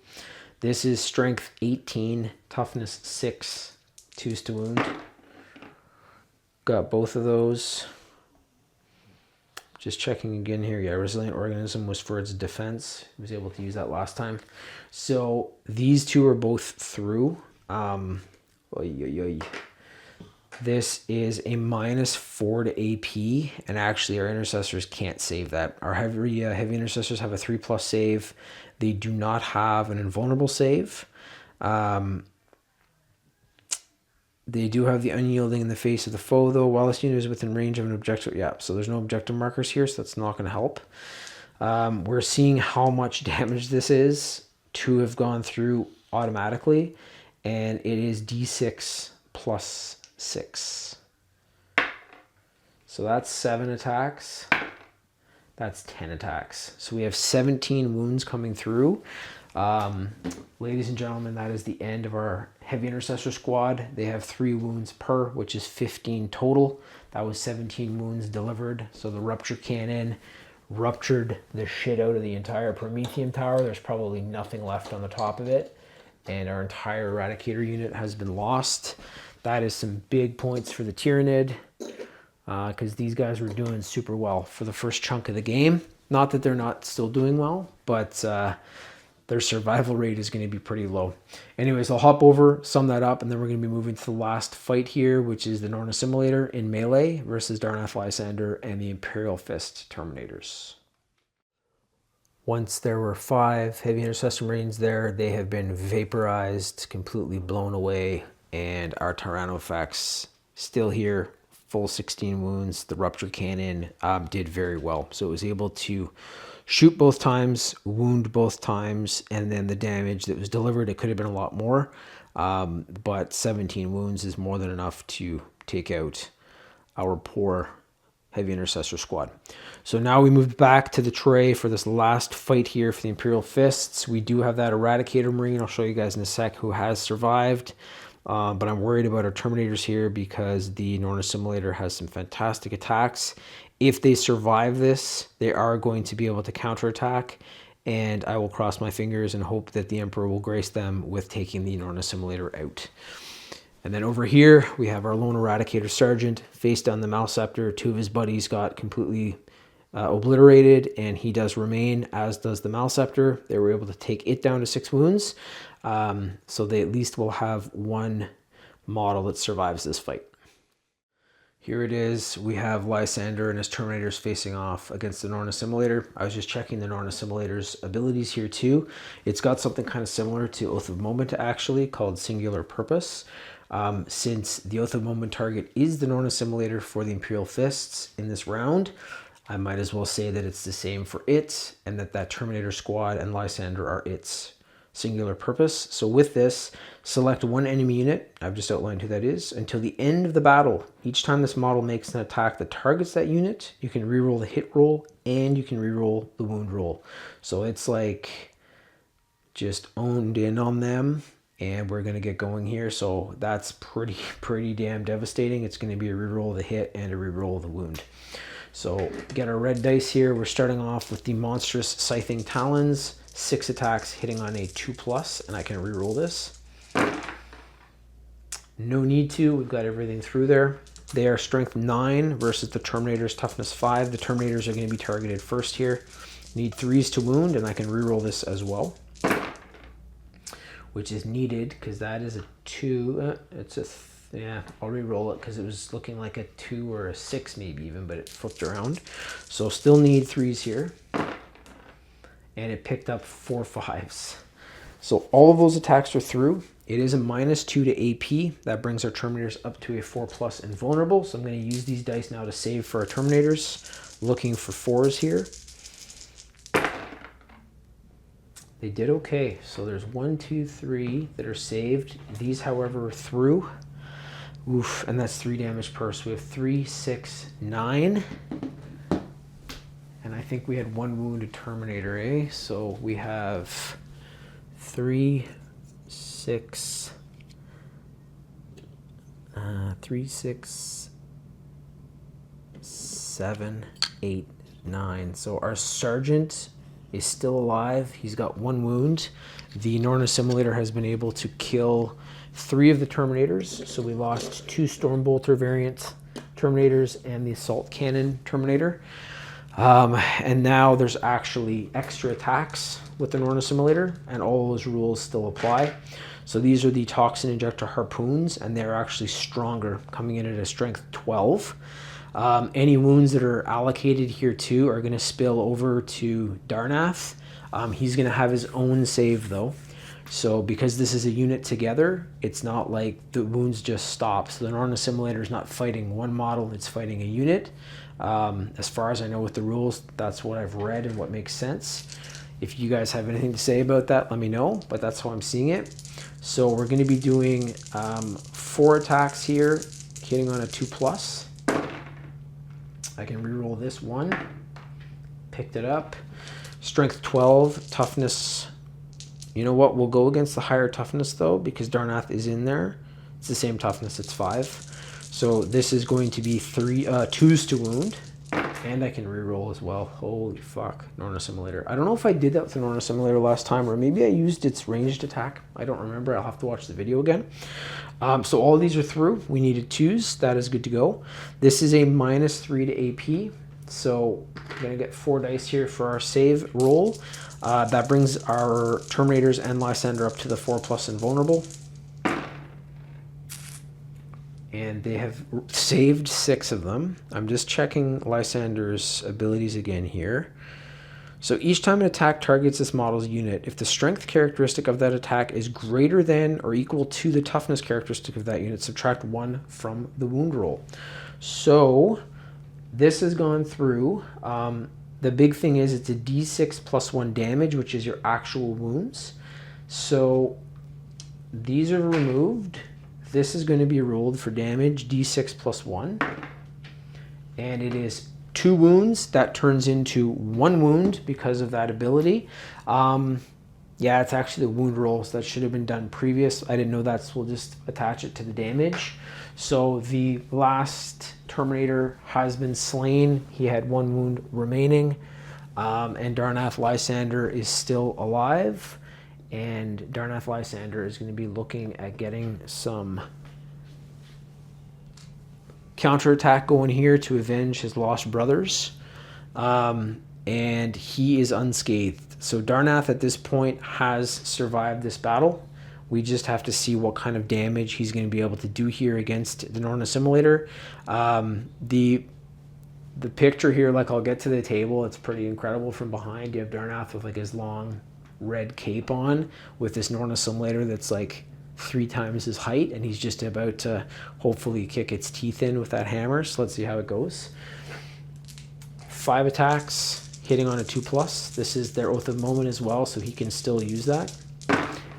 [SPEAKER 1] This is strength 18, toughness 6, 2s to wound. Got both of those. Just checking again here. Yeah, resilient organism was for its defense. I was able to use that last time. So these two are both through. This is a -4 to AP, and actually our intercessors can't save that. Our heavy intercessors have a 3+ save. They do not have an invulnerable save. They do have the unyielding in the face of the foe, though. While this unit is within range of an objective, yeah, so there's no objective markers here, so that's not going to help. We're seeing how much damage this is to have gone through automatically, and it is D6 plus 6. So that's 7 attacks. That's 10 attacks. So we have 17 wounds coming through. Ladies and gentlemen, that is the end of our heavy intercessor squad. They have 3 wounds per, which is 15 total. That was 17 wounds delivered. So the rupture cannon ruptured the shit out of the entire Prometheum tower. There's probably nothing left on the top of it, and our entire Eradicator unit has been lost. That is some big points for the Tyranid, because these guys were doing super well for the first chunk of the game. Not that they're not still doing well, but their survival rate is going to be pretty low. Anyways, I'll hop over, sum that up, and then we're going to be moving to the last fight here, which is the Norn Assimilator in melee versus Darnath Lysander and the Imperial Fist Terminators. Once there were 5 heavy intercessor marines there, they have been vaporized, completely blown away, and our Tyrannofax still here, full 16 wounds. The rupture cannon did very well, so it was able to shoot both times, wound both times, and then the damage that was delivered, it could have been a lot more, but 17 wounds is more than enough to take out our poor heavy intercessor squad. So now we move back to the tray for this last fight here for the Imperial Fists. We do have that Eradicator Marine, I'll show you guys in a sec, who has survived, but I'm worried about our Terminators here because the Norn Assimilator has some fantastic attacks. If they survive this, they are going to be able to counterattack, and I will cross my fingers and hope that the Emperor will grace them with taking the Norn Assimilator out. And then over here, we have our lone Eradicator Sergeant, face down the Malceptor. 2 of his buddies got completely obliterated, and he does remain, as does the Malceptor. They were able to take it down to 6 wounds, so they at least will have 1 model that survives this fight. Here it is. We have Lysander and his Terminators facing off against the Norn Assimilator. I was just checking the Norn Assimilator's abilities here too. It's got something kind of similar to Oath of Moment actually, called Singular Purpose. Since the Oath of Moment target is the Norn Assimilator for the Imperial Fists in this round, I might as well say that it's the same for it, and that Terminator squad and Lysander are its singular purpose. So with this, select 1 enemy unit, I've just outlined who that is, until the end of the battle. Each time this model makes an attack that targets that unit, you can reroll the hit roll and you can reroll the wound roll. So it's like just owned in on them, and we're going to get going here. So that's pretty damn devastating. It's going to be a reroll of the hit and a reroll of the wound. So get our red dice here. We're starting off with the monstrous Scything Talons. 6 attacks hitting on a 2+, and I can reroll this. No need to, we've got everything through there. They are strength 9 versus the Terminator's toughness 5. The Terminators are going to be targeted first here. Need 3s to wound, and I can reroll this as well, which is needed because that is a 2. Yeah, I'll re-roll it because it was looking like a 2 or a 6 maybe even, but it flipped around. So still need 3s here. And it picked up 4 5s. So all of those attacks are through. It is a -2 to AP. That brings our Terminators up to a 4+ invulnerable. So I'm going to use these dice now to save for our Terminators. Looking for 4s here. They did okay. So there's 1, 2, 3 that are saved. These, however, are through. Oof, and that's 3 damage per. So we have 3, 6, 9. And I think we had 1 wounded Terminator, eh? So we have 3, 6, 7, 8, 9. So our Sergeant is still alive. He's got 1 wound. The Norn Assimilator has been able to kill 3 of the Terminators. So we lost 2 Stormbolter variant Terminators and the Assault Cannon Terminator. And now there's actually extra attacks with the Norn Assimilator, and all those rules still apply. So these are the Toxin Injector Harpoons, and they're actually stronger, coming in at a strength 12. Any wounds that are allocated here too are going to spill over to Darnath. He's going to have his own save though. So because this is a unit together, it's not like the wounds just stop. So the Norn Assimilator is not fighting one model, it's fighting a unit. As far as I know with the rules, that's what I've read and what makes sense. If you guys have anything to say about that, let me know, but that's how I'm seeing it. So we're going to be doing 4 attacks here, hitting on a 2+. I can reroll this one. Picked it up. Strength 12, toughness. You know what? We'll go against the higher toughness though, because Darnath is in there. It's the same toughness, it's 5. So this is going to be 2s to wound. And I can reroll as well. Holy fuck, Norn Assimilator. I don't know if I did that with the Norn Assimilator last time, or maybe I used its ranged attack. I don't remember. I'll have to watch the video again. So all of these are through. We needed 2s. That is good to go. This is a -3 to AP. So I'm going to get 4 dice here for our save roll. That brings our Terminators and Lysander up to the 4+ invulnerable. And they have saved 6 of them. I'm just checking Lysander's abilities again here. So each time an attack targets this model's unit, if the strength characteristic of that attack is greater than or equal to the toughness characteristic of that unit, subtract 1 from the wound roll. So this has gone through. The big thing is it's a D6 + 1 damage, which is your actual wounds. So these are removed. This is going to be rolled for damage, D6 + 1. And it is 2 wounds. That turns into 1 wound because of that ability. Yeah, it's actually the wound rolls that should have been done previous. I didn't know that, so we'll just attach it to the damage. So the last Terminator has been slain. He had 1 wound remaining. And Darnath Lysander is still alive. And Darnath Lysander is going to be looking at getting some counterattack going here to avenge his lost brothers. And he is unscathed. So Darnath at this point has survived this battle. We just have to see what kind of damage he's going to be able to do here against the Norn Assimilator. The picture here, like I'll get to the table, it's pretty incredible from behind. You have Darnath with like his long red cape on with this Norn Assimilator that's like 3 times his height, and he's just about to hopefully kick its teeth in with that hammer. So let's see how it goes. 5 attacks, hitting on a 2+. This is their Oath of Moment as well, so he can still use that.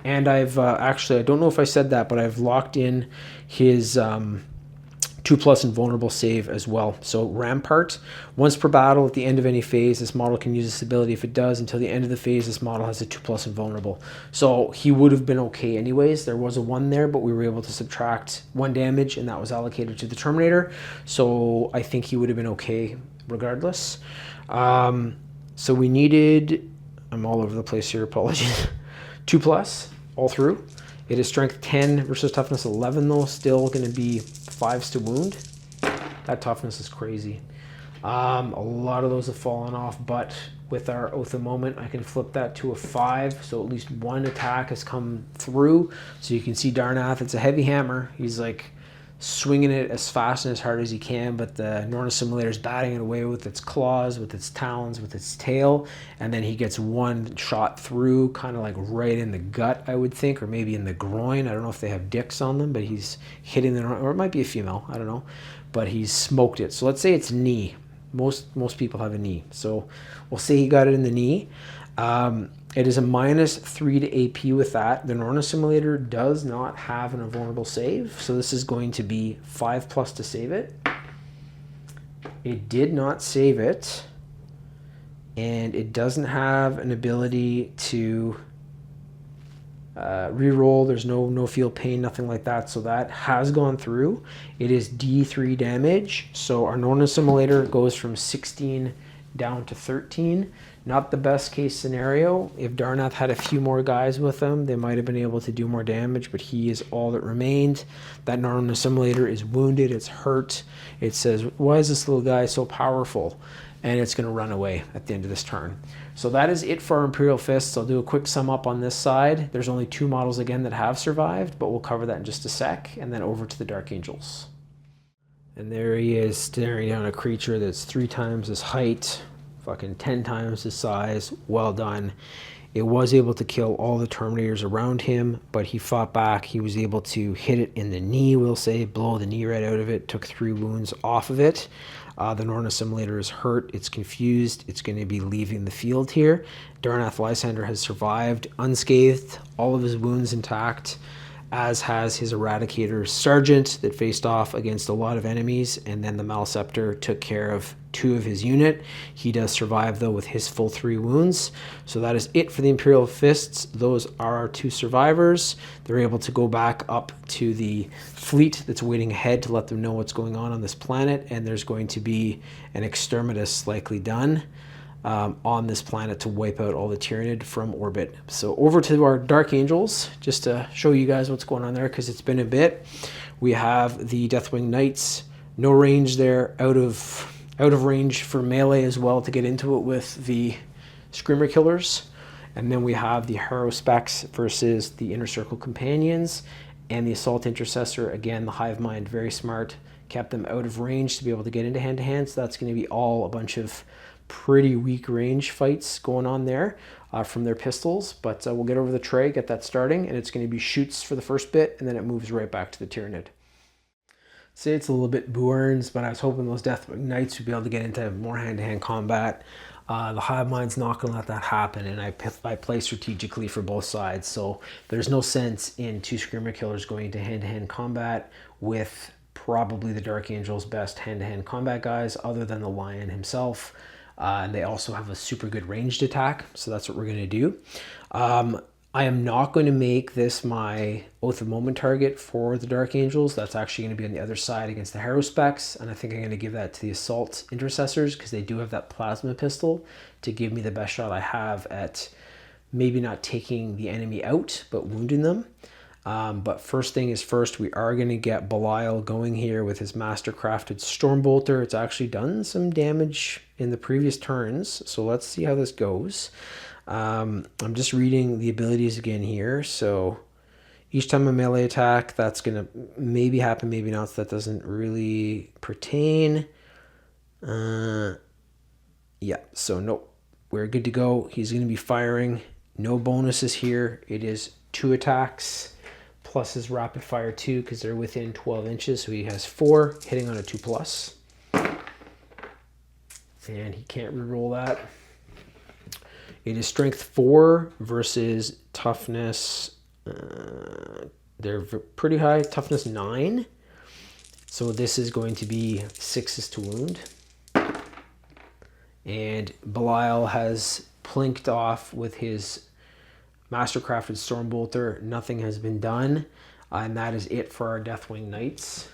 [SPEAKER 1] And I've actually, I don't know if I said that, but I've locked in his 2+ invulnerable save as well. So Rampart, once per battle at the end of any phase, this model can use this ability. If it does, until the end of the phase, this model has a 2+ invulnerable. So he would have been okay anyways. There was a 1 there, but we were able to subtract 1 damage, and that was allocated to the Terminator. So I think he would have been okay regardless. So we needed, I'm all over the place here, apologies, 2+ all through. It is strength 10 versus toughness 11 though, still going to be 5s to wound. That toughness is crazy. A lot of those have fallen off, but with our Oath of Moment, I can flip that to a 5, so at least 1 attack has come through. So you can see Darnath, it's a heavy hammer. He's like swinging it as fast and as hard as he can, but the Norn Assimilator is batting it away with its claws, with its talons, with its tail, and then he gets 1 shot through, kind of like right in the gut, I would think, or maybe in the groin. I don't know if they have dicks on them, but he's hitting the, or it might be a female, I don't know, but he's smoked it. So let's say it's knee. Most people have a knee, so we'll say he got it in the knee. It is a -3 to AP with that. The Norn Assimilator does not have an invulnerable save, so this is going to be 5+ to save it. It did not save it, and it doesn't have an ability to reroll. There's no feel pain, nothing like that, so that has gone through. It is D3 damage, so our Norn Assimilator goes from 16 down to 13. Not the best case scenario. If Darnath had a few more guys with him, they might have been able to do more damage, but he is all that remained. That Narn Assimilator is wounded, it's hurt. It says, why is this little guy so powerful? And it's going to run away at the end of this turn. So that is it for our Imperial Fists. I'll do a quick sum up on this side. There's only 2 models again that have survived, but we'll cover that in just a sec, and then over to the Dark Angels. And there he is, staring down a creature that's 3 times his height, fucking 10 times his size. Well done. It was able to kill all the Terminators around him, but he fought back. He was able to hit it in the knee, we'll say, blow the knee right out of it, took 3 wounds off of it. The Norn Assimilator is hurt. It's confused. It's going to be leaving the field here. Darnath Lysander has survived unscathed, all of his wounds intact, as has his Eradicator Sergeant that faced off against a lot of enemies, and then the Malceptor took care of 2 of his unit. He does survive, though, with his full 3 wounds. So that is it for the Imperial Fists. Those are our 2 survivors. They're able to go back up to the fleet that's waiting ahead to let them know what's going on this planet, and there's going to be an exterminatus likely done on this planet to wipe out all the Tyranid from orbit. So over to our Dark Angels, just to show you guys what's going on there, because it's been a bit. We have the Deathwing Knights, no range there, out of range for melee as well to get into it with the Screamer Killers. And then we have the Harrowspecs versus the Inner Circle Companions and the Assault Intercessor. Again, the Hive Mind, very smart, kept them out of range to be able to get into hand-to-hand. So that's going to be all a bunch of pretty weak range fights going on there from their pistols, but we'll get over the tray, get that starting, and it's going to be shoots for the first bit, and then it moves right back to the Tyranid. Say it's a little bit Bourns, but I was hoping those Deathwing Knights would be able to get into more hand-to-hand combat. The Hive Mind's not going to let that happen, and I play strategically for both sides, so there's no sense in 2 Screamer Killers going into hand-to-hand combat with probably the Dark Angel's best hand-to-hand combat guys, other than the Lion himself. And they also have a super good ranged attack, so that's what we're going to do. I am not going to make this my Oath of Moment target for the Dark Angels. That's actually going to be on the other side against the Harrowspecs, and I think I'm going to give that to the Assault Intercessors because they do have that plasma pistol to give me the best shot I have at maybe not taking the enemy out, but wounding them. But first thing is first, we are going to get Belial going here with his Mastercrafted Stormbolter. It's actually done some damage in the previous turns, so let's see how this goes. I'm just reading the abilities again here. So each time a melee attack, that's going to maybe happen, maybe not, so that doesn't really pertain. Yeah, so nope, we're good to go. He's going to be firing. No bonuses here. It is 2 attacks. Plus his rapid fire 2 because they're within 12 inches. So he has 4 hitting on a 2+. And he can't reroll that. It is strength 4 versus toughness. They're pretty high. Toughness 9. So this is going to be 6s to wound. And Belial has plinked off with his Mastercrafted Stormbolter. Nothing has been done, and that is it for our Deathwing Knights.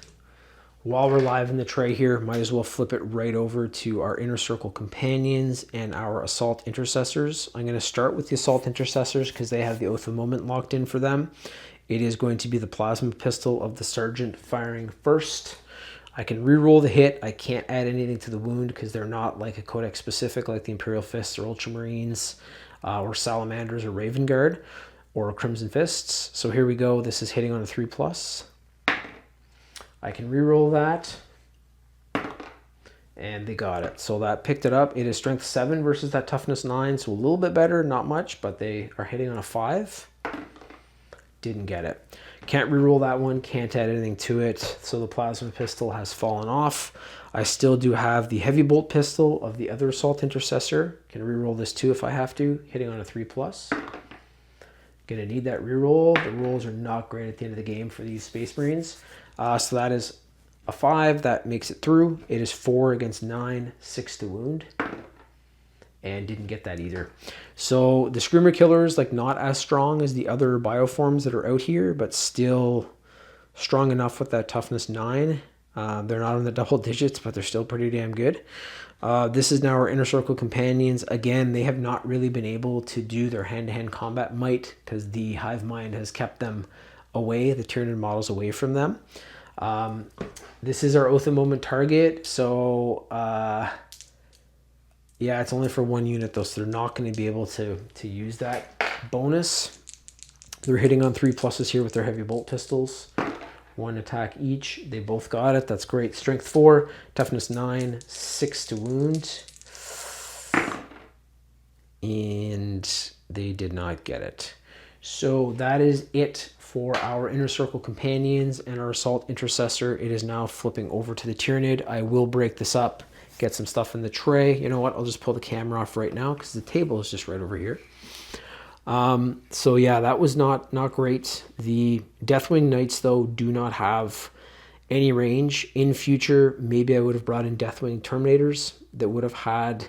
[SPEAKER 1] While we're live in the tray here, might as well flip it right over to our Inner Circle Companions and our Assault Intercessors. I'm going to start with the Assault Intercessors because they have the Oath of Moment locked in for them. It is going to be the Plasma Pistol of the Sergeant firing first. I can reroll the hit. I can't add anything to the wound because they're not like a codex specific like the Imperial Fists or Ultramarines. Or Salamanders or Raven Guard or Crimson Fists. So here we go. This is hitting on a 3+. I can reroll that. And they got it. So that picked it up. It is strength 7 versus that toughness 9. So a little bit better, not much, but they are hitting on a 5. Didn't get it. Can't reroll that one. Can't add anything to it. So the plasma pistol has fallen off. I still do have the heavy bolt pistol of the other Assault Intercessor. Can reroll this too if I have to. Hitting on a 3+. Gonna need that reroll. The rolls are not great at the end of the game for these Space Marines. So that is a 5. That makes it through. It is 4 against 9, 6 to wound. And didn't get that either. So the Screamer Killers, like not as strong as the other bioforms that are out here, but still strong enough with that toughness 9. They're not in the double digits, but they're still pretty damn good. This is now our Inner Circle Companions. Again, they have not really been able to do their hand-to-hand combat might because the Hive Mind has kept them away, the Tyranid models away from them. This is our Oath of Moment target, so yeah, it's only for one unit though, so they're not going to be able to use that bonus. They're hitting on 3 pluses here with their heavy bolt pistols. 1 attack each. They both got it. That's great. Strength 4, toughness 9, 6 to wound. And they did not get it. So that is it for our Inner Circle Companions and our Assault Intercessor. It is now flipping over to the Tyranid. I will break this up, get some stuff in the tray. You know what? I'll just pull the camera off right now because the table is just right over here. So yeah, that was not great. The Deathwing Knights though do not have any range. In future, maybe I would have brought in Deathwing Terminators that would have had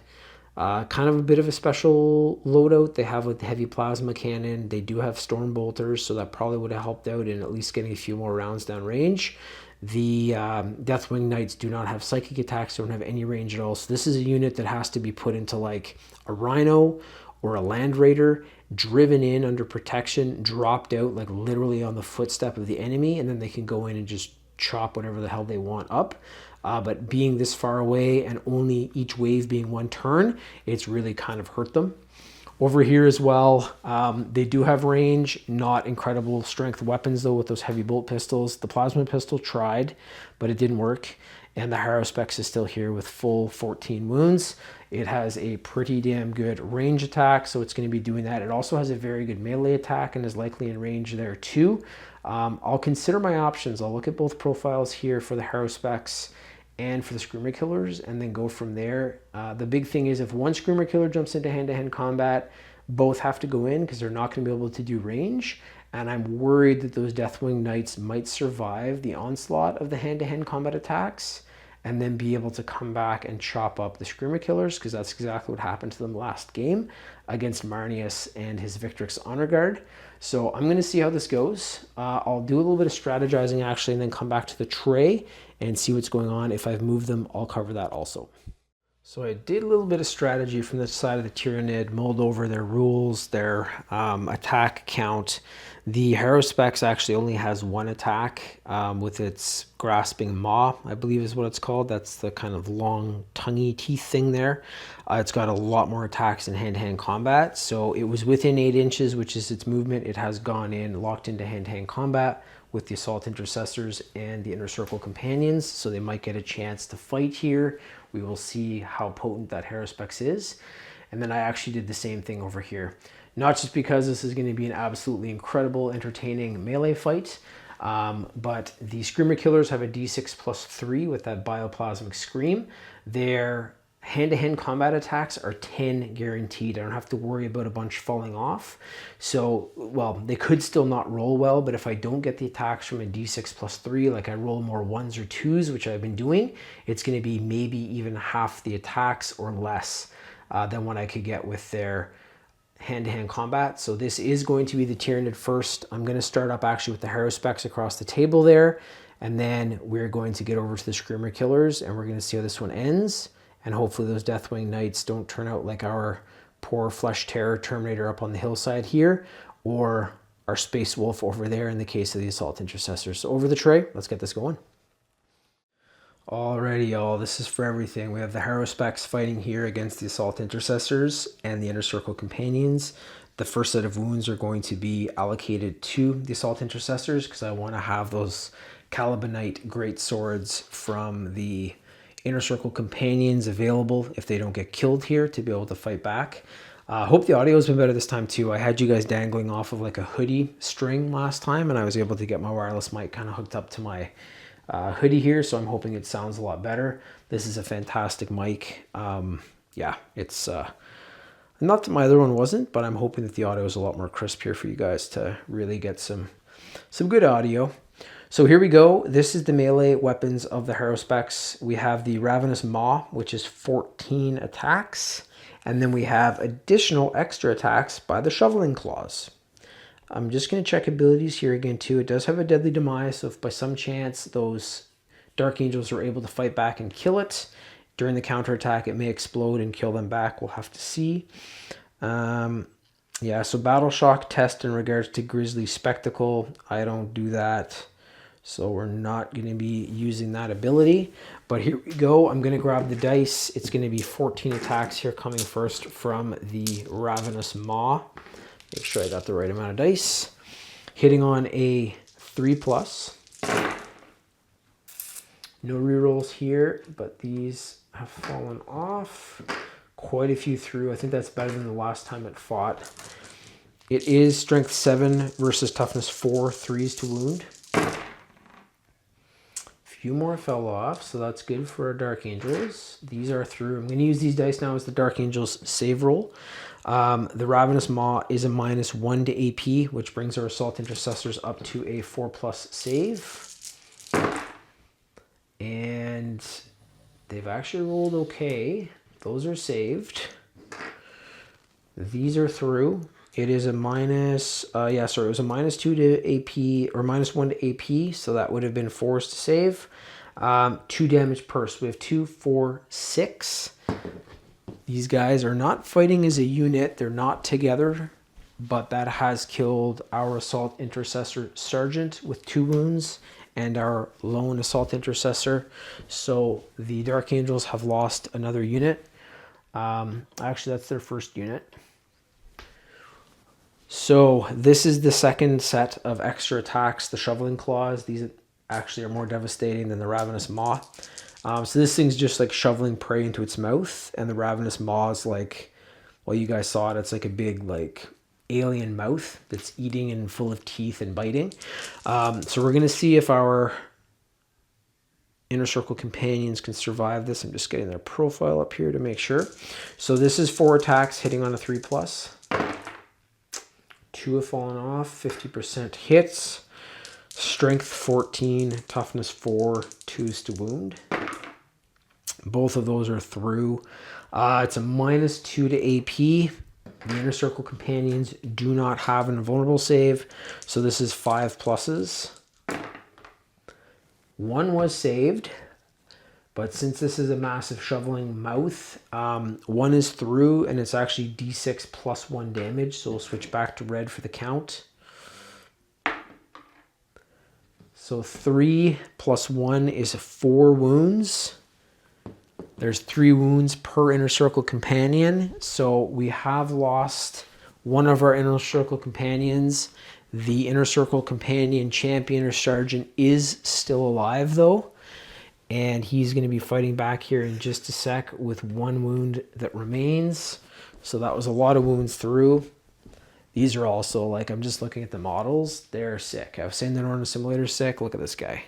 [SPEAKER 1] kind of a bit of a special loadout. They have like the heavy plasma cannon. They do have storm bolters, so that probably would have helped out in at least getting a few more rounds down range. The Deathwing Knights do not have psychic attacks, don't have any range at all. So this is a unit that has to be put into like a Rhino or a Land Raider, driven in under protection, dropped out like literally on the footstep of the enemy, and then they can go in and just chop whatever the hell they want up. But being this far away and only each wave being 1 turn, it's really kind of hurt them. Over here as well, they do have range, not incredible strength weapons though with those heavy bolt pistols. The plasma pistol tried, but it didn't work. And the Haruspex is still here with full 14 wounds. It has a pretty damn good range attack, so it's going to be doing that. It also has a very good melee attack and is likely in range there too. I'll consider my options. I'll look at both profiles here for the Haruspex and for the Screamer Killers and then go from there. The big thing is if one Screamer Killer jumps into hand-to-hand combat, both have to go in because they're not going to be able to do range. And I'm worried that those Deathwing Knights might survive the onslaught of the hand-to-hand combat attacks and then be able to come back and chop up the Screamer Killers, because that's exactly what happened to them last game against Marnius and his Victrix Honor Guard. So I'm going to see how this goes. I'll do a little bit of strategizing actually and then come back to the tray and see what's going on. If I've moved them, I'll cover that also. So I did a little bit of strategy from the side of the Tyranid, mulled over their rules, their attack count. The Haruspex actually only has 1 attack with its grasping maw, I believe is what it's called. That's the kind of long tonguey teeth thing there. It's got a lot more attacks in hand-to-hand combat. So it was within 8 inches, which is its movement. It has gone in, locked into hand-to-hand combat with the Assault Intercessors and the Inner Circle Companions. So they might get a chance to fight here. We will see how potent that Haruspex is. And then I actually did the same thing over here. Not just because this is going to be an absolutely incredible, entertaining melee fight, but the Screamer Killers have a D6 plus 3 with that Bioplasmic Scream. Their hand-to-hand combat attacks are 10 guaranteed. I don't have to worry about a bunch falling off. So, well, they could still not roll well, but if I don't get the attacks from a D6 plus 3, like I roll more 1s or 2s, which I've been doing, it's going to be maybe even half the attacks or less than what I could get with their hand-to-hand combat. So this is going to be the Tyranid first. I'm going to start up actually with the Haruspex across the table there, and then we're going to get over to the Screamer Killers, and we're going to see how this one ends. And hopefully those Deathwing Knights don't turn out like our poor Flesh Terror Terminator up on the hillside here, or our Space Wolf over there in the case of the Assault Intercessors. So over the tray, let's get this going. Alrighty, y'all, this is for everything. We have the Haruspex fighting here against the Assault Intercessors and the Inner Circle Companions. The first set of wounds are going to be allocated to the Assault Intercessors because I want to have those Calibanite Great Swords from the Inner Circle Companions available if they don't get killed here to be able to fight back. Hope the audio has been better this time too. I had you guys dangling off of like a hoodie string last time, and I was able to get my wireless mic kind of hooked up to my hoodie here, so I'm hoping it sounds a lot better. This is a fantastic mic. Yeah, it's not that my other one wasn't, but I'm hoping that the audio is a lot more crisp here for you guys to really get some good audio. So here we go. This is the melee weapons of the Haruspex. We have the Ravenous Maw, which is 14 attacks. And then we have additional extra attacks by the Shoveling Claws. I'm just going to check abilities here again too. It does have a Deadly Demise, so if by some chance those Dark Angels are able to fight back and kill it. During the counterattack, it may explode and kill them back. We'll have to see. Yeah, so Battle Shock test in regards to Grizzly Spectacle. I don't do that, so we're not going to be using that ability. But here we go. I'm going to grab the dice. It's going to be 14 attacks here coming first from the Ravenous Maw. Make sure I got the right amount of dice. Hitting on a 3+. No rerolls here, but these have fallen off. Quite a few through. I think that's better than the last time it fought. It is strength 7 versus toughness 4, 3s to wound. A few more fell off, so that's good for our Dark Angels. These are through. I'm going to use these dice now as the Dark Angels save roll. The Ravenous Maw is a -1 to AP, which brings our Assault Intercessors up to a 4+ save. And they've actually rolled okay. Those are saved. These are through. It is a it was a -2 to AP, or -1 to AP, so that would have been 4s to save. 2 damage per, so we have 2, 4, 6. These guys are not fighting as a unit. They're not together, but that has killed our Assault Intercessor Sergeant with 2 wounds and our lone Assault Intercessor. So the Dark Angels have lost another unit. Actually, that's their first unit. So this is the second set of extra attacks, the Shoveling Claws. These actually are more devastating than the Ravenous Maw. So this thing's just like shoveling prey into its mouth, and the Ravenous Maw is like, well, you guys saw it. It's like a big like alien mouth that's eating and full of teeth and biting. So we're gonna see if our Inner Circle companions can survive this. I'm just getting their profile up here to make sure. So this is 4 attacks hitting on a 3+. 2 have fallen off, 50% hits. Strength 14, toughness 4, 2s to wound. Both of those are through. It's a -2 to AP. The Inner Circle companions do not have an invulnerable save, so this is 5+. 1 was saved, but since this is a massive shoveling mouth, 1 is through, and it's actually D6 +1 damage, so we'll switch back to red for the count. So 3 + 1 is 4 wounds. There's 3 wounds per Inner Circle companion, so we have lost one of our Inner Circle companions. The Inner Circle companion champion or sergeant is still alive though, and he's going to be fighting back here in just a sec with 1 wound that remains. So that was a lot of wounds through. These are also, like, I'm just looking at the models. They're sick. I was saying they're on a simulator sick. Look at this guy.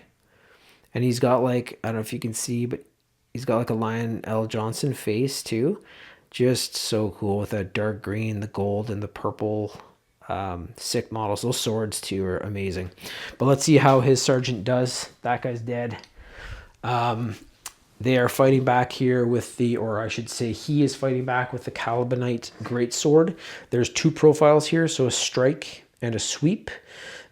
[SPEAKER 1] And he's got, like, I don't know if you can see, but he's got, like, a Lion L. Johnson face, too. Just so cool with that dark green, the gold, and the purple. Sick models. Those swords, too, are amazing. But let's see how his sergeant does. That guy's dead. They are fighting back here with the, or I should say he is fighting back with the Calibanite Greatsword. There's 2 profiles here, so a strike and a sweep.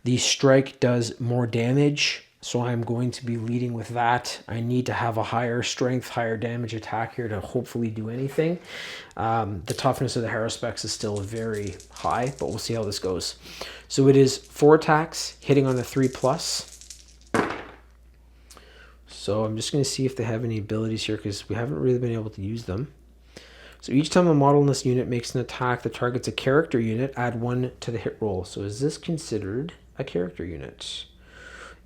[SPEAKER 1] The strike does more damage, so I'm going to be leading with that. I need to have a higher strength, higher damage attack here to hopefully do anything. The toughness of the Haruspecs is still very high, but we'll see how this goes. So it is 4 attacks, hitting on a 3+. So I'm just going to see if they have any abilities here, because we haven't really been able to use them. So each time a model in this unit makes an attack that targets a character unit, add 1 to the hit roll. So is this considered a character unit?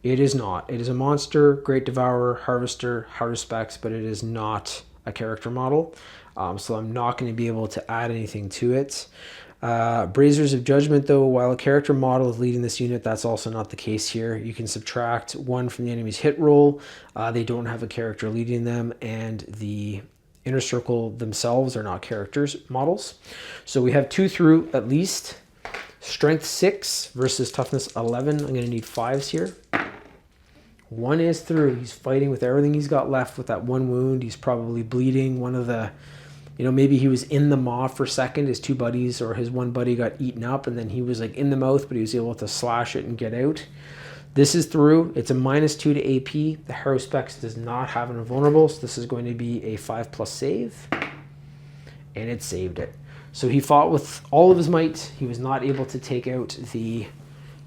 [SPEAKER 1] It is not. It is a monster, Great Devourer, Harvester, Haruspecs, but it is not a character model. So I'm not going to be able to add anything to it. Brazers of Judgment, though, while a character model is leading this unit, that's also not the case here. You can subtract 1 from the enemy's hit roll. They don't have a character leading them, and the Inner Circle themselves are not characters models. So we have 2 through at least. Strength 6 versus toughness 11. I'm going to need 5s here. 1 is through. He's fighting with everything he's got left with that 1 wound. He's probably bleeding. One of the, maybe he was in the maw for a second. His 2 buddies or his 1 buddy got eaten up, and then he was like in the mouth, but he was able to slash it and get out. This is through. It's a -2 to AP. The Haruspex does not have an invulnerable, so this is going to be a 5+ save. And it saved it. So he fought with all of his might. He was not able to take out the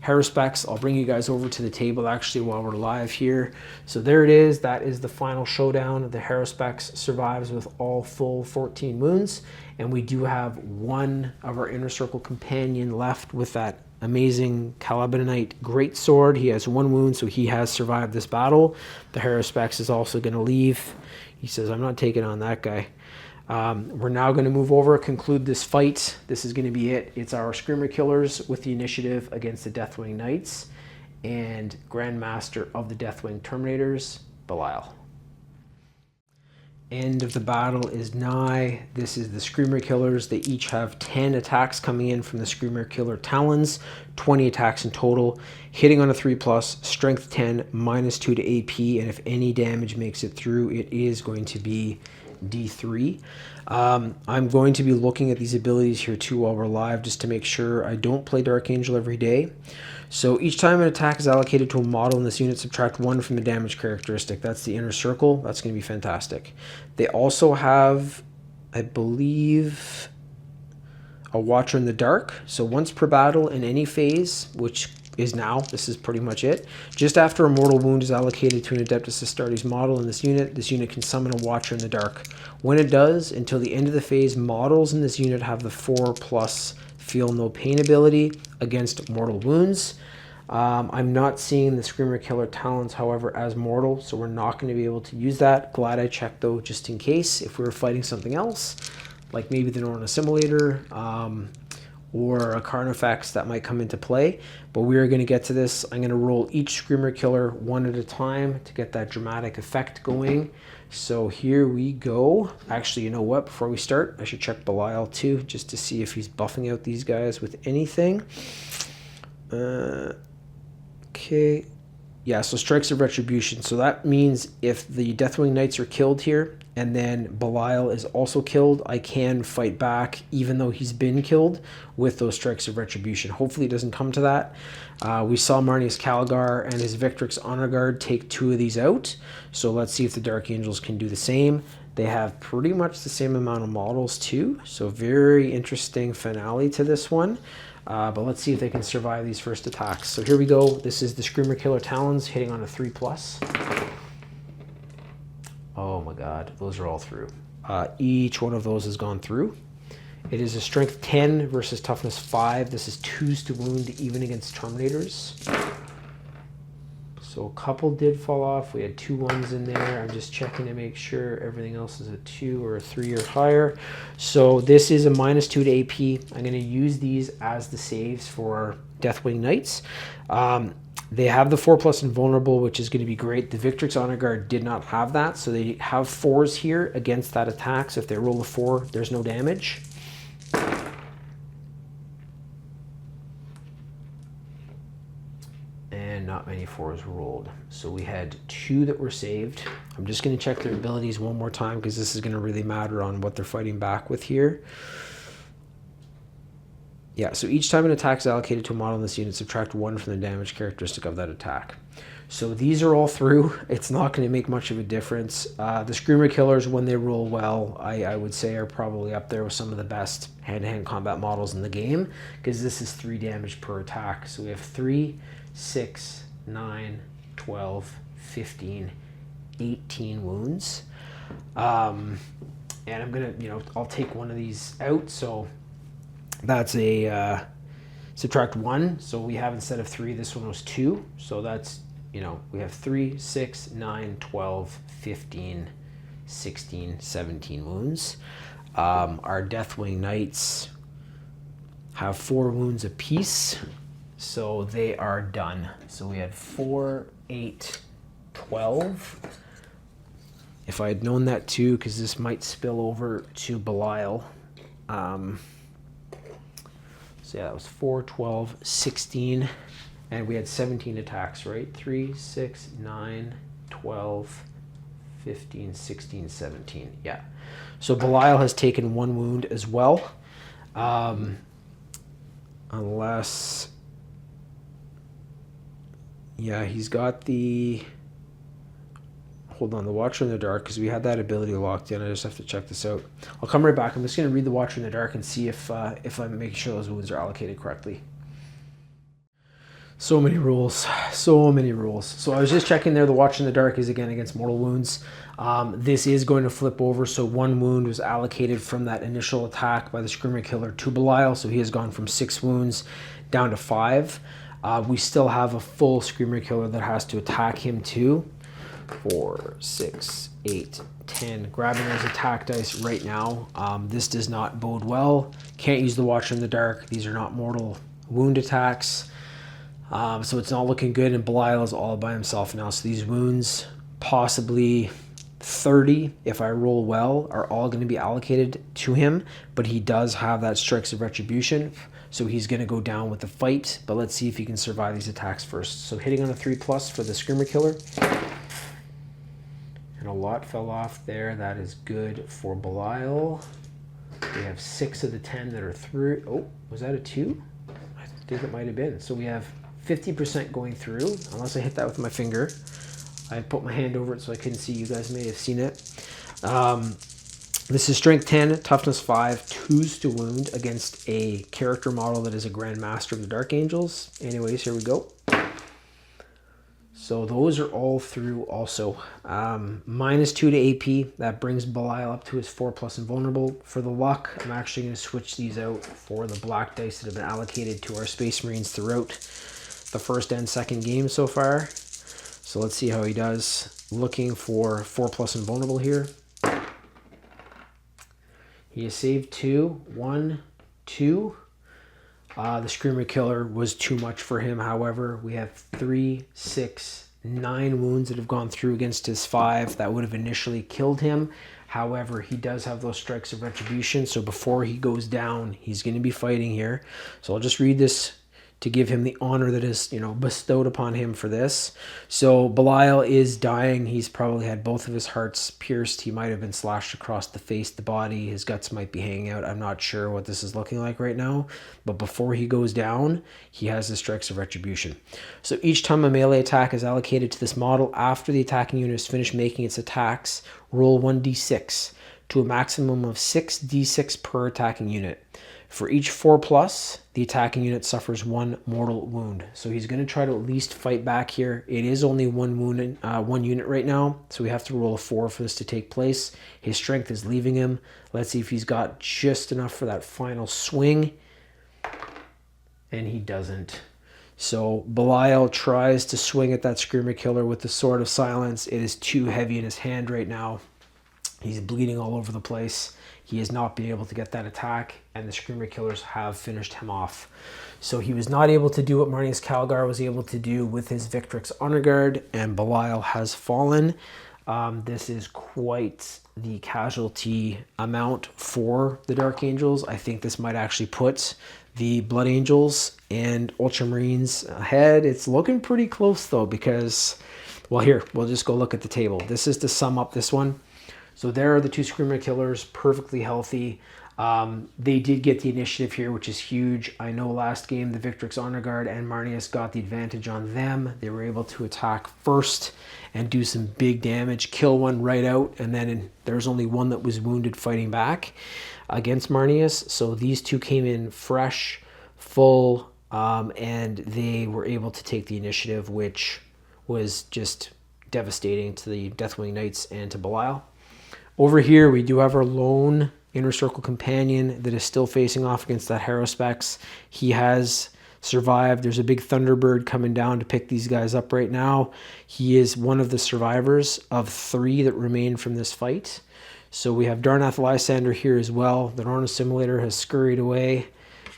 [SPEAKER 1] Haruspex. I'll bring you guys over to the table actually while we're live here. So there it is. That is the final showdown. The Haruspex survives with all full 14 wounds. And we do have one of our Inner Circle companion left with that amazing Calibanite greatsword. He has 1 wound, so he has survived this battle. The Haruspex is also going to leave. He says, I'm not taking on that guy. We're now going to move over, conclude this fight. This is going to be it. It's our Screamer Killers with the initiative against the Deathwing Knights and Grandmaster of the Deathwing Terminators, Belial. End of the battle is nigh. This is the Screamer Killers. They each have 10 attacks coming in from the Screamer Killer Talons, 20 attacks in total, hitting on a 3+, strength 10, -2 to AP, and if any damage makes it through, it is going to be D3. I'm going to be looking at these abilities here too while we're live just to make sure I don't play Dark Angel every day. So each time an attack is allocated to a model in this unit, subtract 1 from the damage characteristic. That's the Inner Circle. That's going to be fantastic. They also have, I believe, a Watcher in the Dark. So once per battle in any phase, which is now, this is pretty much it. Just after a mortal wound is allocated to an Adeptus Astartes model in this unit can summon a Watcher in the Dark. When it does, until the end of the phase, models in this unit have the 4+ Feel No Pain ability against mortal wounds. I'm not seeing the Screamer Killer Talons, however, as mortal, so we're not going to be able to use that. Glad I checked, though, just in case, if we were fighting something else, like maybe the Norn Assimilator, or a Carnifex that might come into play. But we are going to get to this. I'm going to roll each Screamer Killer one at a time to get that dramatic effect going. So here we go. Actually, you know what? Before we start, I should check Belial too, just to see if he's buffing out these guys with anything. Okay. Yeah, so Strikes of Retribution. So that means if the Deathwing Knights are killed here, and then Belial is also killed, I can fight back even though he's been killed with those Strikes of Retribution. Hopefully it doesn't come to that. We saw Marnius Calgar and his Victrix Honor Guard take 2 of these out. So let's see if the Dark Angels can do the same. They have pretty much the same amount of models too. So very interesting finale to this one. But let's see if they can survive these first attacks. So here we go. This is the Screamer Killer Talons hitting on a 3+. Oh my god, those are all through. Each one of those has gone through. It is a strength 10 versus toughness 5. This is 2s to wound even against Terminators. So a couple did fall off. We had 2 1s in there. I'm just checking to make sure everything else is a 2 or a 3 or higher. So this is a -2 to AP. I'm going to use these as the saves for Deathwing Knights. They have the 4+ invulnerable, which is going to be great. The Victrix Honor Guard did not have that, so they have 4s here against that attack. So if they roll a 4, there's no damage. And not many 4s rolled. So we had 2 that were saved. I'm just going to check their abilities one more time because this is going to really matter on what they're fighting back with here. Yeah, so each time an attack is allocated to a model in this unit, subtract 1 from the damage characteristic of that attack. So these are all through. It's not going to make much of a difference. The Screamer Killers, when they roll well, I would say are probably up there with some of the best hand-to-hand combat models in the game, because this is 3 damage per attack. So we have 3, 6, 9, 12, 15, 18 wounds. And I'm going to, I'll take one of these out. So that's a subtract 1. So we have, instead of 3, this one was 2. So that's, we have 3, 6, 9, 12, 15, 16, 17 wounds. Our Deathwing Knights have 4 wounds apiece. So they are done. So we had 4, 8, 12. If I had known that too, because this might spill over to Belial. So yeah, that was 4, 12, 16, and we had 17 attacks, right? 3, 6, 9, 12, 15, 16, 17. Yeah. So Belial has taken 1 wound as well. Unless... Yeah, he's got the... Hold on, the Watcher in the Dark, because we had that ability locked in. I just have to check this out. I'll come right back. I'm just going to read the Watcher in the Dark and see if I'm making sure those wounds are allocated correctly. So many rules. So many rules. So I was just checking there. The Watcher in the Dark is again against mortal wounds. This is going to flip over. So 1 wound was allocated from that initial attack by the Screamer Killer to Belial. So he has gone from 6 wounds down to 5. We still have a full Screamer Killer that has to attack him too. 4, 6, 8, 10. Grabbing those attack dice right now. This does not bode well. Can't use the Watcher in the Dark. These are not mortal wound attacks. So it's not looking good, and Belial is all by himself now. So these wounds, possibly 30, if I roll well, are all going to be allocated to him. But he does have that Strikes of Retribution, so he's going to go down with the fight. But let's see if he can survive these attacks first. So hitting on a 3+ for the Screamer Killer. And a lot fell off there. That is good for Belial. We have 6 of the 10 that are through. Oh, was that a 2? I think it might have been. So we have 50% going through, unless I hit that with my finger. I put my hand over it so I couldn't see. You guys may have seen it. This is Strength 10, Toughness 5, 2s to wound against a character model that is a Grandmaster of the Dark Angels. Anyways, here we go. So those are all through also. -2 to AP. That brings Belial up to his 4+ invulnerable. For the luck, I'm actually going to switch these out for the black dice that have been allocated to our Space Marines throughout the first and second game so far. So let's see how he does. Looking for 4+ invulnerable here. He has saved 2. 1, 2. The Screamer Killer was too much for him. However, we have 3, 6, 9 wounds that have gone through against his 5. That would have initially killed him. However, he does have those Strikes of Retribution. So before he goes down, he's going to be fighting here. So I'll just read this to give him the honor that is, bestowed upon him for this. So Belial is dying. He's probably had both of his hearts pierced. He might have been slashed across the face, the body. His guts might be hanging out. I'm not sure what this is looking like right now. But before he goes down, he has the Strikes of Retribution. So each time a melee attack is allocated to this model, after the attacking unit is finished making its attacks, roll 1d6 to a maximum of 6d6 per attacking unit. For each 4+, the attacking unit suffers 1 mortal wound. So he's going to try to at least fight back here. It is only 1 wound, 1 unit right now, so we have to roll a 4 for this to take place. His strength is leaving him. Let's see if he's got just enough for that final swing. And he doesn't. So Belial tries to swing at that Screamer Killer with the Sword of Silence. It is too heavy in his hand right now. He's bleeding all over the place. He has not been able to get that attack, and the Screamer Killers have finished him off. So he was not able to do what Marneus Calgar was able to do with his Victrix Honor Guard, and Belial has fallen. This is quite the casualty amount for the Dark Angels. I think this might actually put the Blood Angels and Ultramarines ahead. It's looking pretty close though, because, well, here, we'll just go look at the table. This is to sum up this one. So there are the 2 Screamer Killers, perfectly healthy. They did get the initiative here, which is huge. I know last game the Victrix Honor Guard and Marneus got the advantage on them. They were able to attack first and do some big damage, kill one right out, and then there's only one that was wounded fighting back against Marneus. So these 2 came in fresh, full, and they were able to take the initiative, which was just devastating to the Deathwing Knights and to Belial. Over here, we do have our lone Inner Circle companion that is still facing off against that Harrowspex. He has survived. There's a big Thunderbird coming down to pick these guys up right now. He is one of the survivors of 3 that remain from this fight. So we have Darnath Lysander here as well. The Norn Assimilator has scurried away.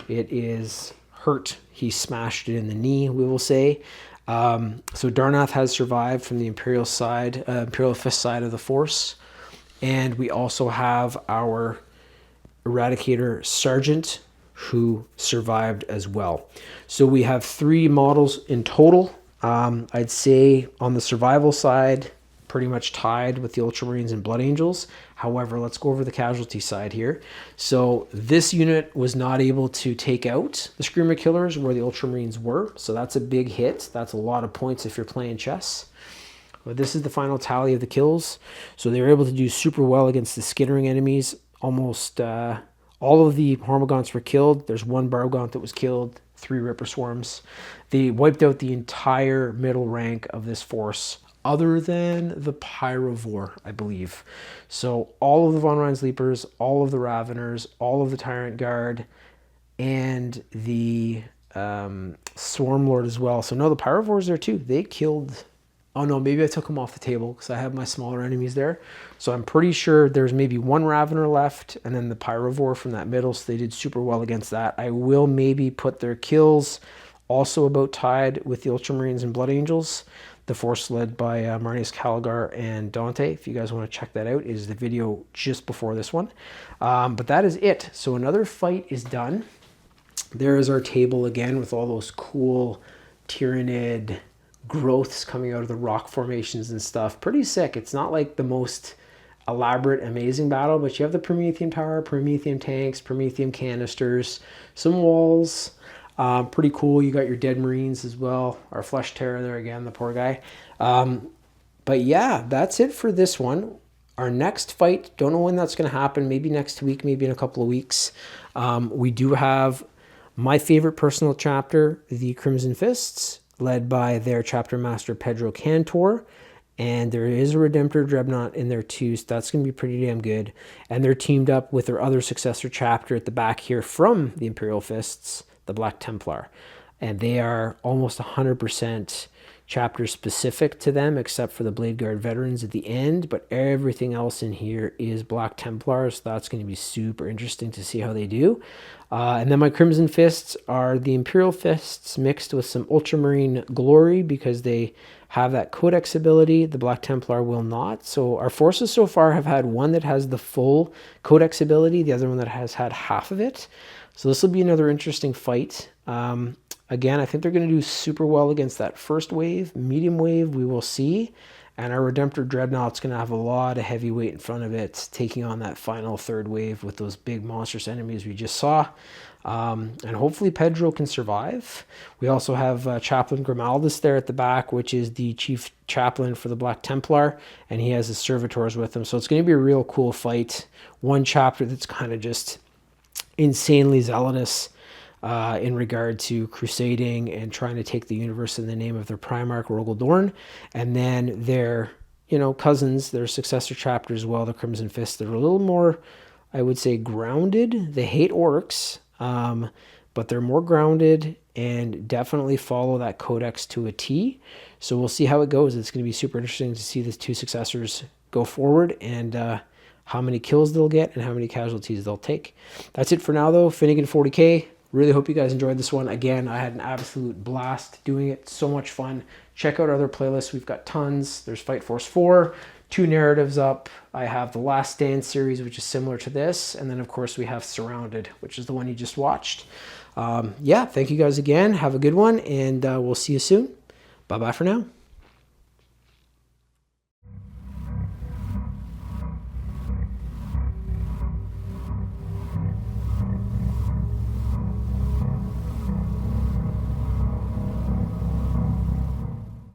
[SPEAKER 1] It is hurt. He smashed it in the knee, we will say. So Darnath has survived from the Imperial side, Imperial Fist side of the force. And we also have our Eradicator Sergeant, who survived as well. So we have 3 models in total. I'd say on the survival side, pretty much tied with the Ultramarines and Blood Angels. However, let's go over the casualty side here. So this unit was not able to take out the Screamer Killers where the Ultramarines were. So that's a big hit. That's a lot of points if you're playing chess. But this is the final tally of the kills. So they were able to do super well against the skittering enemies. Almost all of the Hormogaunts were killed. There's one Bargaunt that was killed, 3 Ripper Swarms. They wiped out the entire middle rank of this force, other than the Pyrovore, I believe. So all of the Von Rhinesleepers, all of the Raveners, all of the Tyrant Guard, and the Swarm Lord as well. So no, the Pyrovore's there too. They killed... Oh no, maybe I took them off the table because I have my smaller enemies there. So I'm pretty sure there's maybe one Ravener left and then the Pyrovore from that middle. So they did super well against that. I will maybe put their kills also about tied with the Ultramarines and Blood Angels. The force led by Marnius Caligar and Dante. If you guys want to check that out, is the video just before this one. But that is it. So another fight is done. There is our table again with all those cool Tyranid growths coming out of the rock formations and stuff. Pretty sick. It's not like the most elaborate, amazing battle, but you have the Prometheum Tower, Prometheum tanks, Prometheum canisters, some walls. Pretty cool. You got your dead Marines as well. Our Flesh Terror there again, the poor guy. But yeah, that's it for this one. Our next fight, don't know when that's going to happen. Maybe next week, maybe in a couple of weeks. We do have my favorite personal chapter, the Crimson Fists, led by their chapter master Pedro Cantor, and there is a Redemptor Dreadnought in there too, so that's going to be pretty damn good. And they're teamed up with their other successor chapter at the back here from the Imperial Fists, the Black Templar, and they are almost 100% chapter specific to them, except for the Blade Guard veterans at the end, but everything else in here is Black Templars, so that's going to be super interesting to see how they do. And then my Crimson Fists are the Imperial Fists mixed with some Ultramarine glory because they have that Codex ability. The Black Templar will not. So our forces so far have had one that has the full Codex ability, the other one that has had half of it. So this will be another interesting fight. Again, I think they're going to do super well against that first wave. Medium wave, we will see. And our Redemptor Dreadnought's going to have a lot of heavy weight in front of it, taking on that final third wave with those big monstrous enemies we just saw. And hopefully Pedro can survive. We also have Chaplain Grimaldus there at the back, which is the chief chaplain for the Black Templar, and he has his servitors with him. So it's going to be a real cool fight. One chapter that's kind of just insanely zealous in regard to crusading and trying to take the universe in the name of their Primarch, Rogel Dorn. And then their, cousins, their successor chapter as well, the Crimson Fist. They're a little more, I would say, grounded. They hate orcs, but they're more grounded and definitely follow that codex to a T. So we'll see how it goes. It's going to be super interesting to see the two successors go forward and how many kills they'll get and how many casualties they'll take. That's it for now, though. Finnigan 40K. Really hope you guys enjoyed this one. Again, I had an absolute blast doing it. So much fun. Check out our other playlists. We've got tons. There's Fight Force 4, 2 narratives up. I have the Last Stand series, which is similar to this. And then, of course, we have Surrounded, which is the one you just watched. Yeah, thank you guys again. Have a good one, and we'll see you soon. Bye-bye for now.